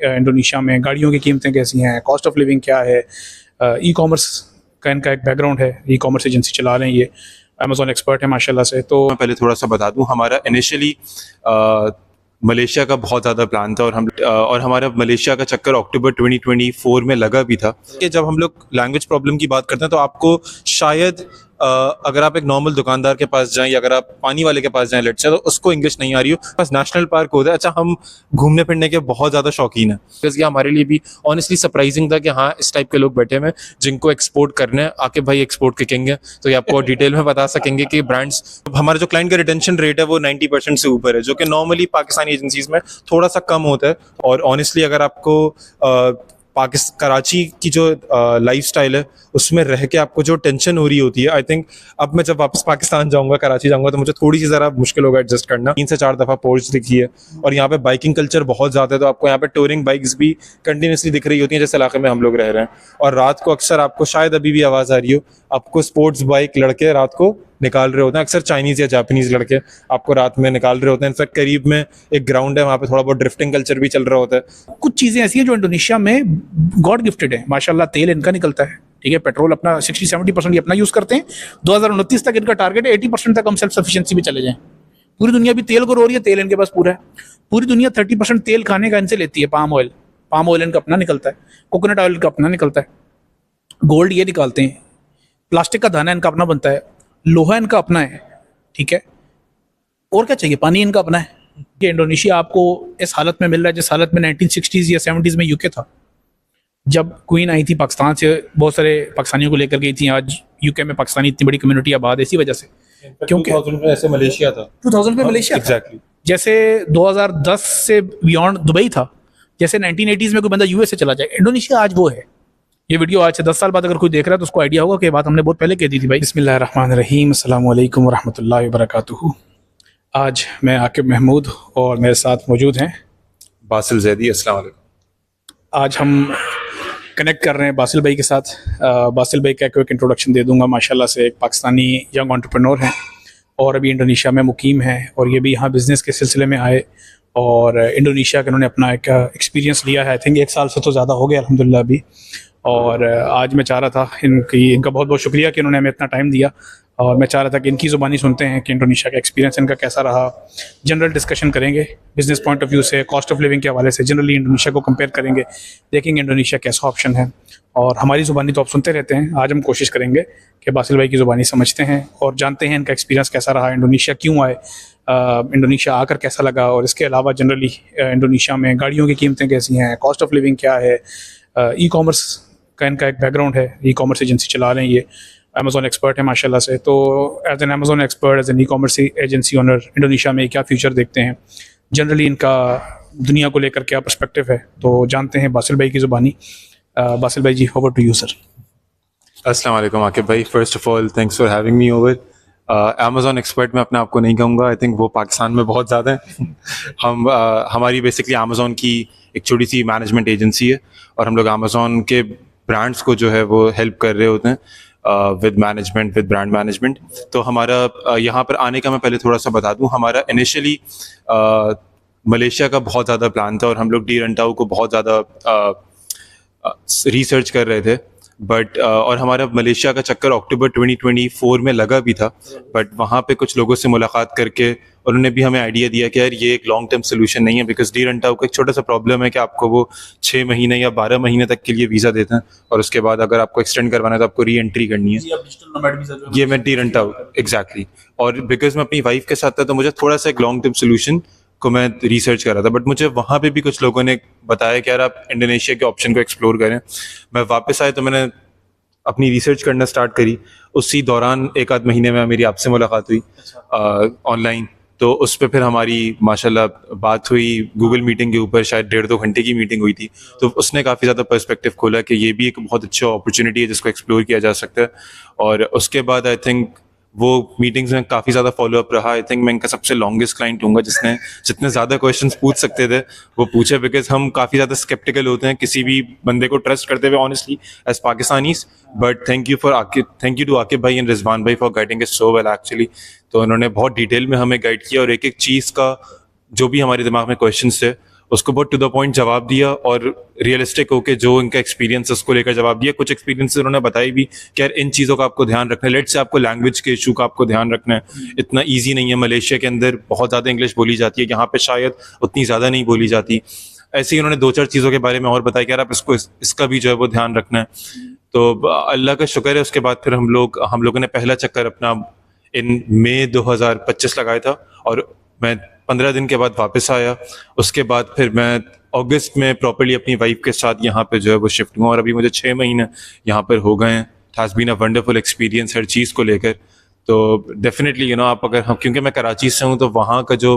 Indonesia में गाड़ियों की कीमतें कैसी हैं, कॉस्ट ऑफ लिविंग क्या है। ई कॉमर्स का इनका एक बैकग्राउंड है, ई कॉमर्स एजेंसी चला रहे हैं, ये अमेज़ॉन एक्सपर्ट है माशाल्लाह से। तो मैं पहले थोड़ा सा बता दूं, हमारा इनिशियली मलेशिया का बहुत ज़्यादा प्लान था और हमारा मलेशिया का चक्कर अक्टूबर 2024 में लगा भी था कि जब हम लोग लैंग्वेज प्रॉब्लम की बात करते हैं तो आपको शायद अगर आप एक नॉर्मल दुकानदार के पास जाएं या अगर आप पानी वाले के पास जाएं लेट्स से, तो उसको इंग्लिश नहीं आ रही हो, बस नेशनल पार्क होता है। अच्छा, हम घूमने फिरने के बहुत ज़्यादा शौकीन हैं, बिकॉज ये हमारे लिए भी ऑनेस्टली सरप्राइजिंग था कि हाँ इस टाइप के लोग बैठे हुए हैं जिनको एक्सपोर्ट करने हैं। आके भाई एक्सपोर्ट के किंग है, तो ये आपको डिटेल में बता सकेंगे कि ब्रांड्स, हमारा जो क्लाइंट का रिटेंशन रेट है वो 90% से ऊपर है, जो कि नॉर्मली पाकिस्तानी एजेंसीज में थोड़ा सा कम होता है। और ऑनेस्टली अगर आपको कराची की जो लाइफस्टाइल है उसमें रह के आपको जो टेंशन हो रही होती है, आई थिंक अब मैं जब वापस पाकिस्तान जाऊंगा, कराची जाऊंगा, तो मुझे थोड़ी सी ज़रा मुश्किल होगा एडजस्ट करना। 3 से 4 दफ़ा पोर्च दिखी है और यहाँ पे बाइकिंग कल्चर बहुत ज़्यादा है, तो आपको यहाँ पे टूरिंग बाइक्स भी कंटिन्यूसली दिख रही होती हैं जिस इलाके में हम लोग रह रहे हैं। और रात को अक्सर आपको शायद अभी भी आवाज़ आ रही हो, आपको स्पोर्ट्स बाइक लड़के रात को निकाल रहे होते हैं, अक्सर चाइनीज़ या जापानीज़ लड़के आपको रात में निकाल रहे होते हैं। इनफैक्ट करीब में एक ग्राउंड है, वहाँ पे थोड़ा बहुत ड्रिफ्टिंग कल्चर भी चल रहा होता है। कुछ चीज़ें ऐसी हैं जो इंडोनेशिया में गॉड गिफ्टेड है माशाल्लाह। तेल इनका निकलता है, ठीक है, पेट्रोल अपना 60-70% ये अपना यूज़ करते हैं। 2029 तक इनका टारगेट है 80% तक हम सेल्फ सफिशिएंसी भी चले जाएं। पूरी दुनिया भी तेल को रो रही है, तेल इनके पास पूरा है। पूरी दुनिया 30% तेल खाने का इनसे लेती है। पाम ऑयल इनका अपना निकलता है, कोकोनट ऑयल का अपना निकलता है, गोल्ड ये निकालते हैं, प्लास्टिक का दाना इनका अपना बनता है, लोहा इनका अपना है, ठीक है। और क्या चाहिए, पानी इनका अपना है। ये इंडोनेशिया आपको इस हालत में मिल रहा है जिस हालत में 1960s या 70s में यूके था। जब क्वीन आई थी पाकिस्तान से, बहुत सारे पाकिस्तानियों को लेकर गई थी। आज यूके में पाकिस्तानी इतनी बड़ी कम्युनिटी आबाद है इसी वजह से, क्योंकि 2000 में ऐसे मलेशिया था, 2000 में मलेशिया एग्जैक्टली, जैसे 2010 से बियॉन्ड दुबई था, जैसे 1980s में कोई बंदा यूएस से चला जाए। इंडोनेशिया आज वो है। ये वीडियो आज से 10 साल बाद अगर कोई देख रहा है तो उसको आइडिया होगा कि बात हमने बहुत पहले कह दी थी भाई। बिस्मिल्लाहिर्रहमानिर्रहीम, अस्सलाम वालेकुम वरहमतुल्लाहि वबरकातुहू। आज मैं आकिब महमूद और मेरे साथ मौजूद हैं बासिल जैदी। अस्सलाम वालेकुम। आज हम कनेक्ट कर रहे हैं बासिल भाई के साथ। बासिल भाई का एक इंट्रोडक्शन दे दूंगा। माशाल्लाह से एक पाकिस्तानी यंग एंटरप्रेन्योर हैं और अभी इंडोनेशिया में मुकीम हैं, और ये भी यहाँ बिज़नेस के सिलसिले में आए और इंडोनेशिया का इन्होंने अपना एक एक्सपीरियंस लिया है। आई थिंक 1 साल से तो ज़्यादा हो गया अल्हम्दुलिल्लाह अभी। और आज मैं चाह रहा था इनका बहुत बहुत शुक्रिया कि इन्होंने हमें इतना टाइम दिया, और मैं चाह रहा था कि इनकी ज़ुबानी सुनते हैं कि इंडोनेशिया का एक्सपीरियंस इनका कैसा रहा। जनरल डिस्कशन करेंगे बिज़नेस पॉइंट ऑफ व्यू से, कॉस्ट ऑफ लिविंग के हवाले से, जनरली इंडोनेशिया को कंपेयर करेंगे, देखेंगे इंडोनेशिया कैसा ऑप्शन है। और हमारी ज़ुबानी तो आप सुनते रहते हैं, आज हम कोशिश करेंगे कि बासिल भाई की ज़ुबानी समझते हैं और जानते हैं इनका एक्सपीरियंस कैसा रहा, इंडोनेशिया क्यों आए, इंडोनेशिया आकर कैसा लगा, और इसके अलावा जनरली इंडोनेशिया में गाड़ियों की कीमतें कैसी हैं, कॉस्ट ऑफ लिविंग क्या है। ई कॉमर्स का इनका एक बैकग्राउंड है, ई कॉमर्स एजेंसी चला रहे हैं, ये अमेज़ॉन एक्सपर्ट है माशाल्लाह से। तो as an Amazon expert, as an ecommerce agency owner, Indonesia में क्या फ्यूचर देखते हैं, जनरली इनका दुनिया को लेकर क्या पर्सपेक्टिव है, तो जानते हैं बासिल भाई की ज़ुबानी। बासिल भाई जी, ओवर टू यू सर। अस्सलाम वालेकुम आकिब भाई, first of all thanks for having me over. Amazon expert मैं अपने आप को नहीं कहूँगा, आई थिंक वो पाकिस्तान में बहुत ज़्यादा है। हमारी बेसिकली अमेज़ॉन की एक छोटी सी मैनेजमेंट एजेंसी है और हम लोग अमेज़ॉन के ब्रांड्स को जो है वो हेल्प कर रहे होते हैं with management, with brand management. तो हमारा यहाँ पर आने का मैं पहले थोड़ा सा बता दूँ, हमारा इनिशियली मलेशिया का बहुत ज़्यादा प्लान था और हम लोग डी रंटाओ को बहुत ज़्यादा रिसर्च कर रहे थे, बट और हमारा मलेशिया का चक्कर अक्टूबर 2024 में लगा भी था। बट वहाँ पे कुछ लोगों से मुलाकात करके उन्होंने भी हमें आइडिया दिया कि यार ये एक लॉन्ग टर्म सोल्यूशन नहीं है, बिकॉज डी रंटाओ का एक छोटा सा प्रॉब्लम है कि आपको वो 6 महीने या 12 महीने तक के लिए वीज़ा देते हैं और उसके बाद अगर आपको एक्सटेंड करवाना है तो आपको री एंट्री करनी है। ये मैं डी रंटाओ एग्जैक्टली, और बिकॉज मैं अपनी वाइफ के साथ था तो मुझे थोड़ा सा एक लॉन्ग टर्म सोल्यूशन को मैं रिसर्च कर रहा था। बट मुझे वहाँ पे भी कुछ लोगों ने बताया कि यार आप इंडोनेशिया के ऑप्शन को एक्सप्लोर करें। मैं वापस आया तो मैंने अपनी रिसर्च करना स्टार्ट करी। उसी दौरान 1 आध महीने में मेरी आपसे मुलाकात हुई ऑनलाइन, तो उस पर फिर हमारी माशाल्लाह बात हुई गूगल मीटिंग के ऊपर, शायद 1.5-2 घंटे की मीटिंग हुई थी। तो उसने काफ़ी ज़्यादा पर्सपेक्टिव खोला कि ये भी एक बहुत अच्छा अपॉर्चुनिटी है जिसको एक्सप्लोर किया जा सकता है। और उसके बाद आई थिंक वो मीटिंग्स में काफ़ी ज़्यादा फॉलोअप रहा। आई थिंक मैं इनका सबसे लॉन्गेस्ट क्लाइंट हूँगा जिसने जितने ज़्यादा क्वेश्चंस पूछ सकते थे वो पूछे, बिकॉज हम काफ़ी ज़्यादा स्केप्टिकल होते हैं किसी भी बंदे को ट्रस्ट करते हुए honestly as Pakistanis. But thank you to Aqib भाई एंड रिजवान भाई for guiding us so well actually. तो उन्होंने बहुत डिटेल में हमें गाइड किया और एक एक चीज़ का जो भी हमारे दिमाग में क्वेश्चन थे उसको बहुत टू द पॉइंट जवाब दिया और रियलिस्टिक होके जो उनका एक्सपीरियंस उसको लेकर जवाब दिया। कुछ एक्सपीरियंस उन्होंने बताई भी कि यार इन चीज़ों का आपको ध्यान रखना है, लेट से आपको लैंग्वेज के इशू का आपको ध्यान रखना है, इतना ईजी नहीं है। मलेशिया के अंदर बहुत ज़्यादा इंग्लिश बोली जाती है, यहाँ पे शायद उतनी ज़्यादा नहीं बोली जाती। ऐसे ही उन्होंने दो चार चीज़ों के बारे में और बताया कि यार आप इसका भी जो है वो ध्यान रखना है। तो अल्लाह का शुक्र है, उसके बाद फिर हम लोगों ने पहला चक्कर अपना इन मई 2025 लगाया था और मैं 15 दिन के बाद वापस आया। उसके बाद फिर मैं अगस्त में प्रॉपर्ली अपनी वाइफ के साथ यहाँ पे जो है वो शिफ्ट हुआ और अभी मुझे 6 महीने यहाँ पर हो गए हैं। It has been a wonderful experience हर चीज़ को लेकर। तो डेफिनेटली आप अगर हम, क्योंकि मैं कराची से हूँ, तो वहाँ का जो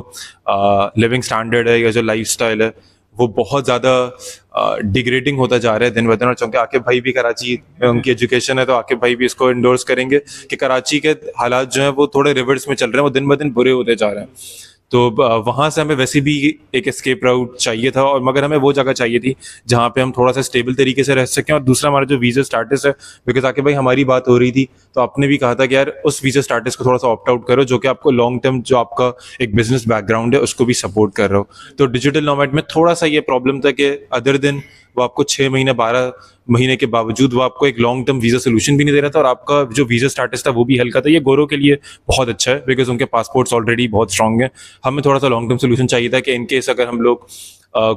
लिविंग स्टैंडर्ड है या जो लाइफस्टाइल है वो बहुत ज़्यादा डिग्रेडिंग होता जा रहा है दिन ब दिन। और चूँकि आकिब भाई भी कराची में उनकी एजुकेशन है, तो आकिब भाई भी इसको इंडोर्स करेंगे कि कराची के हालात जो हैं वो थोड़े रिवर्स में चल रहे हैं, वो दिन ब दिन बुरे होते जा रहे हैं। तो वहाँ से हमें वैसे भी एक एस्केप राउट चाहिए था, और मगर हमें वो जगह चाहिए थी जहाँ पे हम थोड़ा सा स्टेबल तरीके से रह सकें। और दूसरा हमारा जो वीज़ा स्टेटस है, बिकॉज आके भाई हमारी बात हो रही थी तो आपने भी कहा था कि यार उस वीज़ा स्टेटस को थोड़ा सा ऑप्ट आउट करो जो कि आपको लॉन्ग टर्म जो आपका एक बिजनेस बैकग्राउंड है उसको भी सपोर्ट कर रहा हो। तो डिजिटल नोमैड में थोड़ा सा ये प्रॉब्लम था कि अदर दिन वो आपको 6 महीने 12 महीने के बावजूद वो आपको एक लॉन्ग टर्म वीज़ा सोल्यूशन भी नहीं दे रहा था, और आपका जो वीज़ा स्टेटस था वो भी हल्का था। ये गोरों के लिए बहुत अच्छा है बिकॉज उनके पासपोर्ट्स ऑलरेडी बहुत स्ट्रांग है। हमें थोड़ा सा लॉन्ग टर्म सोल्यूशन चाहिए था कि इन केस अगर हम लोग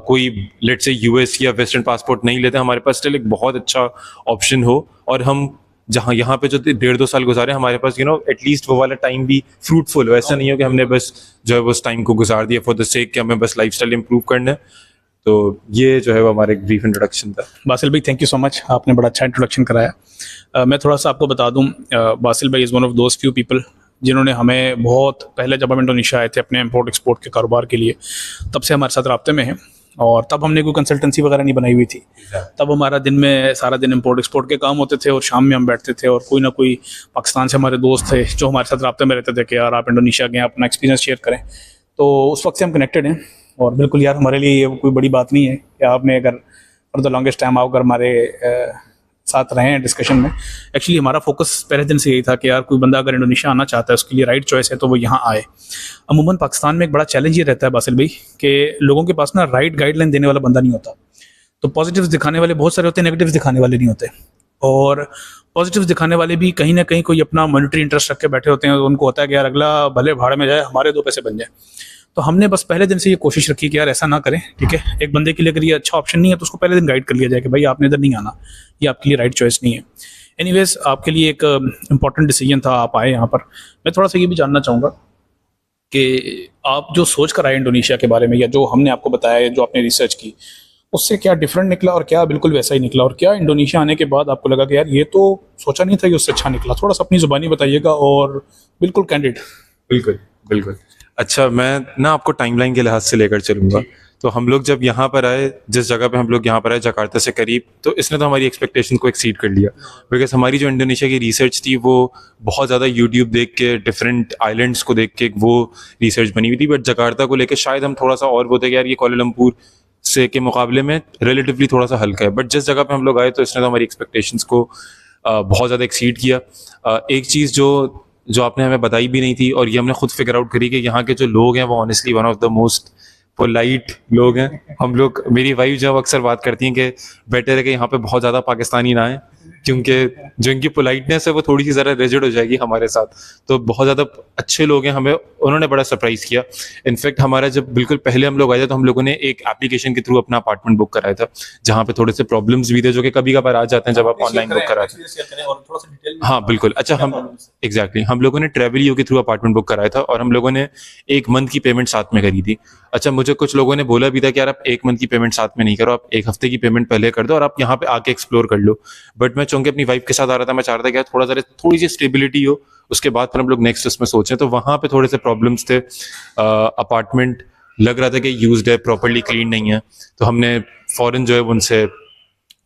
कोई लेट से यूएस या वेस्टर्न पासपोर्ट नहीं लेते, हमारे पास स्टिल एक बहुत अच्छा ऑप्शन हो, और हम जहाँ यहाँ पे जो 1.5-2 साल गुजारे हमारे पास एटलीस्ट वो वाला टाइम भी फ्रूटफुल हो। ऐसा नहीं हो कि हमने बस जो है उस टाइम को गुजार दिया फॉर द सेक कि हमें बस लाइफस्टाइल इंप्रूव करना है। तो ये जो है वो हमारा एक ब्रीफ इंट्रोडक्शन था। बासिल भाई, थैंक यू सो मच, आपने बड़ा अच्छा इंट्रोडक्शन कराया। मैं थोड़ा सा आपको बता दूं, बासिल भाई is one of those few people जिन्होंने हमें बहुत पहले, जब हम इंडोनेशिया आए थे अपने इंपोर्ट एक्सपोर्ट के कारोबार के लिए, तब से हमारे साथ राब्ते में हैं। और तब हमने कोई कंसल्टेंसी वगैरह नहीं बनाई हुई थी। तब हमारा दिन में सारा दिन इंपोर्ट एक्सपोर्ट के काम होते थे और शाम में हम बैठते थे और कोई ना कोई पाकिस्तान से हमारे दोस्त थे जो हमारे साथ राब्ते में रहते थे कि यार आप इंडोनेशिया गए, अपना एक्सपीरियंस शेयर करें। तो उस वक्त से हम कनेक्टेड हैं, और बिल्कुल यार हमारे लिए ये कोई बड़ी बात नहीं है कि आपने अगर फॉर द लॉन्गेस्ट टाइम आप अगर हमारे साथ रहे हैं डिस्कशन में। एक्चुअली हमारा फोकस पहले दिन से यही था कि यार कोई बंदा अगर इंडोनेशिया आना चाहता है, उसके लिए राइट चॉइस है तो वो यहाँ आए। अमूमन पाकिस्तान में एक बड़ा चैलेंज ये रहता है बासिल भाई कि लोगों के पास ना राइट गाइडलाइन देने वाला बंदा नहीं होता। तो पॉजिटिव्स दिखाने वाले बहुत सारे होते हैं, नेगेटिव्स दिखाने वाले नहीं होते। और पॉजिटिव्स दिखाने वाले भी कहीं ना कहीं कोई अपना मॉनिटरी इंटरेस्ट रख के बैठे होते हैं, तो उनको होता है कि यार अगला भले भाड़ में जाए, हमारे 2 पैसे बन जाए। तो हमने बस पहले दिन से ये कोशिश रखी कि यार ऐसा ना करें, ठीक है। एक बंदे के लिए अगर ये अच्छा ऑप्शन नहीं है तो उसको पहले दिन गाइड कर लिया जाए कि भाई आपने इधर नहीं आना, ये आपके लिए राइट चॉइस नहीं है। एनीवेज, आपके लिए एक इम्पॉर्टेंट डिसीजन था, आप आए यहाँ पर। मैं थोड़ा सा ये भी जानना चाहूँगा कि आप जो सोच कर आए इंडोनेशिया के बारे में, या जो हमने आपको बताया, जो आपने रिसर्च की, उससे क्या डिफरेंट निकला और क्या बिल्कुल वैसा ही निकला, और क्या इंडोनेशिया आने के बाद आपको लगा कि यार ये तो सोचा नहीं था, ये उससे अच्छा निकला? थोड़ा सा अपनी ज़ुबानी बताइएगा और बिल्कुल कैंडिड। बिल्कुल बिल्कुल। अच्छा, मैं ना आपको टाइमलाइन के लिहाज से लेकर चलूंगा। तो हम लोग जब यहाँ पर आए, जिस जगह पे हम लोग यहाँ पर आए, जकार्ता से करीब, तो इसने तो हमारी एक्सपेक्टेशन को एक्सीड कर लिया। बिकॉज हमारी जो इंडोनेशिया की रिसर्च थी वो बहुत ज़्यादा यूट्यूब देख के, डिफरेंट आइलैंड्स को देख के वो रिसर्च बनी हुई थी। बट जकार्ता को लेकर शायद हम थोड़ा सा और वो थे कि यार ये कोलालमपुर से के मुकाबले में रिलेटिवली थोड़ा सा हल्का है। बट जिस जगह पे हम लोग आए तो इसने तो हमारी एक्सपेक्टेशंस को बहुत ज़्यादा एक्सीड किया। एक चीज़ जो आपने हमें बताई भी नहीं थी, और ये हमने खुद फिगर आउट करी, कि यहाँ के जो लोग हैं वो honestly one of the most polite लोग हैं। हम लोग, मेरी वाइफ जो है वो अक्सर बात करती हैं कि बेटर है कि यहाँ पे बहुत ज़्यादा पाकिस्तानी ना आए, क्योंकि जो इनकी पोलाइटनेस है वो थोड़ी सी ज़रा रिजिड हो जाएगी हमारे साथ। तो बहुत ज़्यादा अच्छे लोग हैं, हमें उन्होंने बड़ा सरप्राइज़ किया। इनफैक्ट हमारा जब बिल्कुल पहले हम लोग आए थे तो हम लोगों ने एक एप्लीकेशन के थ्रू अपना अपार्टमेंट बुक कराया था, जहाँ पे थोड़े से प्रॉब्लम्स भी थे जो कि कभी कभार आ जाते हैं जब आप ऑनलाइन बुक कराते हैं। हाँ बिल्कुल। अच्छा, हम एग्जैक्टली हम लोगों ने ट्रैवलियो के थ्रू अपार्टमेंट बुक कराया था, और हम लोगों ने 1 मंथ की पेमेंट साथ में करी थी। अच्छा, मुझे कुछ लोगों ने बोला भी था कि यार आप 1 मंथ की पेमेंट साथ में नहीं करो, आप 1 हफ्ते की पेमेंट पहले कर दो और आप यहाँ पे आके एक्सप्लोर कर लो। बट मैं चूंकि अपनी वाइफ के साथ आ रहा था, मैं चाह रहा था कि थोड़ी सी स्टेबिलिटी हो, उसके बाद फिर हम लोग नेक्स्ट उसमें सोचें। तो वहाँ पे थोड़े से प्रॉब्लम्स थे। अपार्टमेंट लग रहा था कि यूज्ड है, प्रॉपर्ली क्लीन नहीं है। तो हमने फौरन जो है उनसे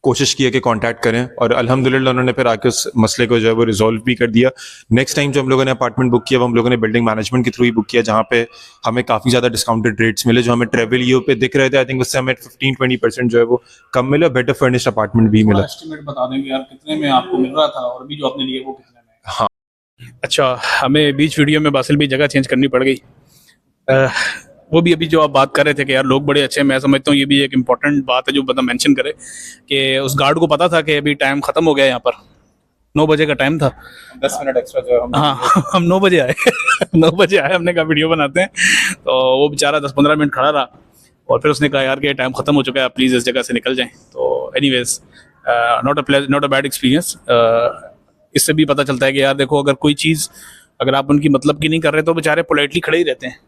कोशिश की है कि कांटेक्ट करें, और अल्हम्दुलिल्लाह उन्होंने फिर आके उस मसले को जो है वो रिजॉल्व भी कर दिया। नेक्स्ट टाइम जो हम लोगों ने अपार्टमेंट बुक किया वो हम लोगों ने बिल्डिंग मैनेजमेंट के थ्रू ही बुक किया, जहाँ पे हमें काफ़ी ज़्यादा डिस्काउंटेड रेट्स मिले जो हमें ट्रैवलियो पे दिख रहे थे। आई थिंक उससे हमें 15-20% जो है वो कम मिला, बेटर फर्निश्ड अपार्टमेंट भी मिला। एस्टिमेट बता देंगे यार कितने में आपको मिल रहा था, और अभी जो आपने लिए वो कितने में? हाँ। अच्छा, हमें बीच वीडियो में बासिल भी जगह चेंज करनी पड़ गई। वो भी अभी जो आप बात कर रहे थे कि यार लोग बड़े अच्छे हैं, मैं समझता हूँ ये भी एक इम्पॉर्टेंट बात है जो बंदा मेंशन करे कि उस गार्ड को पता था कि अभी टाइम ख़त्म हो गया यहाँ पर, 9 बजे का टाइम था। 10 मिनट एक्स्ट्रा जो हम हाँ हम 9 बजे आए 9 बजे आए, हमने कहा वीडियो बनाते हैं, तो वो बेचारा 10-15 मिनट खड़ा रहा और फिर उसने कहा यार कि टाइम ख़त्म हो चुका है, प्लीज़ इस जगह से निकल जाएं। तो anyways not a bad experience. इससे भी पता चलता है कि यार देखो, अगर कोई चीज़ अगर आप उनकी मतलब की नहीं कर रहे तो बेचारे पोलाइटली खड़े ही रहते हैं,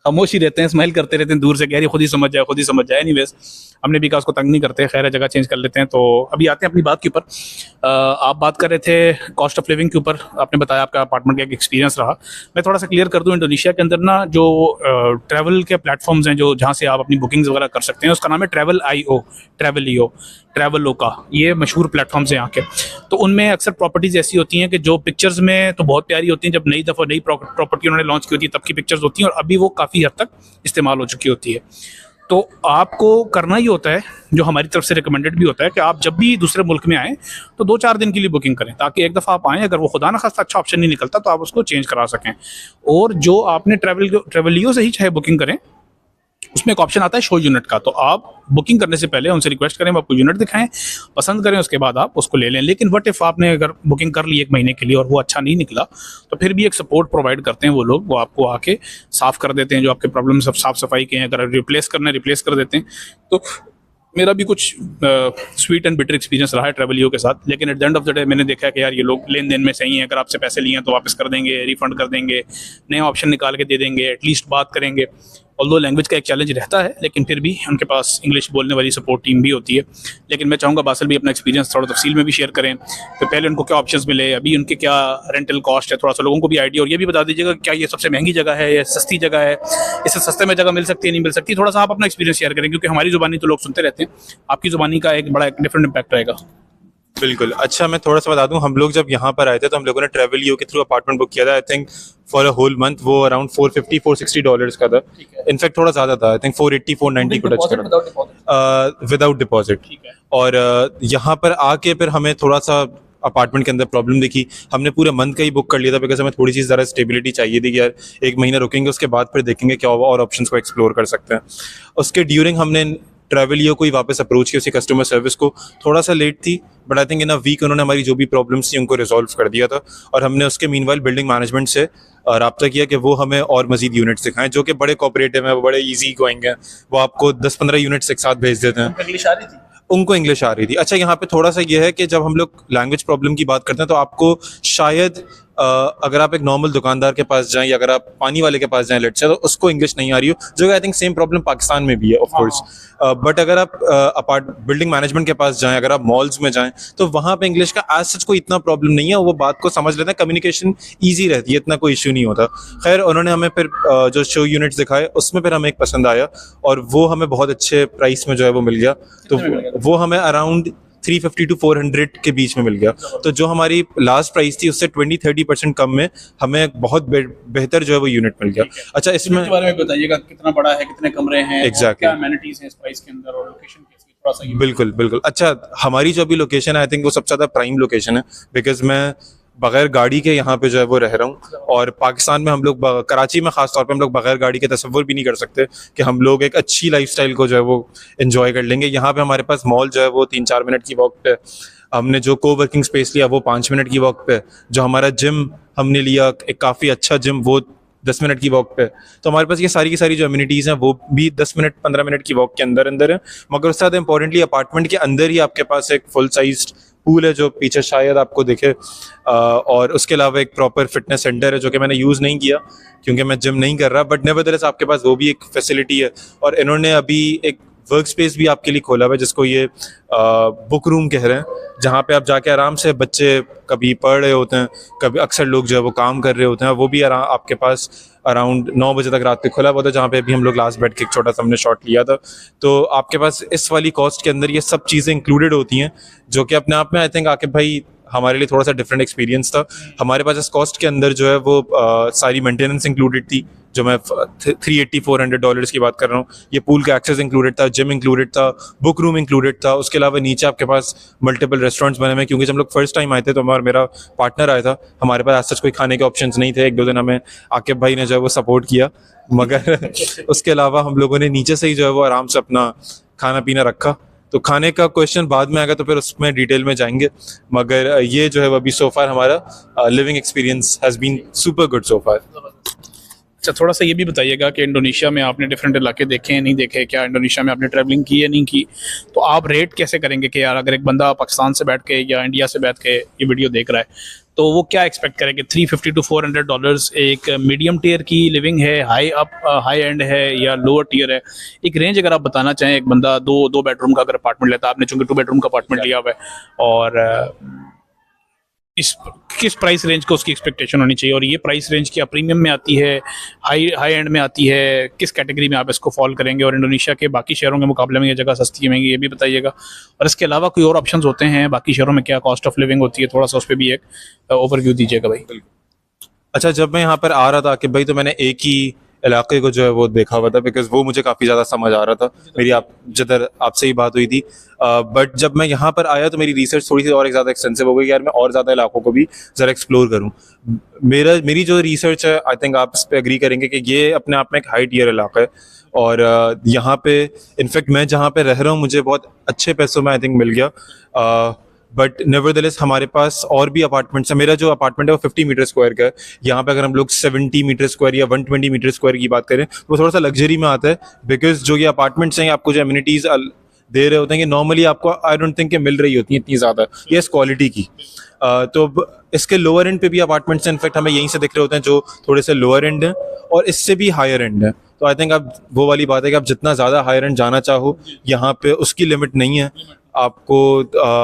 खामोश ही रहते हैं, स्माइल करते रहते हैं दूर से, कह रही खुद ही समझ जाए, खुद ही समझ जाए। एनीवेज हमने भी कहा उसको तंग नहीं करते, खैर है, जगह चेंज कर लेते हैं। तो अभी आते हैं अपनी बात के ऊपर। आप बात कर रहे थे कॉस्ट ऑफ लिविंग के ऊपर, आपने बताया आपका अपार्टमेंट का एक एक्सपीरियंस रहा। मैं थोड़ा सा क्लियर कर दूं, इंडोनेशिया के अंदर ना जो ट्रैवल के प्लेटफॉर्म्स हैं जो जहाँ से आप अपनी बुकिंग्स वगैरह कर सकते हैं, उसका नाम है ट्रैवल.io, ये मशहूर प्लेटफॉर्म्स हैं यहाँ के। तो उनमें अक्सर प्रॉपर्टीज़ ऐसी होती हैं कि जो पिक्चर्स में तो बहुत प्यारी होती हैं, जब नई दफ़ा नई प्रॉपर्टी उन्होंने लॉन्च की होती है तब की पिक्चर्स होती हैं, और अभी वो काफ़ी हद तक इस्तेमाल हो चुकी होती है। तो आपको करना ही होता है, जो हमारी तरफ से रिकमेंडेड भी होता है, कि आप जब भी दूसरे मुल्क में आएँ तो 2-4 दिन के लिए बुकिंग करें, ताकि एक दफ़ा आप आएँ, अगर वो खुदा न खास्ता अच्छा ऑप्शन नहीं निकलता तो आप उसको चेंज करा सकें। और जो आपने ट्रैवलियो से ही चाहे बुकिंग करें, उसमें एक ऑप्शन आता है शो यूनिट का। तो आप बुकिंग करने से पहले उनसे रिक्वेस्ट करें, वो आपको यूनिट दिखाएं, पसंद करें, उसके बाद आप उसको ले लें। लेकिन वट इफ़ आपने अगर बुकिंग कर ली 1 महीने के लिए और वो अच्छा नहीं निकला, तो फिर भी एक सपोर्ट प्रोवाइड करते हैं वो लोग, वो आपको आके साफ़ कर देते हैं जो आपके प्रॉब्लम सब साफ़ सफाई के हैं। अगर रिप्लेस करना है रिप्लेस कर देते हैं। तो मेरा भी कुछ स्वीट एंड बिटर एक्सपीरियंस रहा है ट्रैवलियो के साथ, लेकिन at the end of the day मैंने देखा है कि यार ये लोग लेन देन में सही हैं। अगर आपसे पैसे लिए हैं तो वापस कर देंगे, रिफंड कर देंगे, नया ऑप्शन निकाल के दे देंगे, एटलीस्ट बात करेंगे। ऑल्दो लैंग्वेज का एक चैलेंज रहता है, लेकिन फिर भी उनके पास इंग्लिश बोलने वाली सपोर्ट टीम भी होती है। लेकिन मैं चाहूँगा बासिल भी अपना एक्सपीरियंस थोड़ा तफसील में भी शेयर करें, तो पहले उनको क्या ऑप्शंस मिले, अभी उनके क्या रेंटल कॉस्ट है, थोड़ा सा लोगों को भी आइडिया। और ये भी बता दीजिएगा क्या ये सबसे महंगी जगह है या सस्ती जगह है, इससे सस्ते में जगह मिल सकती है नहीं मिल सकती, थोड़ा सा आप अपना एक्सपीरियंस शेयर करें, क्योंकि हमारी ज़ुबानी तो लोग सुनते रहते हैं, आपकी ज़ुबानी का एक बड़ा डिफरेंट इम्पैक्ट रहेगा। बिल्कुल। अच्छा, मैं थोड़ा सा बता दूं, हम लोग जब यहाँ पर आए थे तो हम लोगों ने ट्रैवलियो के थ्रू अपार्टमेंट बुक किया था। I think for a whole month वो अराउंड $450-460 का था। इनफैक्ट थोड़ा ज़्यादा था, आई थिंक 480-490 को टच करा विदाउट डिपॉजिट। और यहाँ पर आके फिर हमें थोड़ा सा अपार्टमेंट के अंदर प्रॉब्लम दिखी। हमने पूरे मंथ का ही बुक कर लिया था, बिकॉज हमें थोड़ी सी ज़रा स्टेबिलिटी चाहिए थी कि यार 1 महीना रुकेंगे, उसके बाद फिर देखेंगे क्या और ऑप्शंस को एक्सप्लोर कर सकते हैं। उसके ड्यूरिंग हमने ट्रैवलियो को ही वापस अप्रोच किया, उसकी कस्टमर सर्विस को। थोड़ा सा लेट थी, but I think in a week उन्होंने हमारी जो भी प्रॉब्लम्स थी उनको रिजॉल्व कर दिया था। और हमने उसके मीनवाइल बिल्डिंग मैनेजमेंट से रब्ता किया कि वो हमें और मजीद यूनिट्स दिखाएं, जो कि बड़े कोऑपरेटिव हैं, वो बड़े ईजी गोइंग हैं, वो आपको 10-15 यूनिट्स एक साथ भेज देते हैं। इंग्लिश आ रही थी उनको इंग्लिश आ रही थी। अच्छा, यहाँ पे थोड़ा सा ये है कि जब हम लोग लैंग्वेज प्रॉब्लम की बात करते हैं तो आपको शायद अगर आप एक नॉर्मल दुकानदार के पास जाएं या अगर आप पानी वाले के पास जाएं लेट्स से, तो उसको इंग्लिश नहीं आ रही हो, जो I think same problem Pakistan में भी है ऑफ कोर्स। बट अगर आप बिल्डिंग मैनेजमेंट के पास जाएं, अगर आप मॉल्स में जाएं, तो वहाँ पे इंग्लिश का एज सच कोई इतना प्रॉब्लम नहीं है, वो बात को समझ लेते हैं, कम्युनिकेशन ईजी रहती है, इतना कोई इशू नहीं होता। खैर, उन्होंने हमें फिर जो शो यूनिट्स दिखाए उसमें फिर हमें एक पसंद आया और वो हमें बहुत अच्छे प्राइस में जो है वो मिल गया। तो वो हमें अराउंड 350 to 400 के बीच में मिल गया। तो जो हमारी लास्ट प्राइस थी उससे 20-30% कम में हमें बहुत बेहतर जो है वो यूनिट मिल गया। अच्छा, इसमें के बारे में बताइएगा, कितना बड़ा है, कितने कमरे हैं, Exactly. क्या amenities हैं इस प्राइस के अंदर, और लोकेशन कैसी है, थोड़ा सा ये बिल्कुल बिल्कुल। अच्छा, हमारी जो अभी लोकेशन है आई थिंक वो सबसे ज़्यादा प्राइम लोकेशन है, बिकॉज मैं बगैर गाड़ी के यहाँ पे जो है वो रह रहा हूँ। और पाकिस्तान में हम लोग कराची में ख़ास तौर पे हम लोग बगैर गाड़ी के तसव्वुर भी नहीं कर सकते कि हम लोग एक अच्छी लाइफस्टाइल को जो है वो एंजॉय कर लेंगे। यहाँ पे हमारे पास मॉल जो है वो 3-4 मिनट की वॉक पे, हमने जो को वर्किंग स्पेस लिया वो 5 मिनट की वॉक पे, जो हमारा जिम हमने लिया एक काफ़ी अच्छा जिम वो 10 मिनट की वॉक पे। तो हमारे पास ये सारी की सारी जो अम्यूनिटीज़ हैं वो भी 10-15 मिनट की वॉक के अंदर अंदर है। मगर उससे ज़्यादा इंपॉर्टेंटली अपार्टमेंट के अंदर ही आपके पास एक फुल साइज पूल है जो पीछे शायद आपको दिखे, और उसके अलावा एक प्रॉपर फिटनेस सेंटर है जो कि मैंने यूज़ नहीं किया क्योंकि मैं जिम नहीं कर रहा, बट नेवरदलेस आपके पास वो भी एक फैसिलिटी है। और इन्होंने अभी एक वर्क स्पेस भी आपके लिए खोला हुआ है जिसको ये बुक रूम कह रहे हैं, जहाँ पे आप जाके आराम से, बच्चे कभी पढ़ रहे होते हैं, कभी अक्सर लोग जो है वो काम कर रहे होते हैं, वो भी आपके पास अराउंड 9 बजे तक रात तक खुला हुआ था, जहाँ पे अभी हम लोग लास्ट बैठ के एक छोटा सा हमने शॉट लिया था। तो आपके पास इस वाली कॉस्ट के अंदर ये सब चीज़ें इंक्लूडेड होती हैं, जो कि अपने आप में आई थिंक आकिब भाई हमारे लिए थोड़ा सा डिफरेंट एक्सपीरियंस था। हमारे पास इस कॉस्ट के अंदर जो है वो सारी मेंटेनेंस इंक्लूडेड थी, जो मैं $380-400 की बात कर रहा हूँ, ये पूल का एक्सेस इंक्लूडेड था, जिम इंक्लूडेड था, बुक रूम इंक्लूडेड था। उसके अलावा नीचे आपके पास मल्टीपल रेस्टोरेंट्स बने हुए हैं, क्योंकि जब हम लोग फर्स्ट टाइम आए थे तो मेरा पार्टनर आया था, हमारे पास सच कोई खाने के ऑप्शंस नहीं थे। 1-2 दिन हमें आकिब भाई ने जो है वो सपोर्ट किया, मगर उसके अलावा हम लोगों ने नीचे से ही जो है वो आराम से अपना खाना पीना रखा। तो खाने का क्वेश्चन बाद में आएगा तो फिर उसमें डिटेल में जाएंगे, मगर ये जो है वो अभी सो फार हमारा living experience has been super good so far. अच्छा, थोड़ा सा ये भी बताइएगा कि इंडोनेशिया में आपने डिफरेंट इलाके देखे हैं, नहीं देखे, क्या इंडोनेशिया में आपने ट्रैवलिंग की है, नहीं की, तो आप रेट कैसे करेंगे कि यार अगर एक बंदा पाकिस्तान से बैठ के या इंडिया से बैठ के ये वीडियो देख रहा है तो वो क्या एक्सपेक्ट करेंगे? $350 to $400 एक मीडियम टीयर की लिविंग है, हाई एंड है या लोअर टीयर है? एक रेंज अगर आप बताना चाहें, एक बंदा दो बेडरूम का अगर अपार्टमेंट लेता है, आपने चूंकि 2 बेडरूम का अपार्टमेंट लिया हुआ है, और इस किस प्राइस रेंज को उसकी एक्सपेक्टेशन होनी चाहिए, और ये प्राइस रेंज क्या प्रीमियम में आती है, हाई एंड में आती है, किस कैटेगरी में आप इसको फॉल करेंगे, और इंडोनेशिया के बाकी शहरों के मुकाबले में ये जगह सस्ती है महंगी, ये भी बताइएगा। और इसके अलावा कोई और ऑप्शंस होते हैं बाकी शहरों में, क्या कॉस्ट ऑफ लिविंग होती है, थोड़ा सा उस पर भी एक ओवरव्यू दीजिएगा भाई। अच्छा, जब मैं यहाँ पर आ रहा था कि भाई, तो मैंने एक ही इलाके को जो है वो देखा हुआ था, बिकॉज वो मुझे काफ़ी ज़्यादा समझ आ रहा था। मेरी जिधर आपसे ही बात हुई थी, बट जब मैं यहाँ पर आया तो मेरी रिसर्च थोड़ी सी और एक ज़्यादा एक्सटेंसिव हो गई, यार मैं और ज़्यादा इलाकों को भी ज़रा एक्सप्लोर करूँ। मेरी जो रिसर्च है, आई थिंक आप इस पर एग्री करेंगे कि ये अपने आप में एक हाई टियर इलाका है, और यहाँ पे इनफैक्ट मैं जहाँ पे रह रहा हूँ मुझे बहुत अच्छे पैसों में आई थिंक मिल गया। बट नेवरदलेस हमारे पास और भी अपार्टमेंट्स हैं। मेरा जो अपार्टमेंट है वो 50 मीटर स्क्वायर का है। यहाँ पे अगर हम लोग 70 मीटर स्क्वायर या 120 मीटर स्क्वायर की बात करें तो वो थोड़ा सा लग्जरी में आता है, बिकॉज जो ये अपार्टमेंट्स हैं आपको जो एमिनिटीज़ दे रहे होते हैं कि नॉर्मली आपको आई डोंट थिंक कि मिल रही होती है इतनी ज़्यादा ये इस क्वालिटी की। तो इसके लोअर एंड पे भी अपार्टमेंट्स इनफैक्ट हमें यहीं से दिख रहे होते हैं जो थोड़े से लोअर एंड हैं और इससे भी हायर एंड है। तो आई थिंक अब वो वाली बात है कि आप जितना ज़्यादा हायर एंड जाना चाहो यहाँ पे उसकी लिमिट नहीं है। आपको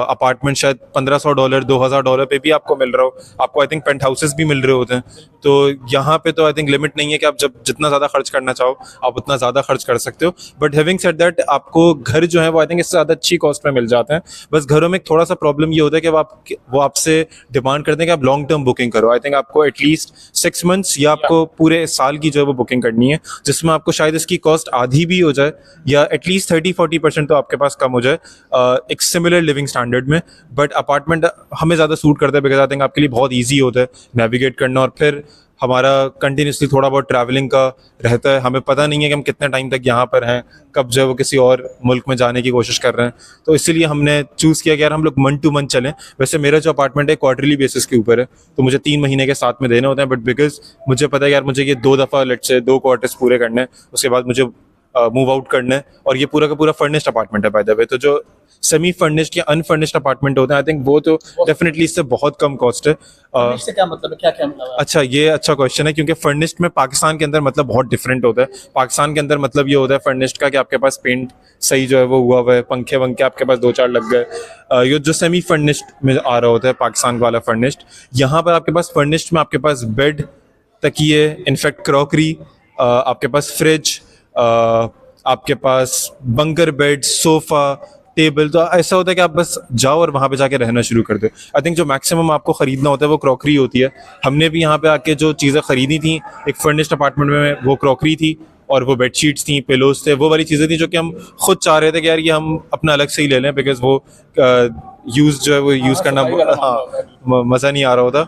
अपार्टमेंट शायद $1500 $2000 पे भी आपको मिल रहा हो, आपको आई थिंक पेंट हाउसेस भी मिल रहे होते हैं। तो यहाँ पे तो आई थिंक लिमिट नहीं है कि आप जब जितना ज़्यादा खर्च करना चाहो आप उतना ज़्यादा खर्च कर सकते हो। बट हैविंग सेड दैट आपको घर जो है वो आई थिंक इससे ज़्यादा अच्छी कॉस्ट में मिल जाते हैं। बस घरों में थोड़ा सा प्रॉब्लम ये होता है कि वो आपसे डिमांड करते हैं कि आप लॉन्ग टर्म बुकिंग करो। आई थिंक आपको एटलीस्ट 6 months या आपको पूरे साल की जो है वो बुकिंग करनी है, जिसमें आपको शायद इसकी कॉस्ट आधी भी हो जाए या एटलीस्ट 30-40% तो आपके पास कम हो जाए एक सिमिलर लिविंग स्टैंडर्ड में। बट अपार्टमेंट हमें ज़्यादा सूट करता है बिकॉज आई थिंक आपके लिए बहुत ईजी होता है नेविगेट करना, और फिर हमारा कंटिन्यूसली थोड़ा बहुत ट्रैवलिंग का रहता है। हमें पता नहीं है कि हम कितने टाइम तक यहाँ पर हैं, कब जो है वो किसी और मुल्क में जाने की कोशिश कर रहे हैं। तो इसीलिए हमने चूज़ किया कि यार हम लोग मंथ टू मंथ चलें। वैसे मेरा जो अपार्टमेंट है क्वार्टरली बेसिस के ऊपर है, तो मुझे 3 महीने के साथ में देने होते हैं। बट बिकॉज मुझे पता है यार मुझे ये 2 दफ़ा लेट से 2 क्वार्टर्स पूरे करने हैं, उसके बाद मुझे मूव आउट करना है। और ये पूरा का पूरा फर्निश्ड अपार्टमेंट है बाय द वे। तो जो सेमी फर्निश्ड या अनफर्निश्ड अपार्टमेंट होते हैं आई थिंक वो तो डेफिनेटली इससे बहुत कम कॉस्ट है। इससे क्या मतलब है, क्या मतलब है? अच्छा, ये अच्छा क्वेश्चन है, क्योंकि फर्निश्ड में पाकिस्तान के अंदर मतलब बहुत डिफरेंट होता है। पाकिस्तान के अंदर मतलब ये होता है फर्निश्ड का कि आपके पास पेंट सही जो है वो हुआ हुआ है, पंखे वंखे आपके पास 2-4 लग गए। ये जो सेमी फर्निश्ड में आ रहा होता है पाकिस्तान वाला फर्निश्ड, यहाँ पर आपके पास फर्निश्ड में आपके पास बेड, तकिए, इनफैक्ट क्रॉकरी, आपके पास फ्रिज, आपके पास बंकर बेड, सोफ़ा, टेबल। तो ऐसा होता है कि आप बस जाओ और वहाँ पे जाके रहना शुरू कर दो। आई थिंक जो मैक्सिमम आपको ख़रीदना होता है वो क्रॉकरी होती है। हमने भी यहाँ पे आके जो चीज़ें ख़रीदी थी एक फर्निश्ड अपार्टमेंट में, वो क्रॉकरी थी और वो बेडशीट्स थी, पिलोज थे, वो वाली चीज़ें थी जो कि हम खुद चाह रहे थे कि यार ये हम अपना अलग से ही ले लें, बिकॉज वो यूज़ जो है वो यूज़ करना मज़ा नहीं आ रहा होता।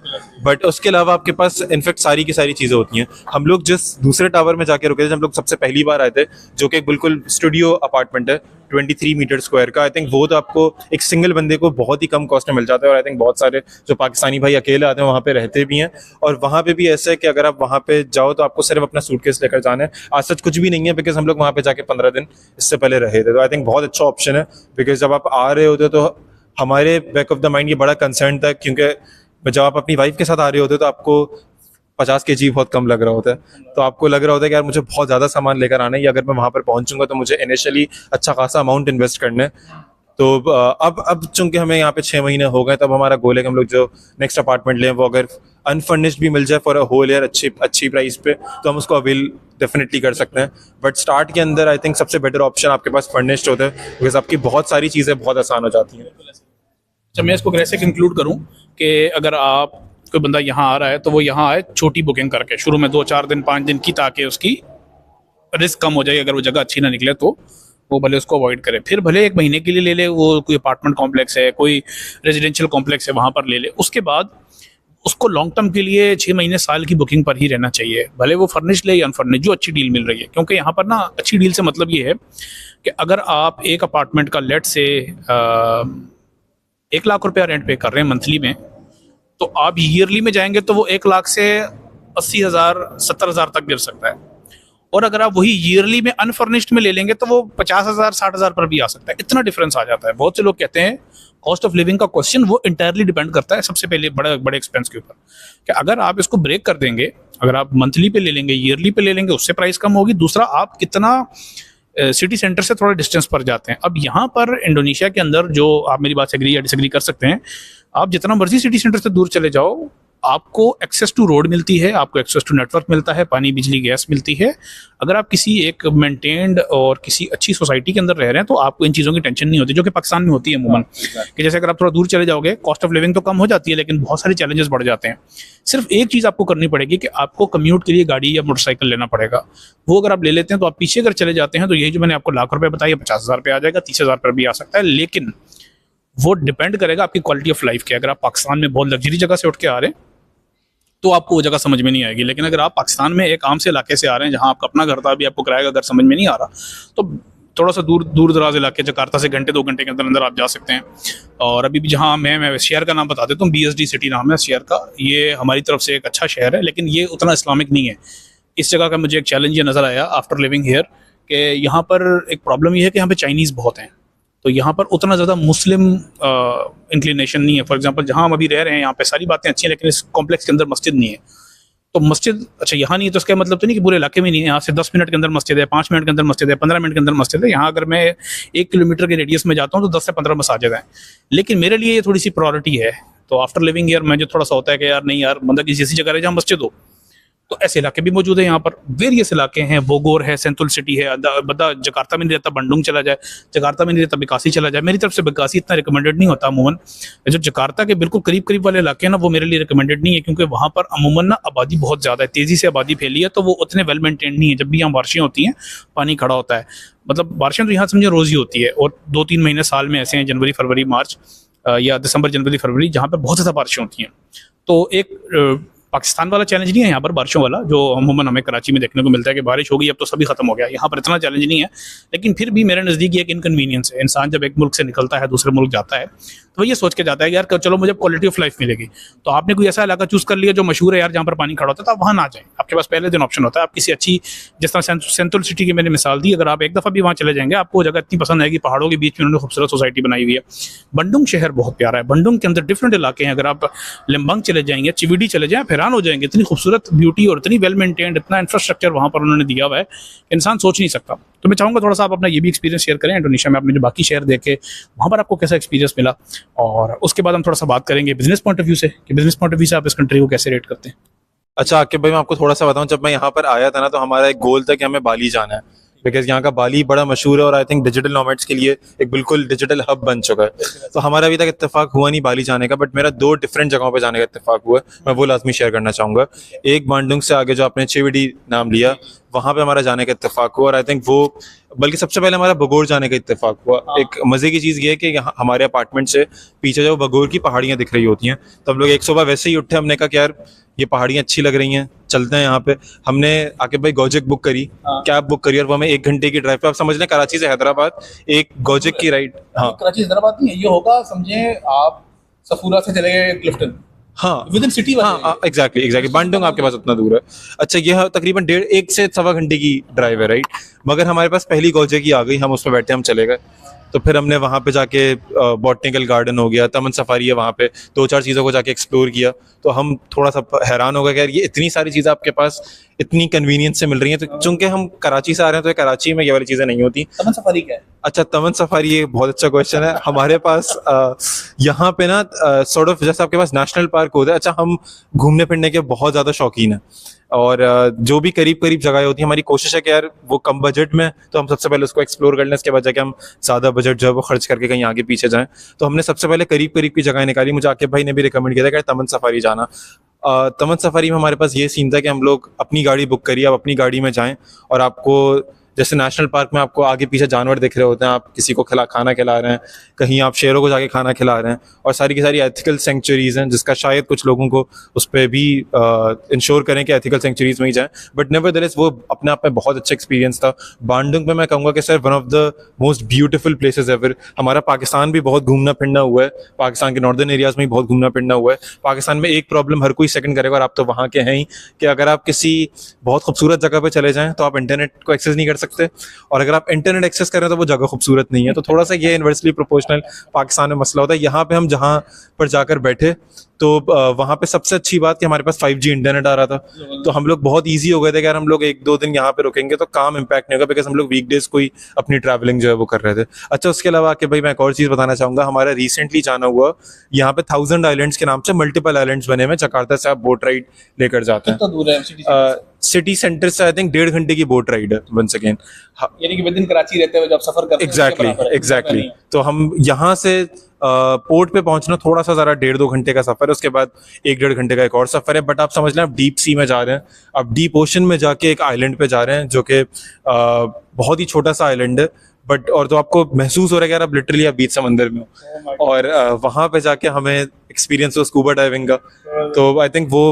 बट उसके अलावा आपके पास इनफैक्ट सारी की सारी चीज़ें होती हैं। हम लोग जिस दूसरे टावर में जाके रुके थे, हम लोग सबसे पहली बार आए थे, जो कि एक बिल्कुल स्टूडियो अपार्टमेंट है 23 मीटर स्क्वायर का। आई थिंक वो तो आपको एक सिंगल बंदे को बहुत ही कम कॉस्ट में मिल जाता है। और आई थिंक बहुत सारे जो पाकिस्तानी भाई अकेले आते हैं वहाँ पे रहते भी हैं। और वहाँ पे भी ऐसा है कि अगर आप वहाँ पे जाओ तो आपको सिर्फ अपना सूटकेस लेकर जाना है। आज सच कुछ भी नहीं है, बिकॉज हम लोग वहाँ पे जाके 15 दिन इससे पहले रहे थे। तो आई थिंक बहुत अच्छा ऑप्शन है, बिकॉज जब आप आ रहे होते तो हमारे बैक ऑफ द माइंड ये बड़ा कंसर्न था, क्योंकि जब आप अपनी वाइफ के साथ आ रहे होते तो आपको 50 kg बहुत कम लग रहा होता है। तो आपको लग रहा होता है कि यार मुझे बहुत ज़्यादा सामान लेकर आना है, या अगर मैं वहाँ पर पहुँचूंगा तो मुझे इनिशियली अच्छा खासा अमाउंट इन्वेस्ट करना है। तो अब चूंकि हमें यहाँ पे 6 महीने हो गए, तब हमारा गोल है कि हम लोग जो नेक्स्ट अपार्टमेंट लें वो अगर अनफर्निश्ड भी मिल जाए फॉर अ होल ईयर अच्छी प्राइस पे, तो हम उसको अवेल डेफिनेटली कर सकते हैं। बट स्टार्ट के अंदर आई थिंक सबसे बेटर ऑप्शन आपके पास फर्निश्ड होता है, बिकॉज आपकी बहुत सारी चीज़ें बहुत आसान हो जाती हैं। अच्छा, मैं इसको कैसे कंक्लूड करूं कि अगर आप कोई बंदा यहाँ आ रहा है तो वो यहाँ आए छोटी बुकिंग करके, शुरू में 2-4 दिन 5 दिन की, ताकि उसकी रिस्क कम हो जाए। अगर वो जगह अच्छी ना निकले तो वो भले उसको अवॉइड करे, फिर भले 1 महीने के लिए ले ले, वो कोई अपार्टमेंट कॉम्प्लेक्स है, कोई रेजिडेंशियल कॉम्प्लेक्स है, वहाँ पर ले ले। उसके बाद उसको लॉन्ग टर्म के लिए 6 महीने साल की बुकिंग पर ही रहना चाहिए, भले वो फर्निश ले या अनफर्निश, जो अच्छी डील मिल रही है। क्योंकि यहाँ पर ना अच्छी डील से मतलब ये है कि अगर आप एक अपार्टमेंट का लेट से 1 लाख रुपया रेंट पे कर रहे हैं मंथली में, तो आप ईयरली में जाएंगे तो वो 1 लाख से 80,000 70,000 तक गिर सकता है। और अगर आप वही ईयरली में अनफर्निश्ड में ले लेंगे तो वो 50,000 60,000 पर भी आ सकता है। इतना डिफरेंस आ जाता है। बहुत से लोग कहते हैं कॉस्ट ऑफ लिविंग का क्वेश्चन वो इंटायरली डिपेंड करता है सबसे पहले बड़े बड़े एक्सपेंस के ऊपर, कि अगर आप इसको ब्रेक कर देंगे, अगर आप मंथली पे ले लेंगे, ईयरली पे ले लेंगे, उससे प्राइस कम होगी। दूसरा, आप कितना सिटी सेंटर से थोड़ा डिस्टेंस पर जाते हैं। अब यहाँ पर इंडोनेशिया के अंदर, जो आप मेरी बात से एग्री या डिसएग्री कर सकते हैं, आप जितना मर्जी सिटी सेंटर से दूर चले जाओ, आपको एक्सेस टू रोड मिलती है, आपको एक्सेस टू नेटवर्क मिलता है, पानी बिजली गैस मिलती है। अगर आप किसी एक मेंटेन्ड और किसी अच्छी सोसाइटी के अंदर रह रहे हैं तो आपको इन चीज़ों की टेंशन नहीं होती, जो कि पाकिस्तान में होती है अमूमन। कि जैसे अगर आप थोड़ा दूर चले जाओगे, कॉस्ट ऑफ लिविंग तो कम हो जाती है, लेकिन बहुत सारे चैलेंजेस बढ़ जाते हैं। सिर्फ एक चीज़ आपको करनी पड़ेगी कि आपको कम्यूट के लिए गाड़ी या मोटरसाइकिल लेना पड़ेगा। वो अगर आप ले लेते हैं तो आप पीछे अगर चले जाते हैं तो यही जो मैंने आपको लाख रुपये बताया, 50,000 पे आ जाएगा, 30,000 पर भी आ सकता है। लेकिन वो डिपेंड करेगा आपकी क्वालिटी ऑफ लाइफ के। अगर आप पाकिस्तान में बहुत लग्जरी जगह से उठ के आ रहे हैं तो आपको वो जगह समझ में नहीं आएगी। लेकिन अगर आप पाकिस्तान में एक आम से इलाके से आ रहे हैं जहां आपका अपना घर था, अभी आपको किराए का घर समझ में नहीं आ रहा, तो थोड़ा सा दूर दराज इलाके, जकार्ता से घंटे 2 घंटे के अंदर अंदर आप जा सकते हैं। और अभी भी जहाँ मैं शहर का नाम बता देता हूँ, BSD सिटी नाम है शहर का। ये हमारी तरफ से एक अच्छा शहर है, लेकिन ये उतना इस्लामिक नहीं है। इस जगह का मुझे एक चैलेंज ये नज़र आया आफ्टर लिविंग हियर, कि यहाँ पर एक प्रॉब्लम ये है कि यहाँ पे चाइनीज़ बहुत हैं, तो यहाँ पर उतना ज़्यादा मुस्लिम इंक्लिनेशन नहीं है। फॉर एग्जांपल, जहाँ हम अभी रह रहे हैं यहाँ पे सारी बातें अच्छी हैं, लेकिन इस कॉम्प्लेक्स के अंदर मस्जिद नहीं है। तो मस्जिद अच्छा यहाँ नहीं है तो इसका मतलब तो नहीं कि पूरे इलाके में नहीं है। यहाँ से 10 मिनट के अंदर मस्जिद है, 5 मिनट के अंदर मस्जिद है, 15 मिनट के अंदर मस्जिद है। यहाँ अगर मैं 1 किलोमीटर के रेडियस में जाता हूँ तो 10 से 15 मसाजिद हैं। लेकिन मेरे लिए ये थोड़ी सी प्रायोरिटी है। तो आफ्टर लिविंग ईयर मुझे थोड़ा सा होता है कि यार नहीं यार, बंदा किसी ऐसी जगह रहे जहाँ मस्जिद हो। तो ऐसे इलाके भी मौजूद है यहाँ पर, वेरियस इलाके हैं। बोगोर है, सेंतुल सिटी है, बंदा जकार्ता में नहीं रहता, बंडुंग चला जाए, जकार्ता में नहीं रहता, बिकासी चला जाए। मेरी तरफ से बिकासी इतना रिकमेंडेड नहीं होता अमूमन। जो जकार्ता के बिल्कुल करीब करीब वाले इलाके हैं ना, वो मेरे लिए रिकमेंडेड नहीं है, क्योंकि वहाँ पर अमूमन ना आबादी बहुत ज़्यादा है, तेज़ी से आबादी फैली है, तो वो उतने वेल मेंटेन नहीं है। जब भी यहाँ बारिशें होती हैं, पानी खड़ा होता है, मतलब बारिशें तो यहाँ समझे रोज़ ही होती है। और 2-3 महीने साल में ऐसे हैं, जनवरी फरवरी मार्च या दिसंबर जनवरी फरवरी, जहाँ पर बहुत ज़्यादा बारिशें होती हैं। तो एक पाकिस्तान वाला चैलेंज नहीं है यहाँ पर बारिशों वाला, जो अमूमन हमें कराची में देखने को मिलता है कि बारिश हो गई अब तो सभी खत्म हो गया। यहाँ पर इतना चैलेंज नहीं है, लेकिन फिर भी मेरे नज़दीक ये एक इनकन्वीनियंस है। इंसान जब एक मुल्क से निकलता है, दूसरे मुल्क जाता है, तो वो ये सोच के जाता है कि यार चलो मुझे क्वालिटी ऑफ लाइफ मिलेगी। तो आपने कोई ऐसा इलाका चूज़ कर लिया जो मशहूर है यार, जहाँ पर पानी खड़ा होता है, तो आप वहाँ ना जाएँ। आपके पास पहले दिन ऑप्शन होता है। आप किसी अच्छी, जिस तरह सेंट्रल सिटी की मैंने मिसाल दी, अगर आप एक दफ़ा भी वहाँ चले जाएंगे, आपको वो जगह इतनी पसंद आएगी। पहाड़ों के बीच में उन्होंने खूबसूरत सोसाइटी बनाई हुई है। बंडुंग शहर बहुत प्यारा है। बंडुंग के अंदर डिफरेंट इलाके हैं। अगर आप लिम्बंग चले जाएंगे, चिविडी चले जाएँ, हैरान हो जाएंगे। इतनी खूबसूरत ब्यूटी और इतनी वेल मेंटेन्ड, इतना इंफ्रास्ट्रक्चर वहाँ पर उन्होंने दिया हुआ है, इंसान सोच नहीं सकता। तो मैं चाहूँगा थोड़ा सा आप अपना ये भी एक्सपीरियंस शेयर करें इंडोनेशिया में। आपने जो बाकी शहर देखे, वहाँ पर आपको कैसा एक्सपीरियंस मिला, और उसके बाद हम थोड़ा सा बात करेंगे बिजनेस पॉइंट ऑफ व्यू से, कि बिजनेस पॉइंट ऑफ व्यू से आप इस कंट्री को कैसे रेट करते हैं। अच्छा आकिब भाई, मैं आपको थोड़ा सा बताऊं, जब मैं यहाँ पर आया था ना, तो हमारा एक गोल था कि हमें बाली जाना है, बिकॉज यहाँ का बाली बड़ा मशहूर है और आई थिंक डिजिटल नोमैड्स के लिए एक बिल्कुल डिजिटल हब बन चुका है। तो हमारा अभी तक इत्तेफाक हुआ नहीं बाली जाने का, बट मेरा 2 डिफरेंट जगहों पे जाने का इत्तेफाक हुआ है। मैं वो लाजमी शेयर करना चाहूँगा। एक बांडुंग से आगे जो आपने चिविडी नाम लिया, वहाँ पे हमारा जाने का इत्तेफाक हुआ, और आई थिंक वो, बल्कि सबसे पहले हमारा बगोर जाने का इत्तेफाक हुआ। एक मज़े की चीज़ ये है कि यहाँ हमारे अपार्टमेंट से पीछे जो बगोर की पहाड़ियाँ दिख रही होती हैं, तो हम लोग एक सुबह वैसे ही उठे, हमने कहा कि यार ये पहाड़ियाँ अच्छी लग रही हैं, चलते हैं यहाँ पे। हमने आकिब भाई गोजेक बुक करी, कैब बुक करी, और वो हमें 1 घंटे की ड्राइव पे, आप समझ लें कराची से हैदराबाद एक गोजेक की राइड। हाँ, कराची हैदराबाद नहीं है, ये होगा समझे आप सफूरा से चले गए क्लिफ्टन। हाँ, विद इन सिटी। हाँ, एग्जैक्टली बांडुंग आपके पास उतना दूर है। अच्छा, ये तकरीबन 1.5 से 1.25 घंटे की ड्राइव है, राइट। मगर हमारे पास पहली गोजेक ही आ गई, हम उसमें बैठे, हम चले गए। तो फिर हमने वहाँ पे जाके बॉटनिकल गार्डन हो गया, तमन सफारी है, वहाँ पे 2-4 चीज़ों को जाके एक्सप्लोर किया। तो हम थोड़ा सा हैरान हो गए कि यार ये इतनी सारी चीज़ें आपके पास इतनी कन्वीनियंस से मिल रही हैं। तो चूंकि हम कराची से आ रहे हैं, तो कराची में ये वाली चीज़ें नहीं होती। तमन सफारी क्या है? अच्छा, तमन सफारी, ये बहुत अच्छा क्वेश्चन है। हमारे पास यहाँ पे ना सॉर्ट ऑफ जैसे आपके पास नेशनल पार्क होता है। अच्छा, हम घूमने फिरने के बहुत ज़्यादा शौकीन हैं, और जो भी करीब करीब जगह होती है, हमारी कोशिश है कि यार वो कम बजट में, तो हम सबसे पहले उसको एक्सप्लोर कर लें, इसके बाद जाके हम ज़्यादा बजट जो है वो खर्च करके कहीं आगे पीछे जाएं। तो हमने सबसे पहले करीब करीब की जगह निकाली। मुझे आकिब भाई ने भी रिकमेंड किया था कि तमन सफारी जाना। तमन सफारी में हमारे पास ये सीन था कि हम लोग अपनी गाड़ी बुक करिए, आप अपनी गाड़ी में जाएं और आपको जैसे नेशनल पार्क में आपको आगे पीछे जानवर दिख रहे होते हैं, आप किसी को खाना खिला रहे हैं, कहीं आप शेरों को जाके खाना खिला रहे हैं, और सारी की सारी एथिकल सेंचुरीज हैं जिसका शायद कुछ लोगों को उस पर भी इंश्योर करें कि एथिकल सेंचुरीज में ही जाएं, बट नेवरदलेस वो अपने आप में बहुत अच्छा एक्सपीरियंस था। बांडुंग में मैं कहूँगा कि sir one of the most beautiful places ever. हमारा पाकिस्तान भी बहुत घूमना फिरना हुआ है, पाकिस्तान के नॉर्दर्न एरियाज में भी बहुत घूमना फिरना हुआ है। पाकिस्तान में एक प्रॉब्लम हर कोई सेकंड करेगा, और आप तो वहाँ के हैं ही, कि अगर आप किसी बहुत खूबसूरत जगह पे चले जाएं तो आप इंटरनेट को एक्सेस नहीं कर सकते, और अगर आप इंटरनेट एक्सेस कर रहे हैं तो वो जगह खूबसूरत नहीं है। तो थोड़ा सा ये इन्वर्सली प्रोपोर्शनल पाकिस्तान में मसला होता है। यहाँ पे हम जहाँ पर जाकर बैठे तो वहाँ पे सबसे अच्छी बात कि हमारे पास 5G इंटरनेट आ रहा था, तो हम लोग बहुत इजी हो गए थे कि यार हम लोग 1-2 दिन यहाँ पे रुकेंगे तो काम इम्पैक्ट नहीं होगा, बिकॉज हम लोग वीकडेज को ही अपनी ट्रैवलिंग जो है वो कर रहे थे। अच्छा, उसके अलावा कि भाई मैं एक और चीज़ बताना चाहूँगा, हमारा रिसेंटली जाना हुआ यहाँ पे 1000 आइलैंड्स के नाम से मल्टीपल आइलैंड्स बने हुए, जकार्ता से आप बोट राइड लेकर जाते हैं। कितना दूर है सिटी से? सिटी सेंटर से आई थिंक 1.5 घंटे की बोट राइड है वंस अगेन। यानी कि विद इन कराची रहते हुए जब सफर करते हैं उसके एग्जैक्टली बराबर है, एग्जैक्टली नहीं है। तो हम यहाँ से पोर्ट पे पहुंचना थोड़ा सा ज़रा 1.5-2 घंटे का सफर है, उसके बाद 1-1.5 घंटे का एक और सफर है। बट आप समझ लें आप डीप सी में जा रहे हैं, आप डीप ओशन में जाके एक आइलैंड पे जा रहे हैं जो कि बहुत ही छोटा सा आइलैंड है, बट और तो आपको महसूस हो रहा है कि यार आप लिटरली आप बीच समंदर में हो, और वहाँ पे जाके हमें एक्सपीरियंस हो स्कूबा डाइविंग का। तो आई थिंक वो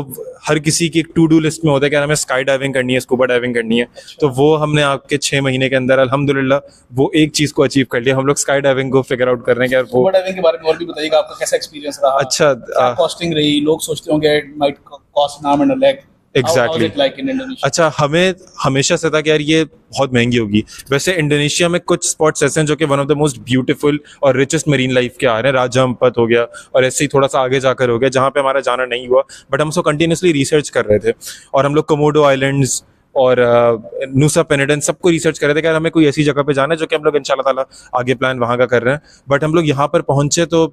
हर किसी की एक टू डू लिस्ट में होता है कि यार हमें स्काई डाइविंग करनी है, स्कूबा डाइविंग करनी है, तो वो हमने आपके 6 महीने के अंदर अल्हम्दुलिल्लाह वो एक चीज़ को अचीव कर लिया। हम लोग स्काई डाइविंग को फिगर आउट कर रहे हैं कि यार वो स्कूबा डाइविंग के बारे में और भी बताइएगा, आपका कैसा एक्सपीरियंस रहा? अच्छा क्या कॉस्टिंग रही? लोग सोचते होंगे it might cost an arm and a leg. How is it like in Indonesia? अच्छा, हमें हमेशा से था कि यार ये बहुत महंगी होगी। वैसे इंडोनेशिया में कुछ स्पॉट्स ऐसे हैं जो कि one of the most beautiful और रिचेस्ट मरीन लाइफ के आ रहे हैं, राजा अम्पत हो गया और ऐसे ही थोड़ा सा आगे जाकर हो गया जहाँ पे हमारा जाना नहीं हुआ, बट हम उसको कंटिन्यूसली रिसर्च कर रहे थे, और हम लोग कोमोडो आइलैंड्स और नुसा पेनिडन सबको रिसर्च कर रहे थे कि यार हमें कोई ऐसी जगह पे जाना है जो कि हम लोग इंशाल्लाह ताला आगे प्लान वहाँ का कर रहे हैं। बट हम लोग यहाँ पर पहुँचे तो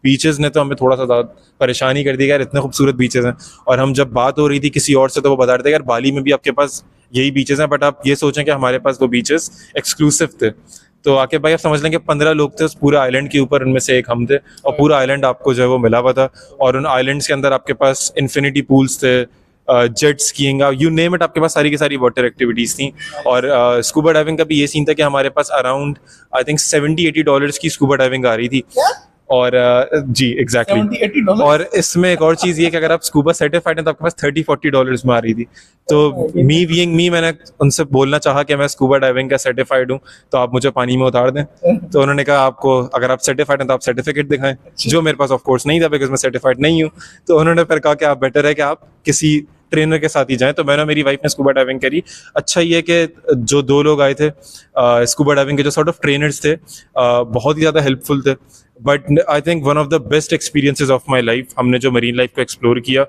बीचेस ने तो हमें थोड़ा सा ज़्यादा परेशानी कर दी कि यार इतने खूबसूरत बीचेस हैं, और हम जब बात हो रही थी किसी और से तो वो बता रहे थे यार बाली में भी आपके पास यही बीचेस हैं, बट आप ये सोचें कि हमारे पास वो बीचेस एक्सक्लूसिव थे। तो आके भाई आप समझ लें कि 15 लोग थे उस पूरे आइलैंड के ऊपर, उनमें से एक हम थे, और पूरा आइलैंड आपको जो है वो मिला हुआ था, और उन आइलैंड्स के अंदर आपके पास इन्फिनिटी पूल्स थे, jet skiing, you name it, आपके पास सारी की सारी वाटर एक्टिविटीज थी। और स्कूबा डाइविंग का भी ये सीन था कि हमारे पास अराउंड आई थिंक $70-80 की स्कूबा डाइविंग आ रही थी। और जी एग्जैक्टली, 70-80 और इसमें एक और चीज़ ये कि अगर आप स्कूबा सर्टिफाइड हैं तो आपके पास $30-40 में आ रही थी। तो मी बीइंग मी, मैंने उनसे बोलना चाहा कि मैं स्कूबा डाइविंग का सर्टिफाइड हूँ तो आप मुझे पानी में उतार दें, तो उन्होंने कहा आपको अगर आप सर्टिफाइड हैं तो आप सर्टिफिकेट दिखाएं, जो मेरे पास ऑफ कोर्स नहीं था बिकॉज मैं सर्टिफाइड नहीं हूँ। तो उन्होंने फिर कहा कि आप बेटर है कि आप किसी ट्रेनर के साथ ही जाएं, तो मैंने मेरी वाइफ ने स्कूबा डाइविंग करी। अच्छा ये कि जो 2 लोग आए थे स्कूबा डाइविंग के जो सॉर्ट ऑफ ट्रेनर्स थे बहुत ही ज़्यादा हेल्पफुल थे, but I think one of the best experiences of my life. हमने जो मरीन लाइफ को एक्सप्लोर किया,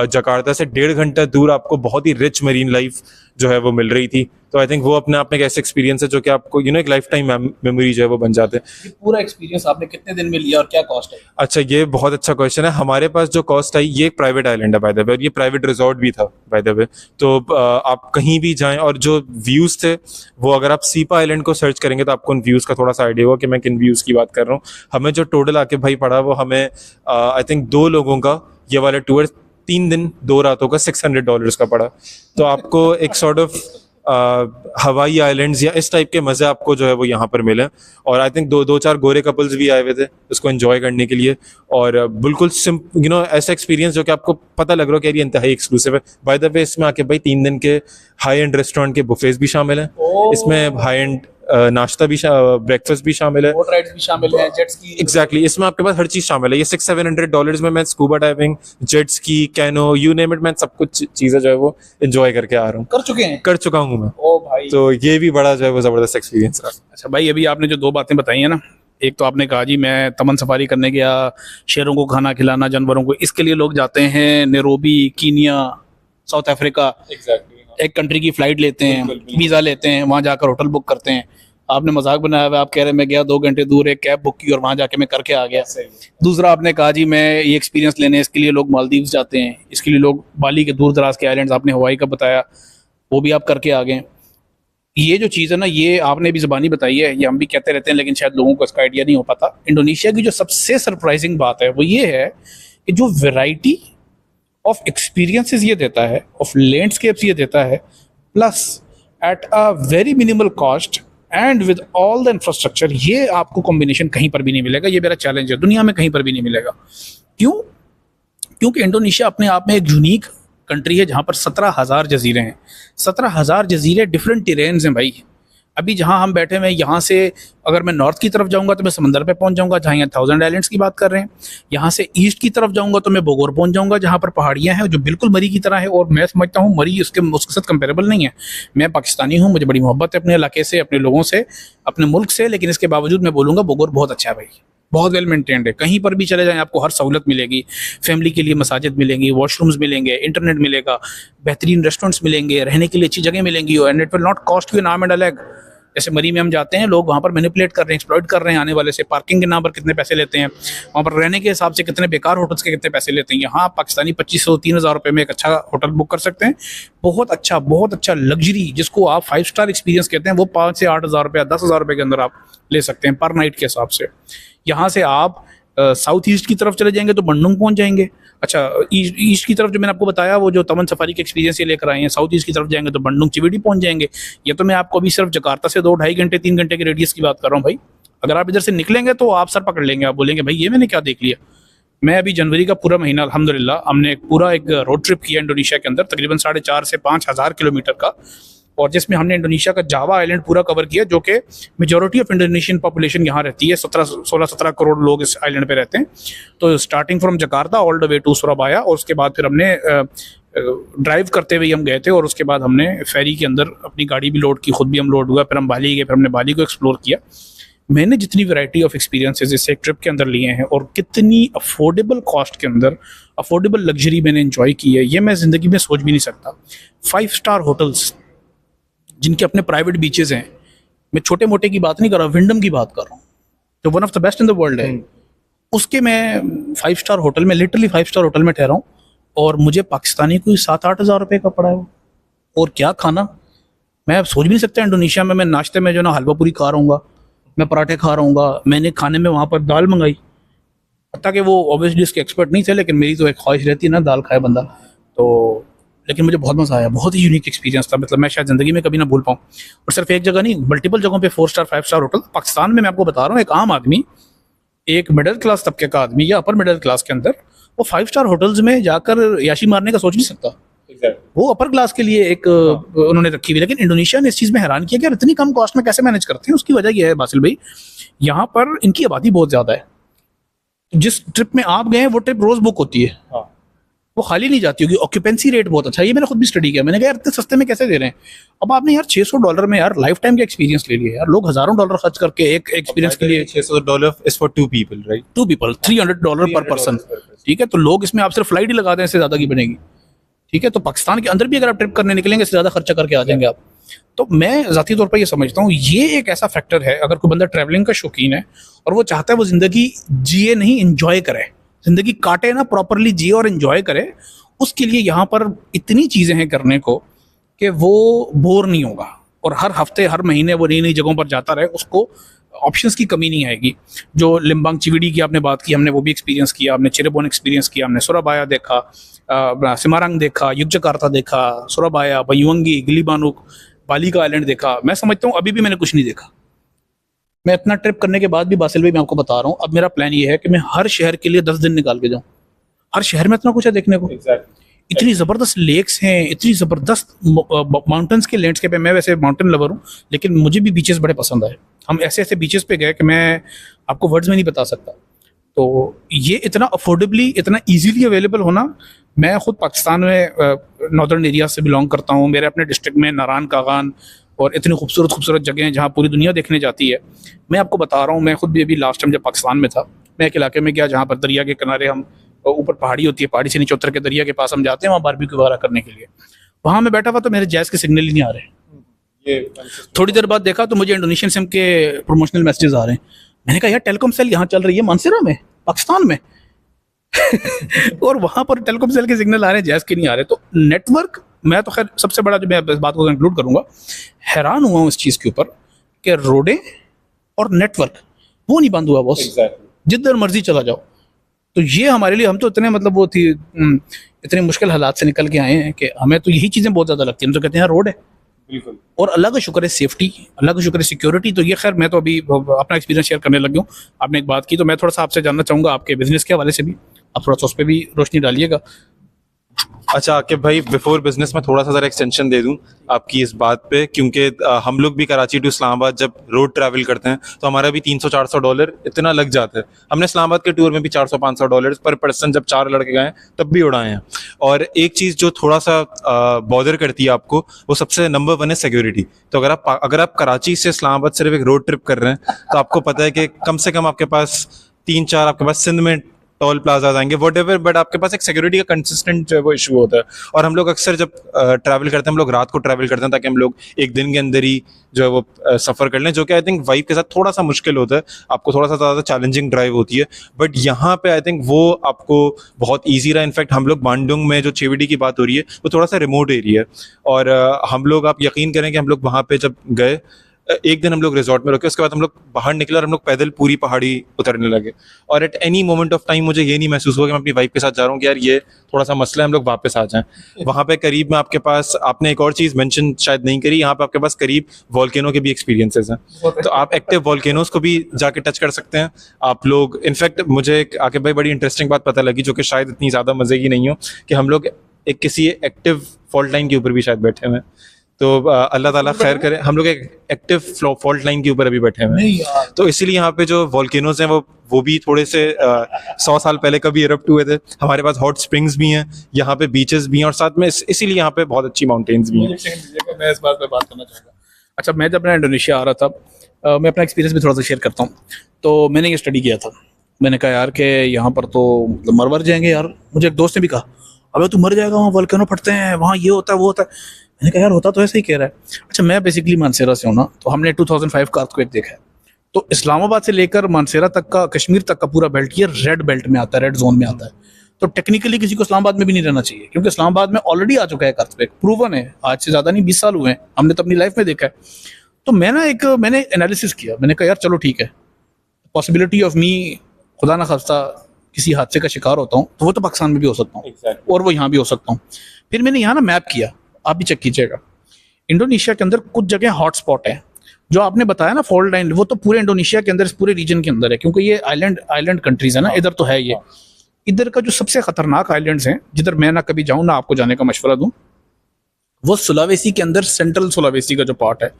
जकार्ता से 1.5 घंटा दूर आपको बहुत ही रिच मरीन लाइफ जो है वो मिल रही थी, तो आई थिंक वो अपने आप में एक ऐसा एक्सपीरियंस है जो कि आपको एक लाइफ टाइम मेमोरी जो है वो बन जाते हैं। ये पूरा एक्सपीरियंस आपने कितने दिन में लिया और क्या कॉस्ट है? अच्छा, ये बहुत अच्छा क्वेश्चन है। हमारे पास जो कॉस्ट आई, ये एक प्राइवेट आइलैंड है बाय द वे, और ये प्राइवेट रिजॉर्ट भी था बाय द वे, तो आप कहीं भी जाएं, और जो व्यूज़ थे वो अगर आप सीपा आइलैंड को सर्च करेंगे तो आपको उन व्यूज़ का थोड़ा सा आइडिया होगा कि मैं किन व्यूज़ की बात कर रहा हूँ। हमें जो टोटल आके भाई पड़ा वो हमें आई थिंक 2 लोगों का ये वाला टूर 3 दिन 2 रातों का $600 का पड़ा। तो आपको एक सॉर्ट ऑफ हवाई आइलैंड्स या इस टाइप के मज़े आपको जो है वो यहाँ पर मिले, और आई थिंक 2-4 गोरे कपल्स भी आए हुए थे उसको एंजॉय करने के लिए, और बिल्कुल ऐसा एक्सपीरियंस जो कि आपको पता लग रहा है कि ये इंतहाई एक्सक्लूसिव है। बाय द वे इसमें आके भाई 3 दिन के हाई एंड रेस्टोरेंट के बुफेज भी शामिल हैं, इसमें हाई एंड नाश्ता भी ब्रेकफास्ट भी शामिल है, बोट राइड्स भी शामिल हैं, जेट स्की। एग्जैक्टली इसमें आपके पास हर चीज़ शामिल है। ये $600-700 में मैं scuba diving, jet ski, canoe, you name it, मैं सब कुछ चीज़ें जो है वो एंजॉय करके आ रहा हूँ, कर चुका हूँ मैं। ओ भाई, तो ये भी बड़ा जो है वो ज़बरदस्त एक्सपीरियंस रहा। अच्छा भाई, अभी आपने जो 2 बातें बताई हैं ना, एक तो आपने कहा जी मैं तमन सफारी करने गया, शेरों को खाना खिलाना, जानवरों को, इसके लिए लोग जाते हैं नैरोबी, कीनिया, साउथ अफ्रीका, एक कंट्री की फ्लाइट लेते हैं, वीज़ा लेते हैं, वहाँ जाकर होटल बुक करते हैं। आपने मजाक बनाया हुआ, आप कह रहे हैं मैं गया 2 घंटे दूर एक कैब बुक की और वहाँ जाके मैं करके आ गया। दूसरा आपने कहा जी मैं ये एक्सपीरियंस लेने, इसके लिए लोग मालदीव्स जाते हैं, इसके लिए लोग बाली के दूर दराज के आइलैंड्स, आपने हवाई का बताया, वो भी आप करके आ गए। ये जो चीज़ है ना, ये आपने भी ज़बानी बताई है, ये हम भी कहते रहते हैं लेकिन शायद लोगों को इसका आइडिया नहीं हो पाता। इंडोनेशिया की जो सबसे सरप्राइजिंग बात है वो ये है कि जो वैरायटी ऑफ एक्सपीरियंसेस ये देता है, ऑफ लैंडस्केप्स ये देता है, plus at a very minimal cost and with all the infrastructure, ये आपको कॉम्बिनेशन कहीं पर भी नहीं मिलेगा। ये मेरा चैलेंज है, दुनिया में कहीं पर भी नहीं मिलेगा। क्यों? क्योंकि इंडोनेशिया अपने आप में एक यूनिक कंट्री है जहाँ पर 17,000 जजीरे हैं। 17,000 जजीरे, डिफरेंट टेरेन्स हैं भाई। अभी जहाँ हम बैठे हुए हैं, यहाँ से अगर मैं नॉर्थ की तरफ जाऊँगा तो मैं समंदर पे पहुँच जाऊँगा, जहाँ यहाँ 1000 आइलैंड्स की बात कर रहे हैं। यहाँ से ईस्ट की तरफ जाऊँगा तो मैं बोगोर पहुँच जाऊँगा, जहाँ पर पहाड़ियाँ हैं जो बिल्कुल मरी की तरह है। और मैं समझता हूँ मरी उसके साथ कंपेरेबल नहीं है। मैं पाकिस्तानी हूँ, मुझे बड़ी मोहब्बत है अपने इलाके से, अपने लोगों से, अपने मुल्क से, लेकिन इसके बावजूद मैं बोलूँगा बोगोर बहुत अच्छा है भाई, बहुत वेल मेंटेन्ड है। कहीं पर भी चले जाएं आपको हर सहूलत मिलेगी। फैमिली के लिए मसाजिद मिलेंगी, वॉशरूम्स मिलेंगे, इंटरनेट मिलेगा, बेहतरीन रेस्टोरेंट्स मिलेंगे, रहने के लिए अच्छी जगह मिलेंगी, and it will not cost you N arm and a leg. जैसे मरी में हम जाते हैं, लोग वहाँ पर मैनिपुलेट कर रहे हैं, एक्सप्लॉइट कर रहे हैं आने वाले से, पार्किंग के नाम पर कितने पैसे लेते हैं, वहाँ पर रहने के हिसाब से कितने बेकार होटल्स के कितने पैसे लेते हैं। यहाँ आप पाकिस्तानी 2500-3000 रुपये में एक अच्छा होटल बुक कर सकते हैं, बहुत अच्छा लग्जरी, जिसको आप 5 स्टार एक्सपीरियंस कहते हैं, वो 5 से 8,000 रुपये, 10,000 रुपये के अंदर आप ले सकते हैं पर नाइट के हिसाब से। यहाँ से आप साउथ ईस्ट की तरफ चले जाएंगे तो बंडुंग पहुंच जाएंगे। अच्छा, ईस्ट की तरफ जो मैंने आपको बताया, वो जो तमन सफारी के एक्सपीरियंस ये लेकर आए हैं, साउथ ईस्ट की तरफ जाएंगे तो बंडुंग चिविडी पहुंच जाएंगे। ये तो मैं आपको अभी सिर्फ जकार्ता से 2-2.5 घंटे 3 घंटे के रेडियस की बात कर रहा हूँ भाई। अगर आप इधर से निकलेंगे तो आप सर पकड़ लेंगे, आप बोलेंगे भाई ये मैंने क्या देख लिया। मैं अभी जनवरी का पूरा महीना अल्हम्दुलिल्लाह हमने पूरा एक रोड ट्रिप किया इंडोनेशिया के अंदर, तकरीबन 4,500 से 5,000 किलोमीटर का, और जिसमें हमने इंडोनेशिया का जावा आइलैंड पूरा कवर किया, जो कि मेजॉरिटी ऑफ इंडोनेशियन पॉपुलेशन यहाँ रहती है। 16-17 करोड़ लोग इस आइलैंड पे रहते हैं। तो starting from Jakarta all the way to Surabaya, और उसके बाद फिर हमने ड्राइव करते हुए हम गए थे, और उसके बाद हमने फेरी के अंदर अपनी गाड़ी भी लोड की, खुद भी हम लोड हुआ, फिर हम बाली गए, फिर हमने बाली को एक्सप्लोर किया। मैंने जितनी वैरायटी ऑफ एक्सपीरियंसेस इस एक ट्रिप के अंदर लिए हैं, और कितनी अफोर्डेबल कॉस्ट के अंदर अफोर्डेबल लग्जरी मैंने एंजॉय की है, ये मैं ज़िंदगी में सोच भी नहीं सकता। 5 स्टार होटल्स जिनके अपने प्राइवेट बीचेस हैं, मैं छोटे मोटे की बात नहीं कर रहा, विंडम की बात कर रहा हूँ, जो one of the best in the world है, उसके मैं 5 स्टार होटल में, लिटरली 5 स्टार होटल में ठहरा हूँ, और मुझे पाकिस्तानी कोई 7-8 हज़ार रुपये का पड़ा है। और क्या खाना, मैं सोच भी नहीं सकता। इंडोनेशिया में मैं नाश्ते में जो ना हलवा पूरी खा रहा हूँ, मैं पराठे खा रहा हूँ, मैंने खाने में वहाँ पर दाल मंगाई, हत्ता कि वो ऑब्वियसली इसके एक्सपर्ट नहीं थे, लेकिन मेरी तो एक ख्वाहिश रहती है ना दाल खाए बंदा, तो लेकिन मुझे बहुत मज़ा आया, बहुत ही यूनिक एक्सपीरियंस था। मतलब मैं शायद ज़िंदगी में कभी ना भूल पाऊँ। और सिर्फ एक जगह नहीं, मल्टीपल जगहों पे 4 स्टार 5 स्टार होटल पाकिस्तान में। मैं आपको बता रहा हूँ, एक आम आदमी, एक मिडिल क्लास तबके का आदमी या अपर मिडिल क्लास के अंदर, वो 5 स्टार होटल्स में जाकर याशी मारने का सोच नहीं सकता। वो अपर क्लास के लिए एक उन्होंने रखी हुई। लेकिन इंडोनेशिया ने इस चीज़ में हैरान किया कि यार इतनी कम कॉस्ट में कैसे मैनेज करते हैं। उसकी वजह यह है बासिल भाई, यहाँ पर इनकी आबादी बहुत ज़्यादा है। जिस ट्रिप में आप गए वो ट्रिप रोज़ बुक होती है, वो खाली नहीं जाती होगी। ऑक्यूपेंसी रेट बहुत अच्छा है, ये मैंने खुद भी स्टडी किया। मैंने कहा यार इतने सस्ते में कैसे दे रहे हैं। अब आपने यार $600 में यार लाइफ टाइम का एक्सपीरियंस ले लिया यार। लोग हज़ारों डॉलर खर्च करके एक एक्सपीरियंस के लिए। $600 is for 2 people, right? 2 people, $300 पर पर्सन। ठीक है, तो लोग इसमें आप सिर्फ फ्लाइट ही लगा दें, इससे ज़्यादा की बनेगी। ठीक है, तो पाकिस्तान के अंदर भी अगर आप ट्रिप करने निकलेंगे, इससे ज़्यादा खर्चा करके आ जाएंगे आप। तो मैं ज़ाती तौर पर ये समझता हूँ, ये एक ऐसा फैक्टर है, अगर कोई बंदा ट्रैवलिंग का शौकीन है और वो चाहता है वो ज़िंदगी जिए नहीं इंजॉय करे, ज़िंदगी काटे ना, प्रॉपरली जिए और इंजॉय करे, उसके लिए यहाँ पर इतनी चीज़ें हैं करने को कि वो बोर नहीं होगा, और हर हफ्ते हर महीने वो नई नई जगहों पर जाता रहे, उसको ऑप्शंस की कमी नहीं आएगी। जो लिम्बांग चिविडी की आपने बात की, हमने वो भी एक्सपीरियंस किया, हमने चिरेबोन एक्सपीरियंस किया, हमने सुराबाया देखा, सिमारंग देखा, युगजकार्ता देखा, सुराबाया, बयुंगी, गिलीबानुक, बाली का आइलैंड देखा। मैं समझता हूँ अभी भी मैंने कुछ नहीं देखा। मैं इतना ट्रिप करने के बाद भी बासिल भाई मैं आपको बता रहा हूँ, अब मेरा प्लान ये है कि मैं हर शहर के लिए 10 दिन निकाल के जाऊँ। हर शहर में इतना कुछ है देखने को। इतनी ज़बरदस्त लेक्स हैं, इतनी ज़बरदस्त माउंटेन्स के लैंडस्केप है। मैं वैसे माउंटेन लवर हूँ, लेकिन मुझे भी बीचेस बड़े पसंद आए। हम ऐसे ऐसे बीचेस पे गए कि मैं आपको वर्ड्स में नहीं बता सकता। तो ये इतना अफोर्डेबली, इतना ईजीली अवेलेबल होना। मैं खुद पाकिस्तान में नॉर्दर्न एरिया से बिलोंग करता हूँ। मेरे अपने डिस्ट्रिक्ट में नारायण कागान और इतनी खूबसूरत खूबसूरत जगह हैं जहाँ पूरी दुनिया देखने जाती है। मैं आपको बता रहा हूँ, मैं खुद भी अभी लास्ट टाइम जब पाकिस्तान में था, मैं एक इलाके में गया जहाँ पर दरिया के किनारे, हम ऊपर पहाड़ी होती है, पहाड़ी से नीचे उतर के दरिया के पास हम जाते हैं वहाँ बारबेक्यू वगैरह करने के लिए। वहाँ मैं बैठा हुआ तो मेरे जैज़ के सिग्नल ही नहीं आ रहे। थोड़ी देर बाद देखा तो मुझे इंडोनेशियन सिम के प्रमोशनल मैसेजेस आ रहे हैं। मैंने कहा यार टेलीकॉम सेल यहाँ चल रही है मानसेरा में, पाकिस्तान में और वहाँ पर टेलीकॉम सेल के सिग्नल आ रहे हैं, जैज़ के नहीं आ रहे। तो नेटवर्क, मैं तो खैर सबसे बड़ा जो मैं इस बात को कंक्लूड करूँगा, हैरान हुआ हूँ इस चीज़ के ऊपर कि रोडें और नेटवर्क वो नहीं बंद हुआ बॉस। जिधर मर्जी चला जाओ। तो ये हमारे लिए, हम तो इतने मतलब वो थी इतने मुश्किल हालात से निकल के आए हैं कि हमें तो यही चीज़ें बहुत ज़्यादा लगती हैं। हम तो कहते हैं यार रोड है, बिल्कुल। और अल्लाह का शुक्र है सेफ्टी, अल्लाह का शुक्र है सिक्योरिटी। तो ये खैर मैं तो अभी अपना एक्सपीरियंस शेयर करने लग गया हूँ। आपने एक बात की तो मैं थोड़ा सा आपसे जानना चाहूँगा आपके बिजनेस के हवाले से भी, आप थोड़ा सा उस पर भी रोशनी डालिएगा। अच्छा आकिब भाई, बिफोर बिजनेस में थोड़ा सा ज़रा एक्सटेंशन दे दूं आपकी इस बात पे, क्योंकि हम लोग भी कराची टू इस्लामाबाद जब रोड ट्रैवल करते हैं तो हमारा भी $300-400 इतना लग जाता है। हमने इस्लामाबाद के टूर में भी $400-500 पर पर्सन जब 4 लड़के गए तब भी उड़ाए हैं। और एक चीज़ जो थोड़ा सा बॉदर करती है आपको, वो सबसे नंबर 1 है सिक्योरिटी। तो अगर आप कराची से इस्लामाबाद सिर्फ एक रोड ट्रिप कर रहे हैं तो आपको पता है कि कम से कम आपके पास 3-4 आपके पास सिंध में टोल प्लाजा आएंगे व्हाटएवर, बट आपके पास एक सिक्योरिटी का कंसिस्टेंट जो है वो इशू होता है। और हम लोग अक्सर जब ट्रैवल करते हैं, हम लोग रात को ट्रैवल करते हैं ताकि हम लोग एक दिन के अंदर ही जो है वो सफ़र कर लें, जो कि आई थिंक वाइफ के साथ थोड़ा सा मुश्किल होता है, आपको थोड़ा सा ज़्यादा चैलेंजिंग ड्राइव होती है। बट यहाँ पे आई थिंक वो आपको बहुत ईजी रहा। इनफैक्ट हम लोग बांडुंग में जो चेवडी की बात हो रही है वो थोड़ा सा रिमोट एरिया है, और हम लोग, आप यकीन करें कि हम लोग वहाँ पे जब गए, एक दिन हम लोग रिजॉर्ट में रुके, उसके बाद हम लोग बाहर निकले और हम लोग पैदल पूरी पहाड़ी उतरने लगे। और at any moment of time मुझे ये नहीं महसूस हुआ कि मैं अपनी वाइफ के साथ जा रहा हूँ कि यार ये थोड़ा सा मसला है, हम लोग वापस आ जाएं। वहाँ पे करीब में आपके पास, आपने एक और चीज़ मेंशन शायद नहीं करी, यहाँ पे आपके पास करीब वॉल्केनो के भी एक्सपीरियंसेस हैं, तो आप एक्टिव वॉल्केनोज को भी जाके टच कर सकते हैं आप लोग। इनफैक्ट मुझे आकिब भाई बड़ी इंटरेस्टिंग बात पता लगी, जो कि शायद इतनी ज़्यादा मज़े की नहीं हो, कि हम लोग एक किसी एक्टिव फॉल्ट लाइन के ऊपर भी शायद बैठे हुए हैं। तो अल्लाह ताला खैर करे, हम लोग एक एक्टिव फॉल्ट लाइन के ऊपर अभी बैठे हुए हैं। तो इसीलिए यहाँ पे जो वॉल्केनोज हैं वो भी थोड़े से 100 साल पहले कभी इरप्ट हुए थे। हमारे पास हॉट स्प्रिंग्स भी हैं, यहाँ पे बीचेस भी हैं, और साथ में इसीलिए यहाँ पे बहुत अच्छी माउंटेन्स भी हैं। मैं इस बात पे बात करना चाहूँगा। अच्छा, मैं जब मैं इंडोनेशिया आ रहा था, मैं अपना एक्सपीरियंस भी थोड़ा सा शेयर करता हूँ। तो मैंने ये स्टडी किया था, मैंने कहा यार कि यहाँ पर तो मतलब मर जाएंगे यार। मुझे एक दोस्त ने भी कहा अबे तू मर जाएगा, वहाँ वोल्केनो फटते हैं, वहाँ ये होता है वो होता है। मैंने कहा यार होता तो ऐसे ही कह रहा है। अच्छा, मैं बेसिकली मानसेरा से हूँ ना, तो हमने 2005 का अर्थक्वेक देखा है। तो इस्लामाबाद से लेकर मानसेरा तक का, कश्मीर तक का पूरा बेल्ट ये रेड बेल्ट में आता है, रेड जोन में आता है। तो टेक्निकली किसी को इस्लामाबाद में भी नहीं रहना चाहिए, क्योंकि इस्लामाबाद में ऑलरेडी आ चुका है अर्थक्वेक, प्रूवन है, आज से ज़्यादा नहीं 20 साल हुए हैं, हमने तो अपनी लाइफ में देखा है। तो मैंने एनालिसिस किया, मैंने कहा यार चलो ठीक है, पॉसिबिलिटी ऑफ मी खुदा ना खास्ता किसी हादसे का शिकार होता हूँ तो वो तो पाकिस्तान में भी हो सकता हूँ, और वो यहाँ भी हो सकता हूँ। फिर मैंने यहाँ ना मैप किया, आप भी चेक कीजिएगा। इंडोनेशिया के अंदर कुछ जगह हॉटस्पॉट है, जो आपने बताया ना फॉल्ट लाइन, वो तो पूरे इंडोनेशिया के अंदर, इस पूरे रीजन के अंदर है, क्योंकि ये आइलैंड कंट्रीज है ना, इधर तो है ये। इधर का जो सबसे खतरनाक आइलैंड्स हैं, जिधर मैं ना कभी जाऊँ ना आपको जाने का मशवरा दूँ, वो सुलावेसी के अंदर, सेंट्रल सुलावेसी का जो पार्ट है।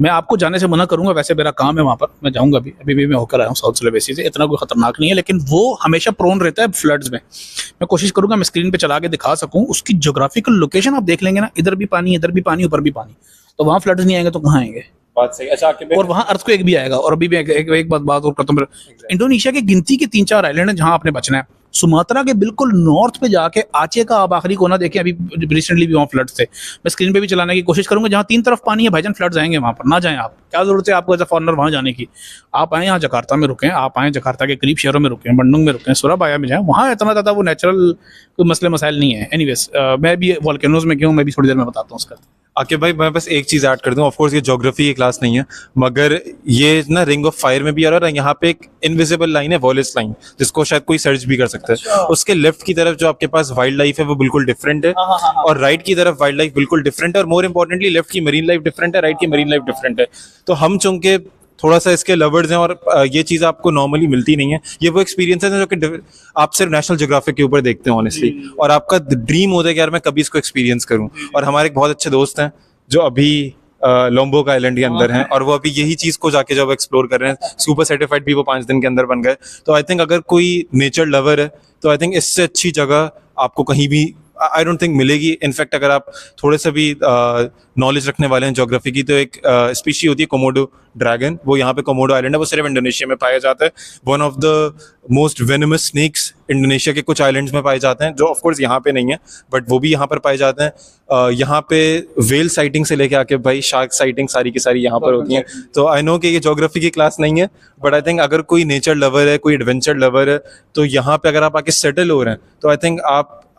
मैं आपको जाने से मना करूंगा, वैसे मेरा काम है वहाँ पर, मैं जाऊंगा अभी भी मैं होकर आया हूँ साउथ सुलावेसी से, इतना कोई खतरनाक नहीं है, लेकिन वो हमेशा प्रोन रहता है फ्लड्स में। मैं कोशिश करूंगा मैं स्क्रीन पे चला के दिखा सकूं उसकी ज्योग्राफिकल लोकेशन, आप देख लेंगे ना, इधर भी पानी, इधर भी पानी, ऊपर भी पानी, तो वहाँ फ्लड्स नहीं आएंगे तो कहाँ आएंगे? बात सही। अच्छा, और वहाँ अर्थक्वेक भी आएगा। और अभी मैं एक बात और करता हूँ, इंडोनेशिया की गिनती के 3-4 आइलैंड है जहाँ आपने बचना है। सुमात्रा के बिल्कुल नॉर्थ पे जाके आचे का आप आखिरी कोना देखें, अभी रिसेंटली भी वहाँ फ्लड्स थे, मैं स्क्रीन पे भी चलाने की कोशिश करूंगा, जहाँ 3 तरफ पानी है भाईजान, फ्लड्स आएंगे, वहाँ पर ना जाएं आप। क्या जरूरत है आपको एज अ फॉरनर वहाँ जाने की? आप आए यहाँ जकार्ता में रुकें, आप आए जकार्ता के करीब शहरों में रुकें, बंडुंग में रुकें, सुराबाया में जाएं, वहाँ इतना ज़्यादा वो नेचुरल कोई मसले मसाइल नहीं है। एनीवेज, मैं भी वॉल्केनोज में क्यों, मैं भी थोड़ी देर में बताता हूँ उसका। आकिब भाई मैं बस एक चीज़ ऐड कर दूं, ऑफ कोर्स ये ज्योग्राफी की क्लास नहीं है, मगर ये ना रिंग ऑफ फायर में भी आ रहा है, यहाँ पे एक इनविजिबल लाइन है, वॉलेस लाइन, जिसको शायद कोई सर्च भी कर सकता है। उसके लेफ्ट की तरफ जो आपके पास वाइल्ड लाइफ है वो बिल्कुल डिफरेंट है, और राइट की तरफ वाइल्ड लाइफ बिल्कुल डिफरेंट है, और मोर इंपॉर्टेंटली लेफ्ट की मरीन लाइफ डिफरेंट है, राइट की मरीन लाइफ डिफरेंट है। तो हम चूंकि थोड़ा सा इसके लवर्स हैं, और ये चीज़ आपको नॉर्मली मिलती नहीं है, ये वो एक्सपीरियंसेस हैं जो कि आप सिर्फ नेशनल ज्योग्राफिक के ऊपर देखते हैं ऑनेस्टली, और आपका ड्रीम होता है कि यार मैं कभी इसको एक्सपीरियंस करूँ। और हमारे एक बहुत अच्छे दोस्त हैं जो अभी लोम्बोक आइलैंड के अंदर हैं, और वो अभी यही चीज़ को जाके जब एक्सप्लोर कर रहे हैं, सुपर सर्टिफाइड भी वो 5 दिन के अंदर बन गए। तो आई थिंक अगर कोई नेचर लवर है तो आई थिंक इससे अच्छी जगह आपको कहीं भी आई डोंट थिंक मिलेगी। इनफैक्ट अगर आप थोड़े से भी नॉलेज रखने वाले हैं ज्योग्राफी की, तो एक स्पीशी होती है कोमोडो ड्रैगन, वो यहाँ पे कोमोडो आइलैंड है, वो सिर्फ इंडोनेशिया में पाया जाता है। One of the most venomous snakes Indonesia के कुछ आइलैंड्स में पाए जाते हैं, जो ऑफ कोर्स यहाँ पे नहीं है, बट वो भी यहाँ पर पाए जाते हैं। यहाँ पे वेल साइटिंग से लेके आके भाई शार्क साइटिंग सारी की सारी यहाँ पर होती हैं। तो आई नो कि ये ज्योग्राफी की क्लास नहीं है, बट आई थिंक अगर कोई नेचर लवर है, कोई एडवेंचर लवर है, तो यहाँ पे अगर आप आके सेटल हो रहे हैं, तो आई थिंक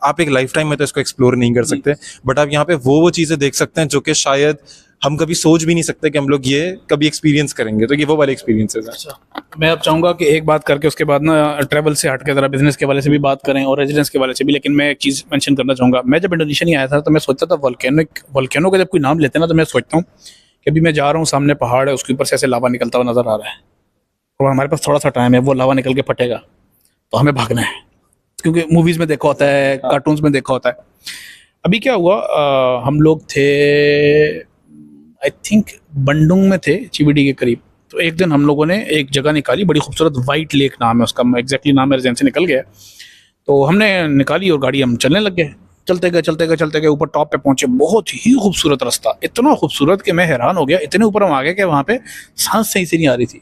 आप एक लाइफ टाइम में तो इसको एक्सप्लोर नहीं कर सकते, बट आप यहाँ पे वो चीज़ें देख सकते हैं जो कि शायद हम कभी सोच भी नहीं सकते कि हम लोग ये कभी एक्सपीरियंस करेंगे, तो ये वो वाले एक्सपीरियंसेस हैं। अच्छा, मैं अब चाहूँगा कि एक बात करके उसके बाद ना ट्रैवल से हट के ज़रा बिजनेस के वाले से भी बात करें और रेजिडेंस के वाले से भी। लेकिन मैं एक चीज़ मेंशन करना चाहूँगा, मैं जब इंडोनेशिया नहीं आया था तो मैं सोचता था वोल्केनो का जब कोई नाम लेते हैं ना तो मैं सोचता हूँ कि अभी मैं जा रहा हूँ, सामने पहाड़ है, उसके ऊपर से ऐसे लावा निकलता हुआ नजर आ रहा है और हमारे पास थोड़ा सा टाइम है, वो लावा निकल के फटेगा तो हमें भागना है, क्योंकि मूवीज़ में देखा होता है, कार्टून्स में देखा होता है। अभी क्या हुआ, हम लोग थे आई थिंक बंडुंग में थे, चीवीडी के करीब। तो एक दिन हम लोगों ने एक जगह निकाली, बड़ी खूबसूरत वाइट लेक नाम है उसका, एग्जैक्टली नाम मेरे ज़हन से निकल गया। तो हमने निकाली और गाड़ी हम चलने लग गए, चलते गए ऊपर टॉप पे पहुंचे। बहुत ही खूबसूरत रास्ता, इतना खूबसूरत कि मैं हैरान हो गया। इतने ऊपर हम आ गए कि वहाँ पे सांस सही से नहीं आ रही थी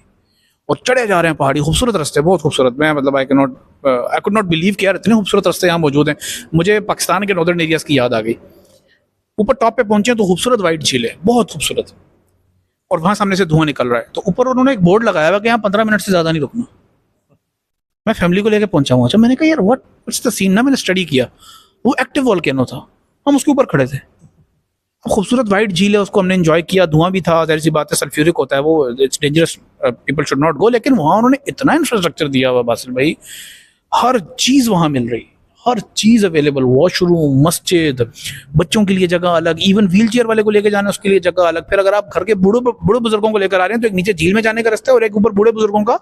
और चढ़े जा रहे हैं पहाड़ी, खूबसूरत रास्ते, बहुत खूबसूरत। मैं मतलब आई कुड नॉट बिलीव कि यार इतने खूबसूरत रास्ते यहाँ मौजूद हैं। मुझे पाकिस्तान के नॉर्दर्न एरियाज की याद आ गई। ऊपर टॉप पे पहुंचे तो खूबसूरत वाइट झील है, बहुत खूबसूरत, और वहां सामने से धुआं निकल रहा है। तो ऊपर उन्होंने एक बोर्ड लगाया हुआ कि यहाँ 15 मिनट से ज्यादा नहीं रुकना। मैं फैमिली को लेकर पहुंचा हुआ, अच्छा मैंने कहा यार व्हाट्स द सीन ना, मैंने स्टडी किया, वो एक्टिव वोल्केनो था, हम उसके ऊपर खड़े थे। खूबसूरत वाइट झील है, उसको हमने एंजॉय किया, धुआं भी था, जाहिर सी बात है सल्फ्यूरिक होता है वो, it's dangerous, people should not go. लेकिन वहां उन्होंने इतना इंफ्रास्ट्रक्चर दिया हुआ बासिल भाई, हर चीज वहां मिल रही, हर चीज अवेलेबल, वॉशरूम, मस्जिद, बच्चों के लिए जगह अलग, इवन व्हील चेयर वाले को लेकर जाना उसके लिए जगह अलग। फिर अगर आप घर के बूढ़े बुजुर्गों को लेकर आ रहे हैं तो एक नीचे झील में जाने का रास्ता है और एक ऊपर बूढ़े बुजुर्गों का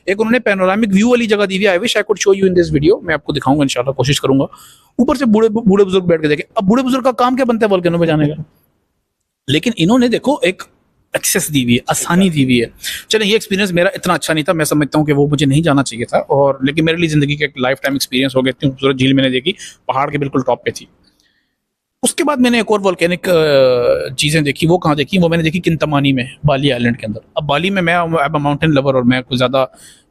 एक उन्होंने पैनोरामिक व्यू वाली जगह दी हुई है। I wish I could show you in this video, मैं आपको दिखाऊंगा इंशाल्लाह, कोशिश करूंगा। ऊपर से बूढ़े बुजुर्ग बैठ के देखें। अब बूढ़े बुजुर्ग का काम क्या बनता है वोल्केनो पे जाने का, लेकिन इन्होंने देखो एक एक्सेस दी हुई है, आसानी दी हुई है। चले, ये एक्सपीरियंस मेरा इतना अच्छा नहीं था, मैं समझता हूँ कि वो मुझे नहीं जाना चाहिए था, और लेकिन मेरे लिए जिंदगी का एक लाइफ टाइम एक्सपीरियंस हो गया। इतनी खूबसूरत झील मैंने देखी, पहाड़ के बिल्कुल टॉप पे थी। उसके बाद मैंने एक और वोल्केनिक चीज़ें देखी। वो कहाँ देखी, वो मैंने देखी किंतामानी में, बाली आइलैंड के अंदर। अब बाली में मैं माउंटेन लवर, और मैं कुछ ज़्यादा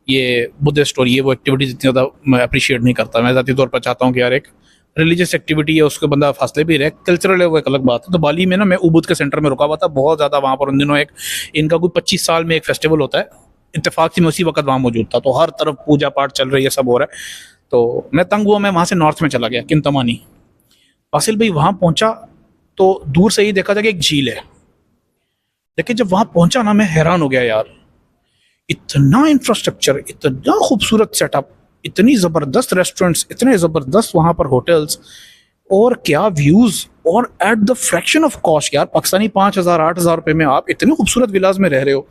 ये बुद्धिस्ट और ये वो एक्टिविटीज़ इतनी ज़्यादा मैं अप्रिशिएट नहीं करता। मैं ज़ाती तौर पर चाहता हूँ कि यार एक रिलीजियस एक्टिविटी है, उसके बंदा फासले भी रहे, कल्चरल है वो एक अलग बात है। तो बाली में ना मैं उबुद के सेंटर में रुका हुआ था बहुत ज़्यादा। वहाँ पर उन दिनों एक इनका कोई 25 साल में एक फेस्टिवल होता है, इत्तेफाक से मैं उसी वक्त वहाँ मौजूद था। तो हर तरफ पूजा पाठ चल रही है, सब हो रहा है। तो मैं तंग हुआ, मैं वहाँ से नॉर्थ में चला गया, किंतामानी। फासिल भाई वहाँ पहुँचा तो दूर से ही देखा था कि एक झील है, लेकिन जब वहाँ पहुँचा ना मैं हैरान हो गया यार, इतना इंफ्रास्ट्रक्चर, इतना खूबसूरत सेटअप, इतनी ज़बरदस्त रेस्टोरेंट्स, इतने ज़बरदस्त वहाँ पर होटल्स, और क्या व्यूज़, और at the fraction of cost यार। पाकिस्तानी 5,000-8,000 रुपये में आप इतने खूबसूरत विलाज में रह रहे हो,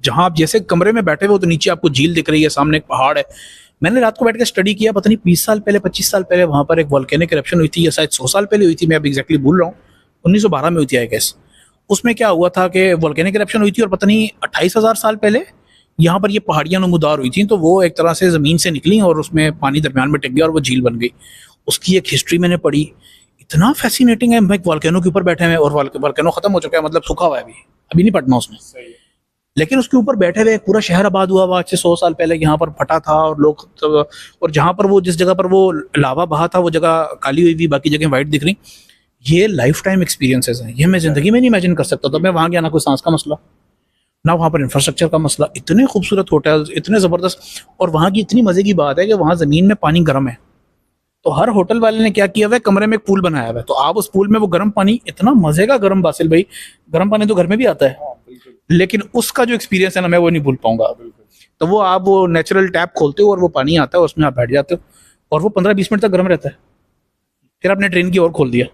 जहाँ आप जैसे कमरे में बैठे हुए हो तो नीचे आपको झील दिख रही है, सामने एक पहाड़ है। मैंने रात को बैठ के स्टडी किया, पता नहीं 20 साल पहले, 25 साल पहले वहाँ पर एक वोल्केनिक इरप्शन हुई थी, या शायद 100 साल पहले हुई थी, मैं अब एग्जैक्टली भूल रहा हूँ। 1912 में हुई थी आई गेस। उसमें क्या हुआ था कि वोल्केनिक इरप्शन हुई थी, और पता नहीं 28,000 साल पहले यहाँ पर ये पहाड़ियाँ नमूदार हुई थी, तो वो एक तरह से ज़मीन से निकली और उसमें पानी दरमियान में टिक गया और वो झील बन गई। उसकी एक हिस्ट्री मैंने पढ़ी, इतना फैसिनेटिंग है। भाई वोल्केनो के ऊपर बैठे हुए और वोल्केनो खत्म हो चुका है, मतलब सूखा हुआ है, अभी नहीं पड़ना उसमें, लेकिन उसके ऊपर बैठे हुए पूरा शहर आबाद हुआ हुआ। आज से 100 साल पहले यहाँ पर फटा था और लोग तो, और जहाँ पर वो जिस जगह पर वो लावा बहा था वो जगह काली हुई थी, बाकी जगह वाइट दिख रही। ये लाइफ टाइम एक्सपीरियंसेस हैं, ये मैं जिंदगी में नहीं इमेजिन कर सकता था। मैं वहाँ गया, ना कोई सांस का मसला, ना वहाँ पर इंफ्रास्ट्रक्चर का मसला, इतने खूबसूरत होटल्स, इतने ज़बरदस्त। और वहाँ की इतनी मज़े की बात है कि वहाँ ज़मीन में पानी गर्म है, तो हर होटल वाले ने क्या किया हुआ है, कमरे में एक पूल बनाया हुआ है, तो आप उस पूल में वो गर्म पानी, इतना मज़े का गर्म बासिल भाई, गर्म पानी तो घर में भी आता है, लेकिन उसका जो एक्सपीरियंस है ना, मैं वो नहीं भूल पाऊंगा। तो वो आप वो नेचुरल टैप खोलते हो और वो पानी आता है, उसमें आप बैठ जाते हो और वो 15-20 मिनट तक गर्म रहता है। फिर आपने ट्रेन की ओर खोल दिया,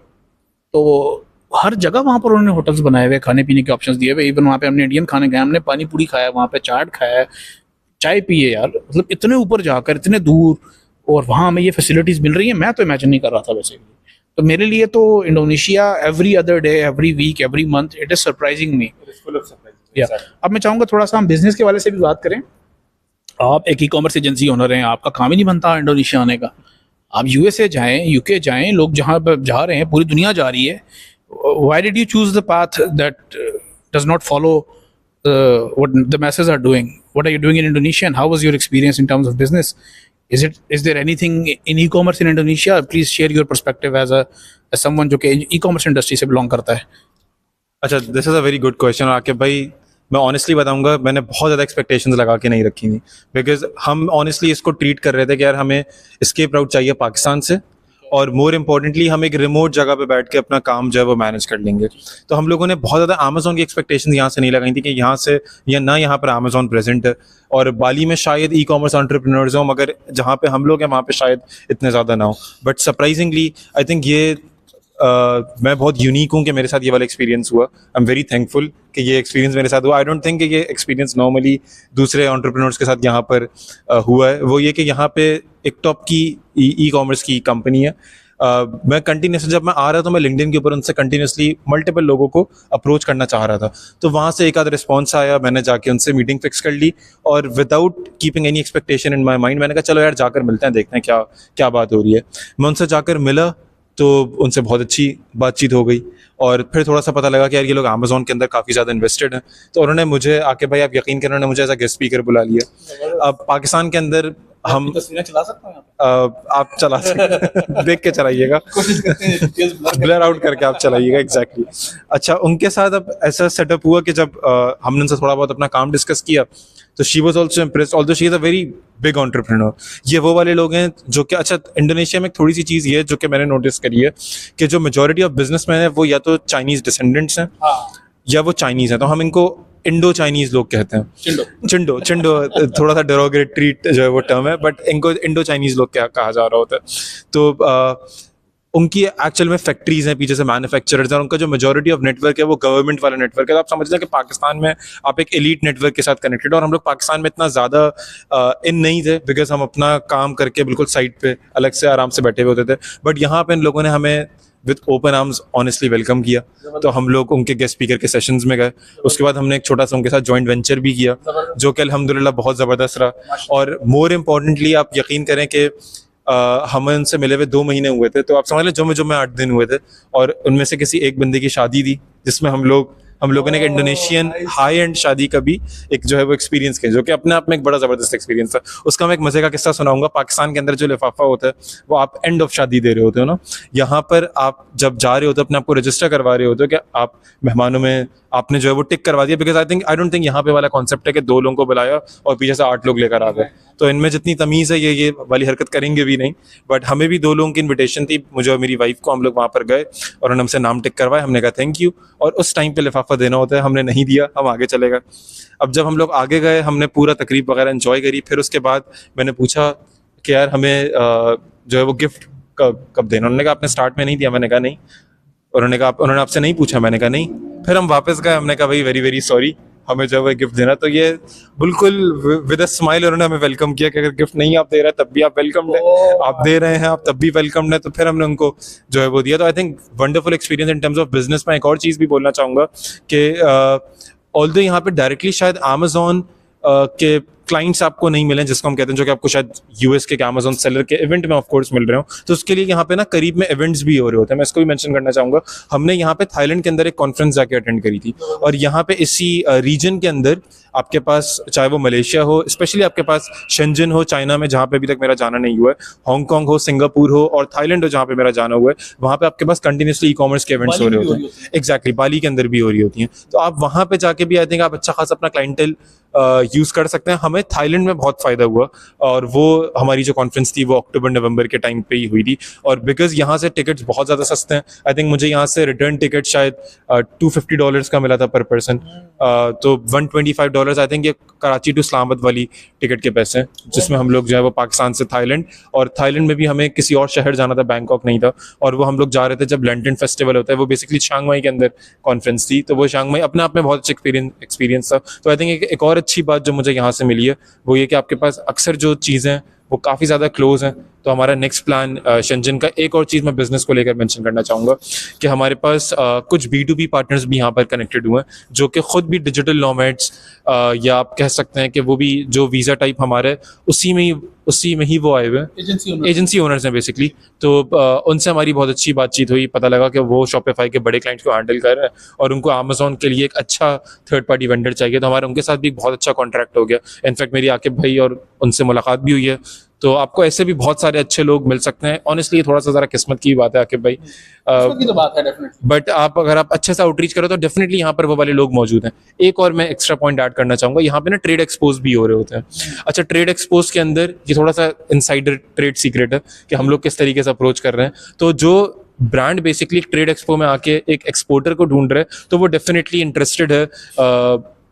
तो हर जगह वहाँ पर उन्होंने होटल्स बनाए हुए, खाने पीने के ऑप्शंस दिए हुए। इवन वहाँ पे हमने इंडियन खाने खाए, हमने पानी पूरी खाया, वहाँ पे चाट खाया, चाय पिए यार। मतलब इतने ऊपर जाकर, इतने दूर, और वहाँ हमें ये फैसिलिटीज़ मिल रही हैं, मैं तो इमेजिन नहीं कर रहा था वैसे। तो मेरे लिए तो Indonesia every other day, every week, every month, it is surprising me. अब मैं चाहूँगा थोड़ा सा हम बिजनेस के वाले से भी बात करें। आप एक ई कॉमर्स एजेंसी ओनर हैं, आपका काम ही नहीं बनता इंडोनेशिया आने का। आप यूएसए जाएं, यूके जाएं, लोग जहाँ पर जा रहे हैं, पूरी दुनिया जा रही है। Why did you choose the path that does not follow what the masses are doing? What are you doing in Indonesia, and how was your experience in terms of business? Is there anything in e-commerce in Indonesia? Please share your perspective as someone जो कि e-commerce industry से belong करता है। अच्छा, this is a very good question Aqib भाई। मैं honestly बताऊंगा, मैंने बहुत ज़्यादा एक्सपेक्टेशंस लगा के नहीं रखी थी, बिकॉज हम ऑनेस्टली इसको ट्रीट कर रहे थे कि यार हमें एस्केप राउट चाहिए पाकिस्तान से, और मोर इम्पोर्टेंटली हम एक रिमोट जगह पे बैठ के अपना काम जो है वो मैनेज कर लेंगे। तो हम लोगों ने बहुत ज़्यादा अमेजोन की एक्सपेक्टेशंस यहाँ से नहीं लगाई थी कि यहाँ से या ना यहाँ पर अमेजोन प्रेजेंट है, और बाली में शायद ई कॉमर्स एंटरप्रेन्योर्स हों, मगर जहाँ पे हम लोग हैं वहाँ पे शायद इतने ज़्यादा ना हो। बट सरप्राइजिंगली आई थिंक ये मैं बहुत यूनिक हूँ कि मेरे साथ ये वाला एक्सपीरियंस हुआ। आई एम वेरी थैंकफुल कि ये एक्सपीरियंस मेरे साथ हुआ। आई डोंट थिंक कि ये एक्सपीरियंस नॉर्मली दूसरे एंटरप्रेन्योर्स के साथ यहाँ पर हुआ है। वो ये कि यहाँ पे एक टॉप की ई कॉमर्स की कंपनी है। मैं कंटिन्यूसली जब मैं आ रहा था, मैं लिंक्डइन के ऊपर उनसे कंटिन्यूसली मल्टीपल लोगों को अप्रोच करना चाह रहा था, तो वहाँ से एक आध रिस्पॉन्स आया, मैंने जाके उनसे मीटिंग फिक्स कर ली, और without keeping any expectation in my mind मैंने कहा चलो यार जाकर मिलते हैं, देखते हैं क्या क्या बात हो रही है। मैं उनसे जाकर मिला तो उनसे बहुत अच्छी बातचीत हो गई, और फिर थोड़ा सा पता लगा कि यार ये लोग अमेजोन के अंदर काफ़ी ज़्यादा इन्वेस्टेड हैं। तो उन्होंने मुझे आके, भाई आप यकीन करें, उन्होंने मुझे एज अ गेस्ट स्पीकर बुला लिया। अब पाकिस्तान के अंदर हम तस्वीरें चला सकते हैं आप चला सकते देख के चलाइएगा, कोशिश करते हैं डिटेल्स ब्लर आउट करके आप चलाइएगा। एग्जैक्टली अच्छा, उनके साथ अब ऐसा सेटअप हुआ कि जब हमने उनसे थोड़ा बहुत अपना काम डिस्कस किया, तो she was also impressed, although she is a very big entrepreneur. ये वो वाले लोग हैं जो कि, अच्छा इंडोनेशिया में एक थोड़ी सी चीज़ ये है जो कि मैंने नोटिस करी है कि जो मेजोरिटी ऑफ बिजनेसमैन है वो या तो चाइनीज़ डिसेंडेंट्स हैं या वो चाइनीज़ हैं। तो हम इनको इंडो चाइनीज़ लोग कहते हैं। चिंडो थोड़ा सा डेरोगेटरी जो है वो टर्म है, बट इनको इंडो चाइनीज़ लोग क्या कहा जा रहा होता है। तो उनकी एक्चुअल में फैक्ट्रीज हैं, पीछे से मैन्युफैक्चरर्स हैं, उनका जो मेजॉरिटी ऑफ नेटवर्क है वो गवर्नमेंट वाला नेटवर्क है। तो आप समझ लें कि पाकिस्तान में आप एक एलीट नेटवर्क के साथ कनेक्टेड, और हम लोग पाकिस्तान में इतना ज़्यादा इन नहीं थे, बिकॉज हम अपना काम करके बिल्कुल साइड पे अलग से आराम से बैठे हुए होते थे। बट यहाँ पे इन लोगों ने हमें with open arms honestly welcome किया। तो हम लोग उनके गेस्ट स्पीकर के सेशंस में गए, उसके बाद हमने एक छोटा सा उनके साथ जॉइंट वेंचर भी किया, जो कि अल्हम्दुलिल्लाह बहुत ज़बरदस्त रहा। और मोर इम्पॉर्टेंटली आप यकीन करें कि हमें उनसे मिले हुए 2 महीने हुए थे, तो आप समझ लें जो में 8 दिन हुए थे, और उनमें से किसी एक बंदे की शादी थी, जिसमें हम लोगों ने एक इंडोनेशियन हाई एंड शादी का भी एक जो है वो एक्सपीरियंस किया, जो कि अपने आप में एक बड़ा ज़बरदस्त एक्सपीरियंस था। उसका मैं एक मज़े का किस्सा सुनाऊंगा। पाकिस्तान के अंदर जो लिफाफा होता है वो आप एंड ऑफ शादी दे रहे होते हो ना, यहाँ पर आप जब जा रहे होते हो अपने आप को रजिस्टर करवा रहे होते हो कि आप मेहमानों में आपने जो है वो टिक करवा दिया, बिकॉज आई डोंट थिंक यहाँ पे वाला कॉन्सेप्ट है कि 2 लोगों को बुलाया और पीछे से 8 लोग लेकर आ गए। तो इनमें जितनी तमीज़ है ये वाली हरकत करेंगे भी नहीं। बट हमें भी 2 लोगों की इन्विटेशन थी, मुझे और मेरी वाइफ को। हम लोग वहाँ पर गए और उन्होंने हमसे नाम टिक करवाए, हमने कहा थैंक यू, और उस टाइम पे लिफाफा देना होता है, हमने नहीं दिया, हम आगे चले गए। अब जब हम लोग आगे गए, हमने पूरा तकरीब वगैरह एंजॉय करी। फिर उसके बाद मैंने पूछा कि यार हमें जो है वो गिफ्ट कब देना। उन्होंने कहा आपने स्टार्ट में नहीं दिया। मैंने कहा नहीं। उन्होंने कहा उन्होंने आपसे नहीं पूछा। मैंने कहा नहीं। फिर हम वापस गए, हमने कहा भाई वेरी वेरी सॉरी, हमें जो है गिफ्ट देना। तो ये बिल्कुल विद अ स्माइल उन्होंने हमें वेलकम किया कि अगर गिफ्ट नहीं आप दे रहे तब भी आप वेलकम है, आप दे रहे हैं आप तब भी वेलकम है। तो फिर हमने उनको जो है वो दिया। तो I think wonderful experience in terms of business. मैं एक और चीज़ भी बोलना चाहूँगा कि ऑल्दो यहाँ पे डायरेक्टली शायद अमेजोन के क्लाइंट्स आपको नहीं मिले, जिसको हम कहते हैं, जो कि आपको शायद यूएस के अमेजोन सेलर के इवेंट में ऑफ कोर्स मिल रहे हो। तो उसके लिए यहाँ पे ना करीब में इवेंट्स भी हो रहे होते हैं। मैं इसको भी मेंशन करना चाहूँगा। हमने यहाँ पे थाईलैंड के अंदर एक कॉन्फ्रेंस जाके अटेंड करी थी, और यहाँ पे इसी रीजन के अंदर आपके पास, चाहे वो मलेशिया हो, स्पेशली आपके पास शेंजन हो चाइना में, जहाँ पे अभी तक मेरा जाना नहीं हुआ है, हांगकॉन्ग हो, सिंगापुर हो, और थाईलैंड हो जहाँ पे मेरा जाना हुआ है, वहाँ पे आपके पास कंटिन्यूसली ई कॉमर्स के इवेंट्स हो रहे होते हैं। एग्जैक्टली, बाली के अंदर भी हो रही होती हैं। तो आप वहाँ पे जाके भी आई थिंक आप अच्छा खासा अपना क्लाइंटेल यूज़ कर सकते हैं। हमें थाईलैंड में बहुत फ़ायदा हुआ, और वो हमारी जो कॉन्फ्रेंस थी वो अक्टूबर नवंबर के टाइम पे ही हुई थी। और बिकॉज यहाँ से टिकट्स बहुत ज़्यादा सस्ते हैं, आई थिंक मुझे यहाँ से रिटर्न टिकट शायद $250 का मिला था पर पर्सन। तो $125 आई थिंक ये कराची टू इस्लामाबाद वाली टिकट के पैसे हैं, जिसमें हम लोग जो है वो पाकिस्तान से थाईलैंड, और थाईलैंड में भी हमें किसी और शहर जाना था, बैंकॉक नहीं था। और वो हम लोग जा रहे थे जब लैंटन फेस्टिवल होता है, वो बेसिकली chiang mai के अंदर कॉन्फ्रेंस थी। तो वो chiang mai अपने आप में बहुत अच्छा एक्सपीरियंस था। तो आई थिंक एक और अच्छी बात जो मुझे यहाँ से मिली है वो ये कि आपके पास अक्सर जो चीज़ें हैं वो काफ़ी ज़्यादा क्लोज हैं। तो हमारा नेक्स्ट प्लान शेंजन का, एक और चीज़ मैं बिज़नेस को लेकर मेंशन करना चाहूँगा कि हमारे पास कुछ B2B पार्टनर्स भी यहाँ पर कनेक्टेड हुए हैं, जो कि ख़ुद भी डिजिटल नोमैड्स, या आप कह सकते हैं कि वो भी जो वीज़ा टाइप हमारे उसी में ही वो आए हुए हैं, एजेंसी ओनर्स हैं बेसिकली। तो उनसे हमारी बहुत अच्छी बातचीत हुई, पता लगा कि वो शॉपिफाई के बड़े क्लाइंट्स को हैंडल कर रहे हैं और उनको अमेजोन के लिए एक अच्छा थर्ड पार्टी वेंडर चाहिए। तो हमारा उनके साथ भी बहुत अच्छा कॉन्ट्रैक्ट हो गया। इनफैक्ट मेरी आकिब भाई और उनसे मुलाकात भी हुई है, तो आपको ऐसे भी बहुत सारे अच्छे लोग मिल सकते हैं। ऑनेस्टली थोड़ा सा ज़रा किस्मत की बात है आकिब भाई, इसकी तो बात है डेफिनेटली। बट आप अगर आप अच्छे से आउटरीच करो तो डेफिनेटली यहाँ पर वो वाले लोग मौजूद हैं। एक और मैं एक्स्ट्रा पॉइंट ऐड करना चाहूँगा, यहाँ पे ना ट्रेड एक्सपोज भी हो रहे होते हैं। अच्छा, ट्रेड एक्सपोज के अंदर ये थोड़ा सा इनसाइडर ट्रेड सीक्रेट है कि हम लोग किस तरीके से अप्रोच कर रहे हैं। तो जो ब्रांड बेसिकली ट्रेड एक्सपो में आके एक एक्सपोर्टर को ढूंढ रहे हैं तो वो डेफिनेटली इंटरेस्टेड है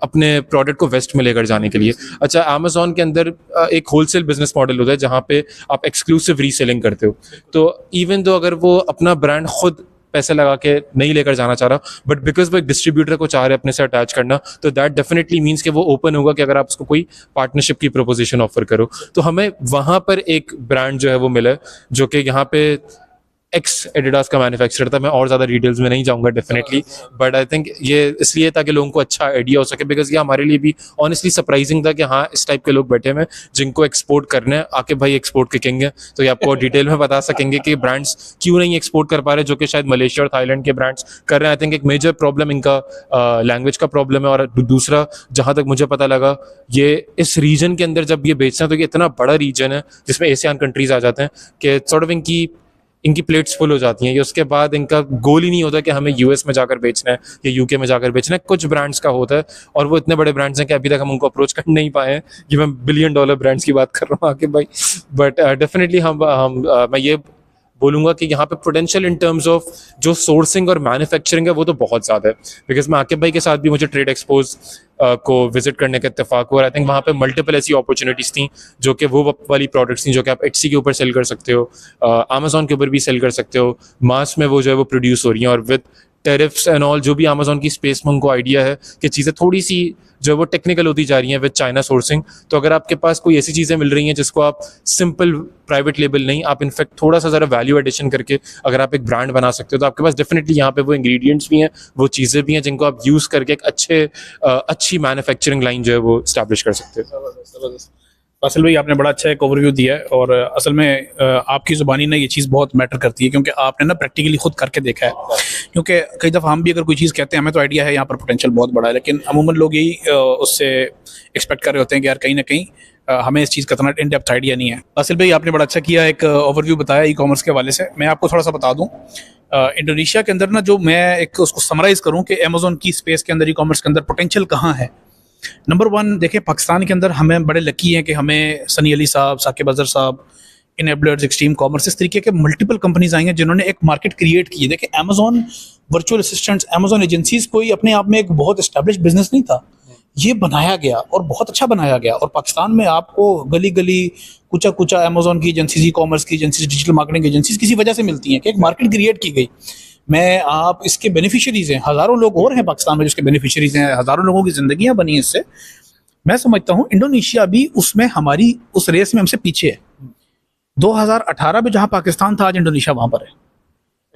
अपने प्रोडक्ट को वेस्ट में लेकर जाने के लिए। अच्छा, अमेजोन के अंदर एक होलसेल बिजनेस मॉडल होता है जहाँ पे आप एक्सक्लूसिव रीसेलिंग करते हो। तो इवन दो अगर वो अपना ब्रांड खुद पैसे लगा के नहीं लेकर जाना चाह रहा, बट बिकॉज वो एक डिस्ट्रीब्यूटर को चाह रहे अपने से अटैच करना, तो दैट डेफिनेटली मीन्स कि वो ओपन होगा कि अगर आप उसको कोई पार्टनरशिप की प्रोपोजिशन ऑफर करो। तो हमें वहाँ पर एक ब्रांड जो है वो मिला जो कि यहाँ पे एक्स एडिडास का मैन्युफैक्चरर था। मैं और ज़्यादा डिटेल्स में नहीं जाऊँगा डेफिनेटली, बट आई थिंक ये इसलिए ताकि लोगों को अच्छा आइडिया हो सके, बिकॉज ये हमारे लिए भी ऑनेस्टली सरप्राइजिंग था कि हाँ इस टाइप के लोग बैठे हुए हैं जिनको एक्सपोर्ट करना है। आके भाई एक्सपोर्ट के किंग हैं, तो ये आपको डिटेल में बता सकेंगे कि ब्रांड्स क्यों नहीं एक्सपोर्ट कर पा रहे, जो कि शायद मलेशिया और थाईलैंड के ब्रांड्स कर रहे हैं। आई थिंक एक मेजर प्रॉब्लम इनका लैंग्वेज का प्रॉब्लम है, और दूसरा जहाँ तक मुझे पता लगा ये इस रीजन के अंदर जब ये बेचना है तो ये इतना बड़ा रीजन है जिसमें एशियन कंट्रीज आ जाते हैं कि सॉर्ट ऑफ इनकी प्लेट्स फुल हो जाती हैं। ये उसके बाद इनका गोल ही नहीं होता कि हमें यूएस में जाकर बेचना है या यूके में जाकर बेचना है। कुछ ब्रांड्स का होता है और वो इतने बड़े ब्रांड्स हैं कि अभी तक हम उनको अप्रोच कर नहीं पाए हैं। ये मैं $1 बिलियन ब्रांड्स की बात कर रहा हूँ आके भाई, बट डेफिनेटली मैं ये बोलूँगा कि यहाँ पे पोटेंशियल इन टर्म्स ऑफ जो सोर्सिंग और मैन्युफैक्चरिंग है वो तो बहुत ज़्यादा है। बिकॉज मैं आकिब भाई के साथ भी मुझे ट्रेड एक्सपोज को विजिट करने का इत्तेफाक हुआ, और आई थिंक वहाँ पे मल्टीपल ऐसी अपॉर्चुनिटीज़ थी जो कि वो वाली प्रोडक्ट्स थी जो कि आप एटसी के ऊपर सेल कर सकते हो, अमेजोन के ऊपर भी सेल कर सकते हो, मास में वो जो है वो प्रोड्यूस हो रही हैं, और विद टेरिफ्स एंड ऑल जो भी अमेजोन की स्पेस में उनको आइडिया है कि चीज़ें थोड़ी सी जो वो टेक्निकल होती जा रही हैं विद चाइना सोर्सिंग। तो अगर आपके पास कोई ऐसी चीज़ें मिल रही हैं जिसको आप सिंपल प्राइवेट लेबल नहीं, आप इनफैक्ट थोड़ा सा ज़रा वैल्यू एडिशन करके अगर आप एक ब्रांड बना सकते हो, तो आपके पास डेफिनेटली यहाँ पे वो इंग्रेडिएंट्स भी हैं, वो चीज़ें भी हैं जिनको आप यूज़ करके एक अच्छी मैन्युफैक्चरिंग लाइन जो है वो स्टैब्लिश कर सकते हो। जबरदस्त। फासिल भाई आपने बड़ा अच्छा एक ओवरव्यू दिया है, और असल में आपकी ज़ुबानी ना ये चीज़ बहुत मैटर करती है, क्योंकि आपने ना प्रैक्टिकली खुद करके देखा है। क्योंकि कई दफ़ा हम भी अगर कोई चीज़ कहते हैं हमें तो आइडिया है यहाँ पर पोटेंशियल बहुत बड़ा है, लेकिन अमूमन लोग यही उससे एक्सपेक्ट कर रहे होते हैं कि यार कहीं ना कहीं हमें इस चीज़ का इतना इन डेप्थ आइडिया नहीं है। फासिल भाई आपने बड़ा अच्छा किया, एक ओवरव्यू बताया ई कॉमर्स के हवाले से। मैं आपको थोड़ा सा बता दूँ, इंडोनेशिया के अंदर ना जो मैं एक उसको समराइज़ करूँ कि अमेजोन की स्पेस के अंदर ई कॉमर्स के अंदर पोटेंशियल कहाँ है। नंबर 1 देखें, पाकिस्तान के अंदर हमें बड़े लकी हैं कि हमें सनी अली साहब, साकिब अजहर साहब, इनेबलर्स, एक्सट्रीम कॉमर्स, इस तरीके के मल्टीपल कंपनीज आई हैं जिन्होंने एक मार्केट क्रिएट की है। देखें, Amazon virtual assistants, Amazon agencies कोई अपने आप में एक बहुत एस्टैब्लिश बिजनेस नहीं था, ये बनाया गया और बहुत अच्छा बनाया गया। और पाकिस्तान में आपको गली गली कुचा कुचा अमेजोन की एजेंसीज, ई कॉमर्स की एजेंसीज, डिजिटल मार्केटिंग एजेंसीज किसी वजह से मिलती हैं कि एक मार्केट क्रिएट की गई। मैं आप इसके बेनिफिशियरीज हैं, हज़ारों लोग और हैं पाकिस्तान में जिसके बेनिफिशियरीज हैं, हज़ारों लोगों की ज़िंदगियां बनी इससे। मैं समझता हूँ इंडोनेशिया भी उसमें हमारी उस रेस में हमसे पीछे है। 2018 में जहाँ पाकिस्तान था, आज इंडोनेशिया वहाँ पर है।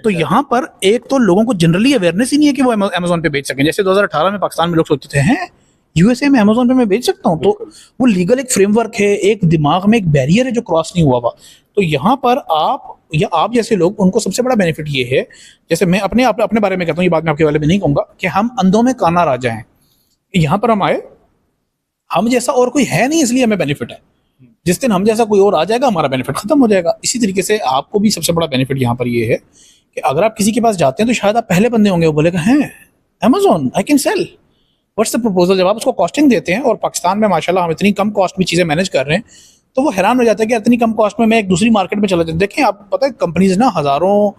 तो यहाँ पर एक तो लोगों को जनरली अवेयरनेस ही नहीं है कि वो अमेजोन पे बेच सकें। जैसे 2018 में पाकिस्तान में लोग सोचते थे हैं यूएसए में अमेजोन पे मैं बेच सकता हूँ, तो वो लीगल एक फ्रेमवर्क है, एक दिमाग में एक बैरियर है जो क्रॉस नहीं हुआ हुआ। तो यहाँ पर आप या आप जैसे लोग, उनको सबसे बड़ा बेनिफिट ये है, जैसे मैं अपने बारे में कहता हूँ, ये बात मैं आपके बारे में नहीं कहूँगा, कि हम अंधों में काना राजा हैं। यहाँ पर हम आए, हम जैसा और कोई है नहीं, इसलिए हमें बेनिफिट है। जिस दिन हम जैसा कोई और आ जाएगा, हमारा बेनिफिट खत्म हो जाएगा। इसी तरीके से आपको भी सबसे बड़ा बेनिफिट यहाँ पर ये है कि अगर आप किसी के पास जाते हैं तो शायद आप पहले बंदे होंगे, वो बोलेगा हैं Amazon I can sell, what's the proposal. जब आप उसको कॉस्टिंग देते हैं, और पाकिस्तान में माशाल्लाह हम इतनी कम कॉस्ट में चीज़ें मैनेज कर रहे हैं, तो वो हैरान हो जाता है कि इतनी कम कॉस्ट में मैं एक दूसरी मार्केट में चला जाता हूँ। देखें, आप पता है कंपनीज ना हज़ारों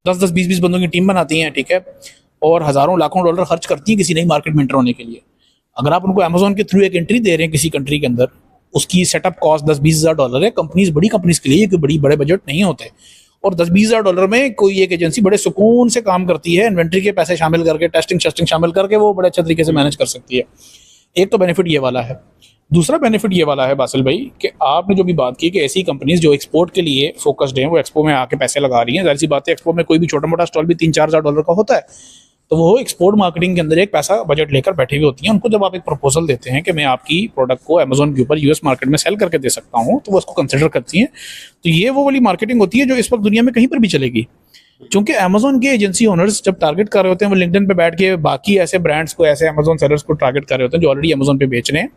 10-10, 20-20 बंदों की टीम बनाती हैं, ठीक है, और हज़ारों लाखों डॉलर खर्च करती हैं किसी नई मार्केट में एंटर होने के लिए। अगर आप उनको अमेजोन के थ्रू एक एंट्री दे रहे हैं किसी कंट्री के अंदर, उसकी सेटअप कॉस्ट 10-20 हज़ार डॉलर है। कंपनीज, बड़ी कंपनीज के लिए कोई बड़े बजट नहीं होते, और 10-20 हज़ार डॉलर में कोई एक एजेंसी बड़े सुकून से काम करती है, इन्वेंट्री के पैसे शामिल करके, टेस्टिंग शामिल करके वो बड़े अच्छे तरीके से मैनेज कर सकती है। एक तो बेनिफिट ये वाला है। दूसरा बेनिफिट ये वाला है बासिल भाई कि आपने जो भी बात की कि ऐसी कंपनीज जो एक्सपोर्ट के लिए फोकस्ड हैं, वो एक्सपो में आके पैसे लगा रही हैं। जाहिर सी बात है, एक्सपो में कोई भी छोटा मोटा स्टॉल भी 3-4 हज़ार डॉलर का होता है, तो वो एक्सपोर्ट मार्केटिंग के अंदर एक पैसा बजट लेकर बैठी हुई होती हैं। उनको जब आप एक प्रपोजल देते हैं कि मैं आपकी प्रोडक्ट को अमेजोन के ऊपर यूएस मार्केट में सेल करके दे सकता हूँ, तो वो उसको कंसिडर करती हैं। तो ये वो वाली मार्केटिंग होती है जो इस वक्त दुनिया में कहीं पर भी चलेगी। क्योंकि अमेजोन के एजेंसी ओनर्स जब टारगेट कर रहे होते हैं, वो लिंक्डइन पे बैठ के बाकी ऐसे ब्रांड्स को, ऐसे अमेजोन सेलर्स को टारगेट कर रहे होते हैं जो ऑलरेडी अमेजोन पे बेच रहे हैं।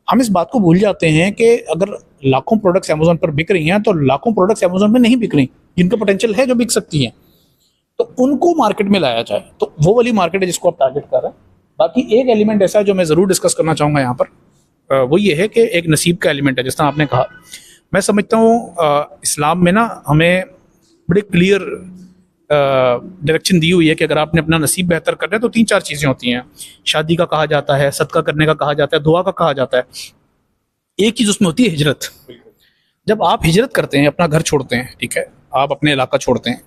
हम इस बात को भूल जाते हैं कि अगर लाखों प्रोडक्ट्स अमेजोन पर बिक रही हैं तो लाखों प्रोडक्ट्स अमेजोन में नहीं बिक रही जिनका पोटेंशियल है, जो बिक सकती हैं, तो उनको मार्केट में लाया जाए। तो वो वाली मार्केट है जिसको आप टारगेट कर रहे हैं। बाकी एक एलिमेंट ऐसा है जो मैं ज़रूर डिस्कस करना चाहूँगा यहाँ पर, वो ये है कि एक नसीब का एलिमेंट है। जिस तरह आपने कहा, मैं समझता हूँ इस्लाम में ना हमें बड़ी क्लियर डायरेक्शन दी हुई है कि अगर आपने अपना नसीब बेहतर करना है तो 3-4 चीज़ें होती हैं। शादी का कहा जाता है, सदका करने का कहा जाता है, दुआ का कहा जाता है। एक चीज़ उसमें होती है हिजरत। जब आप हिजरत करते हैं, अपना घर छोड़ते हैं, ठीक है, आप अपने इलाका छोड़ते हैं,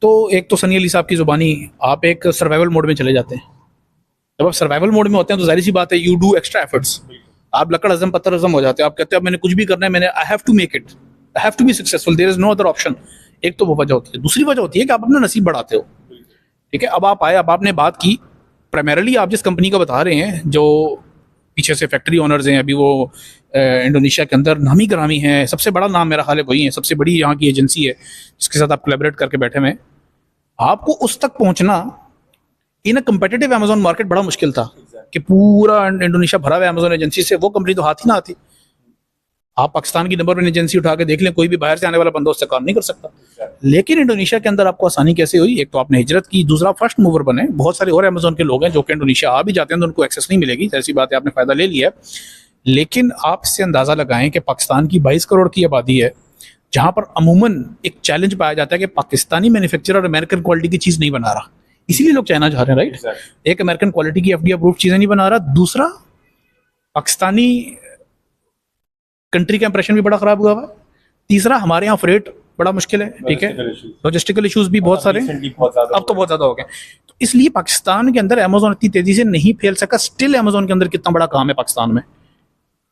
तो एक तो सनी अली साहब की ज़ुबानी, आप एक सर्वाइवल मोड में चले जाते हैं। जब आप सर्वाइवल मोड में होते हैं तो जाहिर सी बात है, यू डू एक्स्ट्रा एफर्ट्स। आप लकड़ हजम पत्थर हजम हो जाते हैं। आप कहते हैं अब मैंने कुछ भी करना है, मैंने I have to make it, I have to be successful, there is no other option. एक तो वो वजह होती है। दूसरी वजह होती है कि आप अपना नसीब बढ़ाते हो, ठीक है। अब आप आए, अब आपने बात की, प्राइमरली आप जिस कंपनी का बता रहे हैं, जो पीछे से फैक्ट्री ओनर्स हैं, अभी वो इंडोनेशिया के अंदर नामी ग्रामी हैं, सबसे बड़ा नाम मेरा ख्याल है वही है, सबसे बड़ी यहाँ की एजेंसी है जिसके साथ आप कोलैबोरेट करके बैठे हुए हैं। आपको उस तक पहुँचना इन अ कम्पिटिटिव अमेजोन मार्केट बड़ा मुश्किल था कि पूरा इंडोनेशिया भरा हुआ है अमेजोन एजेंसी से, वो कंपनी तो हाथ ही ना आती। आप पाकिस्तान की नंबर 1 एजेंसी उठा के देख लें, कोई भी बाहर से आने वाला बंदा उससे काम नहीं कर सकता। लेकिन इंडोनेशिया के अंदर आपको आसानी कैसे हुई? एक तो आपने हिजरत की, दूसरा फर्स्ट मूवर बने। बहुत सारे और अमेजोन के लोग हैं जो कि इंडोनेशिया आ भी जाते हैं तो उनको एक्सेस नहीं मिलेगी, ऐसी बात है, आपने फ़ायदा ले लिया है। लेकिन आप इससे अंदाज़ा लगाएं कि पाकिस्तान की 22 करोड़ की आबादी है, जहाँ पर अमूमन एक चैलेंज पाया जाता है कि पाकिस्तानी मैन्युफैक्चरर अमेरिकन क्वालिटी की चीज़ नहीं बना रहा, इसीलिए लोग चाइना जा रहे हैं, राइट। एक अमेरिकन क्वालिटी की FDA अप्रूव चीज़ें नहीं बना रहा, दूसरा पाकिस्तानी कंट्री का इंप्रेशन भी बड़ा खराब हुआ है, तीसरा हमारे यहाँ फ्रेट बड़ा मुश्किल है, ठीक है, लॉजिस्टिकल इश्यूज भी बहुत सारे अब तो बहुत ज़्यादा हो गए। तो इसलिए पाकिस्तान के अंदर अमेजोन इतनी तेज़ी से नहीं फैल सका। स्टिल अमेजोन के अंदर कितना बड़ा काम है पाकिस्तान में,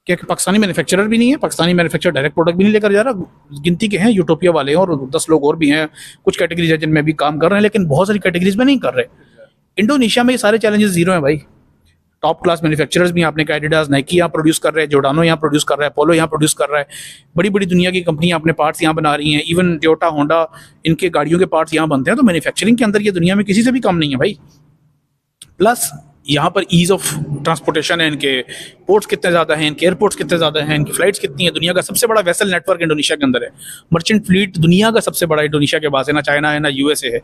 क्या पाकिस्तानी मैन्युफैक्चरर भी नहीं है, पाकिस्तानी मैन्युफैक्चरर डायरेक्ट प्रोडक्ट भी नहीं लेकर जा रहा। गिनती के हैं, यूटोपिया वाले और 10 लोग और भी हैं, कुछ कैटेगरीज है जिनमें भी काम कर रहे हैं, लेकिन बहुत सारी कैटेगरीज में नहीं कर रहे। इंडोनेशिया में ये सारे चैलेंजेस जीरो हैं भाई। टॉप क्लास मैन्युफैक्चरर्स भी आपने एडिडास, नाइकी यहाँ प्रोड्यूस कर रहे हैं, जोर्डानो यहाँ प्रोड्यूस कर रहा है, पोलो यहाँ प्रोड्यूस कर रहा है, बड़ी बड़ी दुनिया की कंपनियां अपने पार्ट्स यहाँ बना रही हैं। इवन टोयोटा, होंडा, इनके गाड़ियों के पार्ट्स यहाँ बनते हैं। तो मैन्युफैक्चरिंग के अंदर ये दुनिया में किसी से भी कम नहीं है भाई। प्लस यहाँ पर ईज ऑफ ट्रांसपोर्टेशन है, इनके पोर्ट्स कितने ज़्यादा हैं, इनके एयरपोर्ट्स कितने ज़्यादा हैं, इनकी फ्लाइट्स कितनी है। दुनिया का सबसे बड़ा वेसल नेटवर्क इंडोनेशिया के अंदर है। मर्चेंट फ्लीट दुनिया का सबसे बड़ा इंडोनेशिया के पास है, ना चाइना है ना USA है।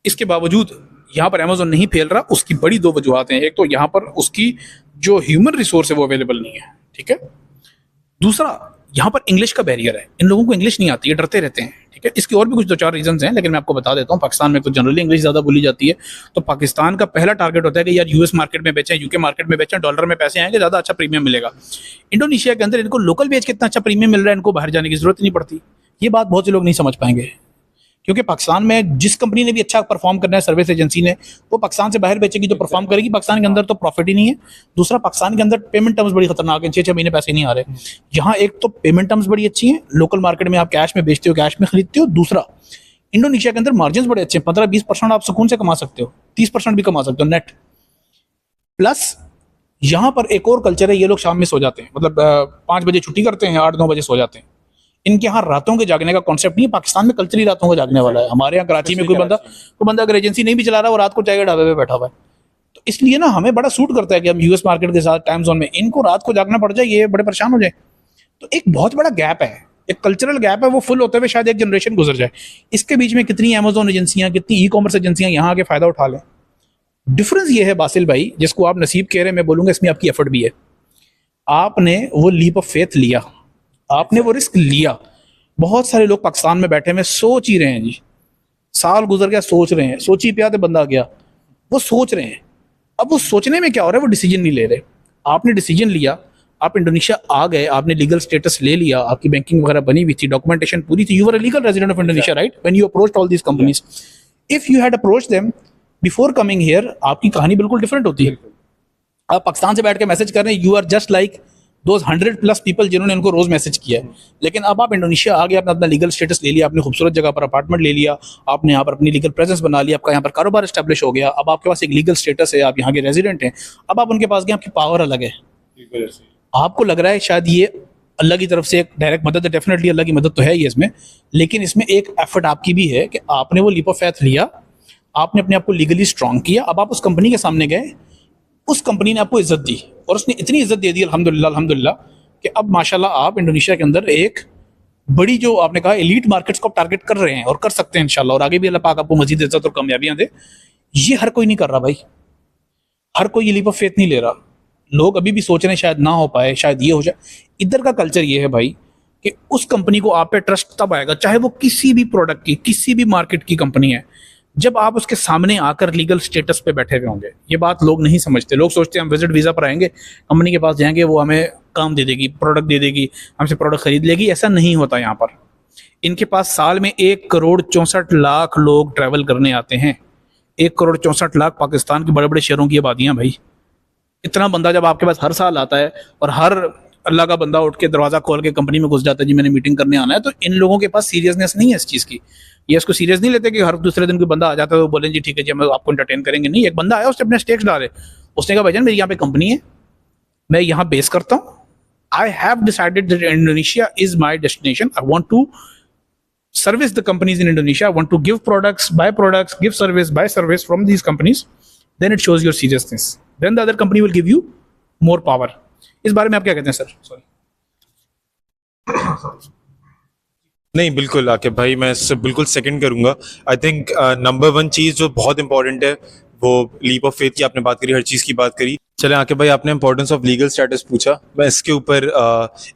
इसके बावजूद यहाँ पर अमेजोन नहीं फैल रहा। उसकी बड़ी 2 वजूहत हैं। एक तो यहाँ पर उसकी जो ह्यूमन रिसोर्स है वो अवेलेबल नहीं है, ठीक है। दूसरा, यहाँ पर इंग्लिश का बैरियर है, इन लोगों को इंग्लिश नहीं आती है, डरते रहते हैं, ठीक है। इसके और भी कुछ 2-4 रीजंस हैं, लेकिन मैं आपको बता देता हूँ। पाकिस्तान में तो जनरली इंग्लिश ज़्यादा बोली जाती है, तो पाकिस्तान का पहला टारगेट होता है कि यार US मार्केट में बेचें, UK मार्केट में बेचें, डॉलर में पैसे आएंगे, ज़्यादा अच्छा प्रीमियम मिलेगा। इंडोनेशिया के अंदर इनको लोकल बेच के इतना अच्छा प्रीमियम मिल रहा है, इनको बाहर जाने की जरूरत नहीं पड़ती। ये बात बहुत से लोग नहीं समझ पाएंगे, क्योंकि पाकिस्तान में जिस कंपनी ने भी अच्छा परफॉर्म करना है, सर्विस एजेंसी ने, वो पाकिस्तान से बाहर बेचेगी तो परफॉर्म करेगी। पाकिस्तान के अंदर तो प्रॉफिट ही नहीं है। दूसरा, पाकिस्तान के अंदर पेमेंट टर्म्स बड़ी खतरनाक है, 6-6 महीने पैसे नहीं आ रहे। यहाँ एक तो पेमेंट टर्म्स बड़ी अच्छी हैं, लोकल मार्केट में आप कैश में बेचते हो, कैश में खरीदते हो। दूसरा, इंडोनेशिया के अंदर मार्जिन बड़े अच्छे हैं, 15-20% आप सुकून से कमा सकते हो, 30% भी कमा सकते हो नेट। प्लस यहाँ पर एक और कल्चर है, ये लोग शाम में सो जाते हैं, मतलब 5 बजे छुट्टी करते हैं, 8-9 बजे सो जाते हैं। इनके यहाँ रातों के जागने का कॉन्सेप्ट नहीं है। पाकिस्तान में कल्चर ही रातों को जागने वाला है। हमारे यहाँ कराची में कोई बंदा अगर एजेंसी नहीं भी चला रहा, वो रात को चाय के ढाबे पे बैठा हुआ है। तो इसलिए ना हमें बड़ा सूट करता है कि हम US मार्केट के साथ टाइम जोन में, इनको रात को जागना पड़ जाए, ये बड़े परेशान हो जाए। तो एक बहुत बड़ा गैप है, एक कल्चरल गैप है, वो फुल होते हुए शायद एक जनरेशन गुजर जाए। इसके बीच में कितनी अमेजोन एजेंसियां, कितनी ई-कॉमर्स एजेंसियां यहाँ आके फायदा उठा लें। डिफरेंस ये है बासिल भाई, जिसको आप नसीब कह रहे हैं, मैं बोलूंगा इसमें आपकी एफर्ट भी है। आपने वो लीप ऑफ फेथ लिया, आपने वो रिस्क लिया। बहुत सारे लोग पाकिस्तान में बैठे में सोच ही रहे हैं जी, साल गुजर गया, सोच रहे हैं, सोची पिया तो बंदा गया, वो सोच रहे हैं। अब वो सोचने में क्या हो रहा है, वो डिसीजन नहीं ले रहे। आपने डिसीजन लिया, आप इंडोनेशिया आ गए, आपने लीगल स्टेटस ले लिया, आपकी बैंकिंग वगैरह बनी हुई थी, डॉक्यूमेंटेशन पूरी थी, you were a legal resident of Indonesia, right, when you approached all these companies. If you had approached them before coming here, आपकी कहानी बिल्कुल डिफरेंट होती है। आप पाकिस्तान से बैठ के मैसेज कर रहे हैं, you are just like those 100+ people जिन्होंने उनको रोज मैसेज किया है। लेकिन अब आप इंडोनेशिया आ गए, आपने अपना लीगल स्टेटस ले लिया, आपने खूबसूरत जगह पर अपार्टमेंट ले लिया, आपने यहाँ पर अपनी लीगल प्रेजेंस बना लिया, आपका यहाँ पर कारोबार एस्टेब्लिश हो गया, अब आपके पास एक लीगल स्टेटस है, आप यहाँ के रेजिडेंट हैं। अब आप उनके पास गए, आपकी पावर अलग है। आपको लग रहा है शायद ये अल्लाह की तरफ से एक डायरेक्ट मदद है, डेफिनेटली अल्लाह की मदद तो है ही इसमें, लेकिन इसमें एक एफर्ट आपकी भी है कि आपने वो लीप ऑफ फेथ लिया, आपने अपने आप को लीगली स्ट्रांग किया। अब आप उस कंपनी के सामने गए, उस कंपनी ने आपको इज्जत दी, और उसने इतनी इज्जत दे दी अल्हम्दुलिल्लाह अल्हम्दुलिल्लाह कि अब माशाल्लाह आप इंडोनेशिया के अंदर एक बड़ी, जो आपने कहा, एलीट मार्केट्स को आप टारगेट कर रहे हैं और कर सकते हैं इंशाल्लाह, और आगे भी अल्लाह पाक आपको मजीद इज्जत और कामयाबियां दे। ये हर कोई नहीं कर रहा भाई, हर कोई ये लीप ऑफ फेथ नहीं ले रहा। लोग अभी भी सोच रहे हैं शायद ना हो पाए, शायद ये हो जाए। इधर का कल्चर ये है भाई कि उस कंपनी को आप पे ट्रस्ट तब आएगा, चाहे वो किसी भी प्रोडक्ट की, किसी भी मार्केट की कंपनी है, जब आप उसके सामने आकर लीगल स्टेटस पे बैठे हुए होंगे। ये बात लोग नहीं समझते। लोग सोचते हैं हम विजिट वीज़ा पर आएंगे, कंपनी के पास जाएंगे, वो हमें काम दे देगी, प्रोडक्ट दे देगी, हमसे प्रोडक्ट खरीद लेगी। ऐसा नहीं होता यहाँ पर। इनके पास साल में 1,64,00,000 लोग ट्रैवल करने आते हैं। 1,64,00,000 पाकिस्तान के बड़े बड़े शहरों की आबादियाँ भाई। इतना बंदा जब आपके पास हर साल आता है और हर अल्लाह का बंदा उठ के दरवाज़ा खोल के कंपनी में घुस जाता है, जी मैंने मीटिंग करने आना है, तो इन लोगों के पास सीरियसनेस नहीं है इस चीज़ की। ये इसको सीरियस नहीं लेते कि हर दूसरे दिन कोई बंदा आ जाता है तो बोलें जी ठीक है जी हम आपको एंटरटेन करेंगे। नहीं, एक बंदा आया, उसने अपने स्टेक्स डाले, उसने कहा भाईजान मेरी यहाँ पे कंपनी है, मैं यहाँ बेस करता हूँ, I have decided that Indonesia is my destination, I want to service the companies in Indonesia, I want to give products, buy products, give service, buy service from these companies, then it shows your seriousness. Then the other company will give you more power. इस बारे में आप क्या कहते हैं sir? Sorry. नहीं, बिल्कुल आकिब भाई, मैं इससे बिल्कुल सेकंड करूंगा। आई थिंक नंबर वन चीज़ जो बहुत इंपॉर्टेंट है वो लीप ऑफ फेथ की आपने बात करी, हर चीज़ की बात करी। चलें आकिब भाई, आपने इंपॉर्टेंस ऑफ लीगल स्टेटस पूछा, मैं इसके ऊपर